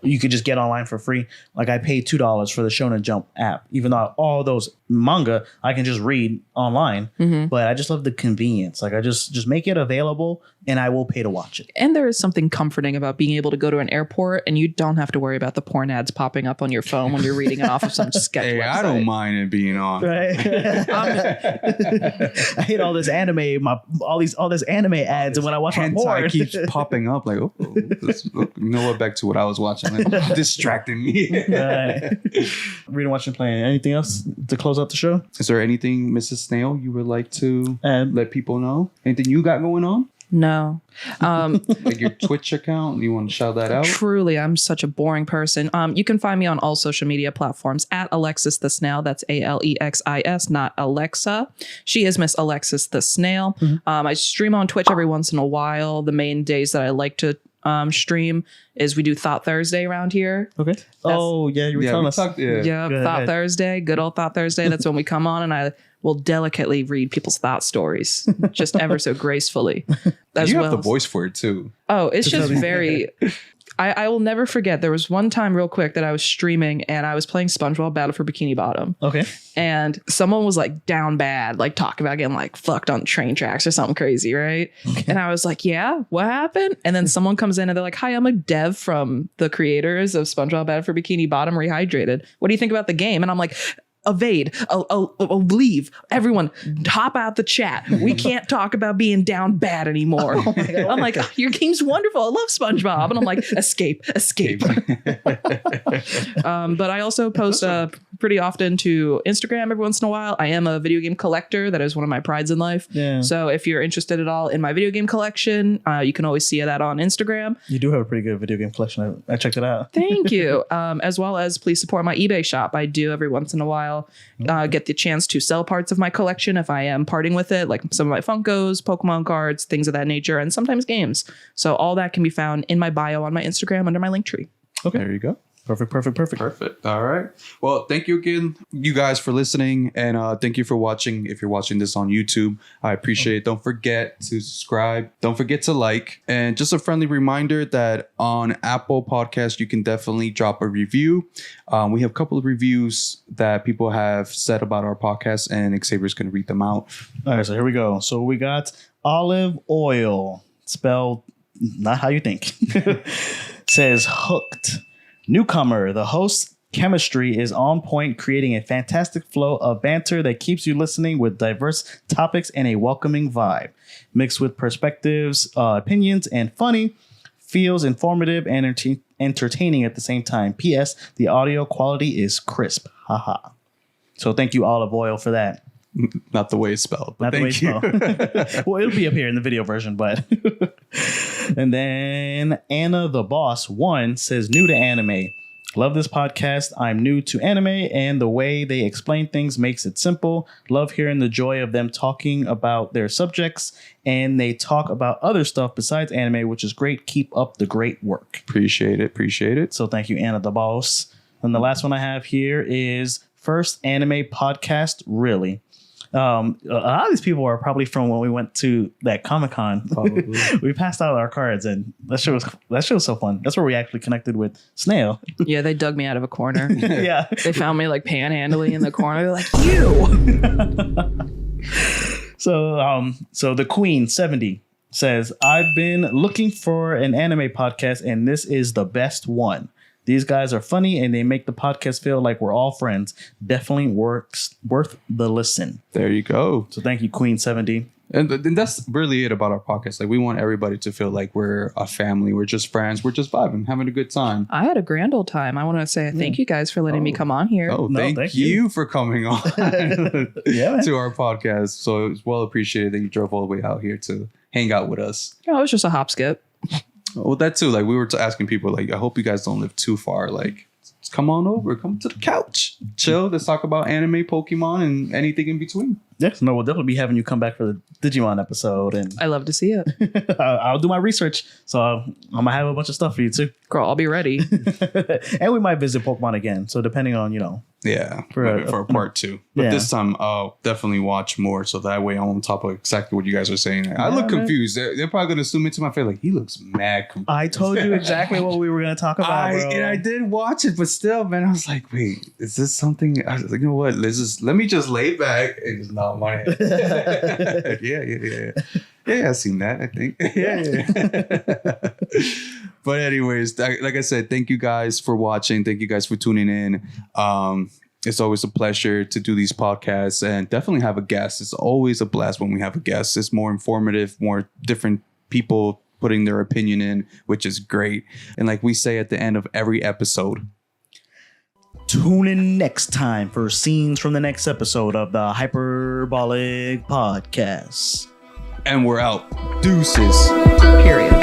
you could just get online for free. Like I paid $2 for the Shonen Jump app, even though all those manga I can just read online. But I just love the convenience. Like I just make it available, and I will pay to watch it. And there is something comforting about being able to go to an airport and you don't have to worry about the porn ads popping up on your phone when you're reading it off of some sketch website. I don't mind it being on. Right? I hate all this anime, all this anime ads, and when I watch my porn, it keeps popping up. Like, back to what I was watching. Like, distracting me. Reading, watching, playing. Anything else to close out the show? Is there anything, Mrs. Snail, you would like to let people know? Anything you got going on? No. Like your Twitch account, you want to shout that out? Truly, I'm such a boring person. You can find me on all social media platforms at AlexisTheSnail. That's ALEXIS, not Alexa. She is Miss Alexis the Snail. I stream on Twitch every once in a while. The main days that I like to stream is we do Thought Thursday around here. Okay. Oh yeah, you were telling us. Yeah, Thought Thursday, good old Thought Thursday. That's when we come on and I will delicately read people's thought stories, just ever so gracefully. You have the voice for it too. Oh, it's just very. I will never forget. There was one time, real quick, that I was streaming and I was playing SpongeBob Battle for Bikini Bottom. Okay. And someone was like down bad, like talking about getting like fucked on train tracks or something crazy, right? Okay. And I was like, yeah, what happened? And then someone comes in and they're like, hi, I'm a dev from the creators of SpongeBob Battle for Bikini Bottom Rehydrated. What do you think about the game? And I'm like, evade, leave, everyone hop out the chat. We can't talk about being down bad anymore. Oh I'm like, oh, your game's wonderful. I love SpongeBob. And I'm like, escape. But I also post pretty often to Instagram every once in a while. I am a video game collector. That is one of my prides in life. Yeah. So if you're interested at all in my video game collection, you can always see that on Instagram. You do have a pretty good video game collection. I checked it out. Thank you. As well as please support my eBay shop. I do every once in a while get the chance to sell parts of my collection if I am parting with it, like some of my Funkos, Pokemon cards, things of that nature, and sometimes games. So all that can be found in my bio on my Instagram under my link tree. Okay, there you go. Perfect. All right. Well, thank you again, you guys, for listening. And thank you for watching. If you're watching this on YouTube, I appreciate it. Don't forget to subscribe. Don't forget to like. And just a friendly reminder that on Apple Podcasts, you can definitely drop a review. We have a couple of reviews that people have said about our podcast, and Xavier's going to read them out. All right, so here we go. So we got Olive Oil, spelled not how you think. Says hooked. Newcomer, the host's chemistry is on point, creating a fantastic flow of banter that keeps you listening with diverse topics and a welcoming vibe. Mixed with perspectives, opinions, and funny, feels informative and entertaining at the same time. P.S. The audio quality is crisp. Haha. So thank you, Olive Oil, for that. Not the way it's spelled, but thank you. Well, it'll be up here in the video version, but. And then Anna the Boss 1 says, new to anime. Love this podcast. I'm new to anime, and the way they explain things makes it simple. Love hearing the joy of them talking about their subjects, and they talk about other stuff besides anime, which is great. Keep up the great work. Appreciate it. So thank you, Anna the Boss. And the last one I have here is first anime podcast, really. A lot of these people are probably from when we went to that Comic-Con. Probably. We passed out our cards, and that show was so fun. That's where we actually connected with Snail. Yeah, they dug me out of a corner. Yeah, they found me like panhandling in the corner. They're like, you. So the Queen 70 says, I've been looking for an anime podcast, and this is the best one. These guys are funny and they make the podcast feel like we're all friends. Definitely worth the listen. There you go. So thank you, Queen 70. And that's really it about our podcast. Like, we want everybody to feel like we're a family. We're just friends. We're just vibing, having a good time. I had a grand old time. I want to say thank you guys for letting me come on here. Oh, thank you for coming on to our podcast. So it's well appreciated that you drove all the way out here to hang out with us. Yeah, it was just a hop skip. Well, that too. Like, we were asking people, like, I hope you guys don't live too far. Like, come on over, come to the couch, chill. Let's talk about anime, Pokemon, and anything in between. Yes, no, we'll definitely be having you come back for the Digimon episode, and I love to see it. I'll do my research, so I'm gonna have a bunch of stuff for you too. Girl, I'll be ready. And we might visit Pokemon again, so depending on for a part 2. But this time I'll definitely watch more, so that way I'm on top of exactly what you guys are saying. I look confused. They're probably gonna assume it to my face like, he looks mad confused. I told you exactly what we were gonna talk about, bro. And I did watch it, but still, man, I was like, wait, is this something? I was like, you know what? Let me just lay back and just nod my head. Yeah, I've seen that, I think. Yeah. But anyways, like I said, thank you guys for watching. Thank you guys for tuning in. It's always a pleasure to do these podcasts and definitely have a guest. It's always a blast when we have a guest. It's more informative, more different people putting their opinion in, which is great. And like we say at the end of every episode, tune in next time for scenes from the next episode of the Hyperbolic Podcast. And we're out. Deuces. Period.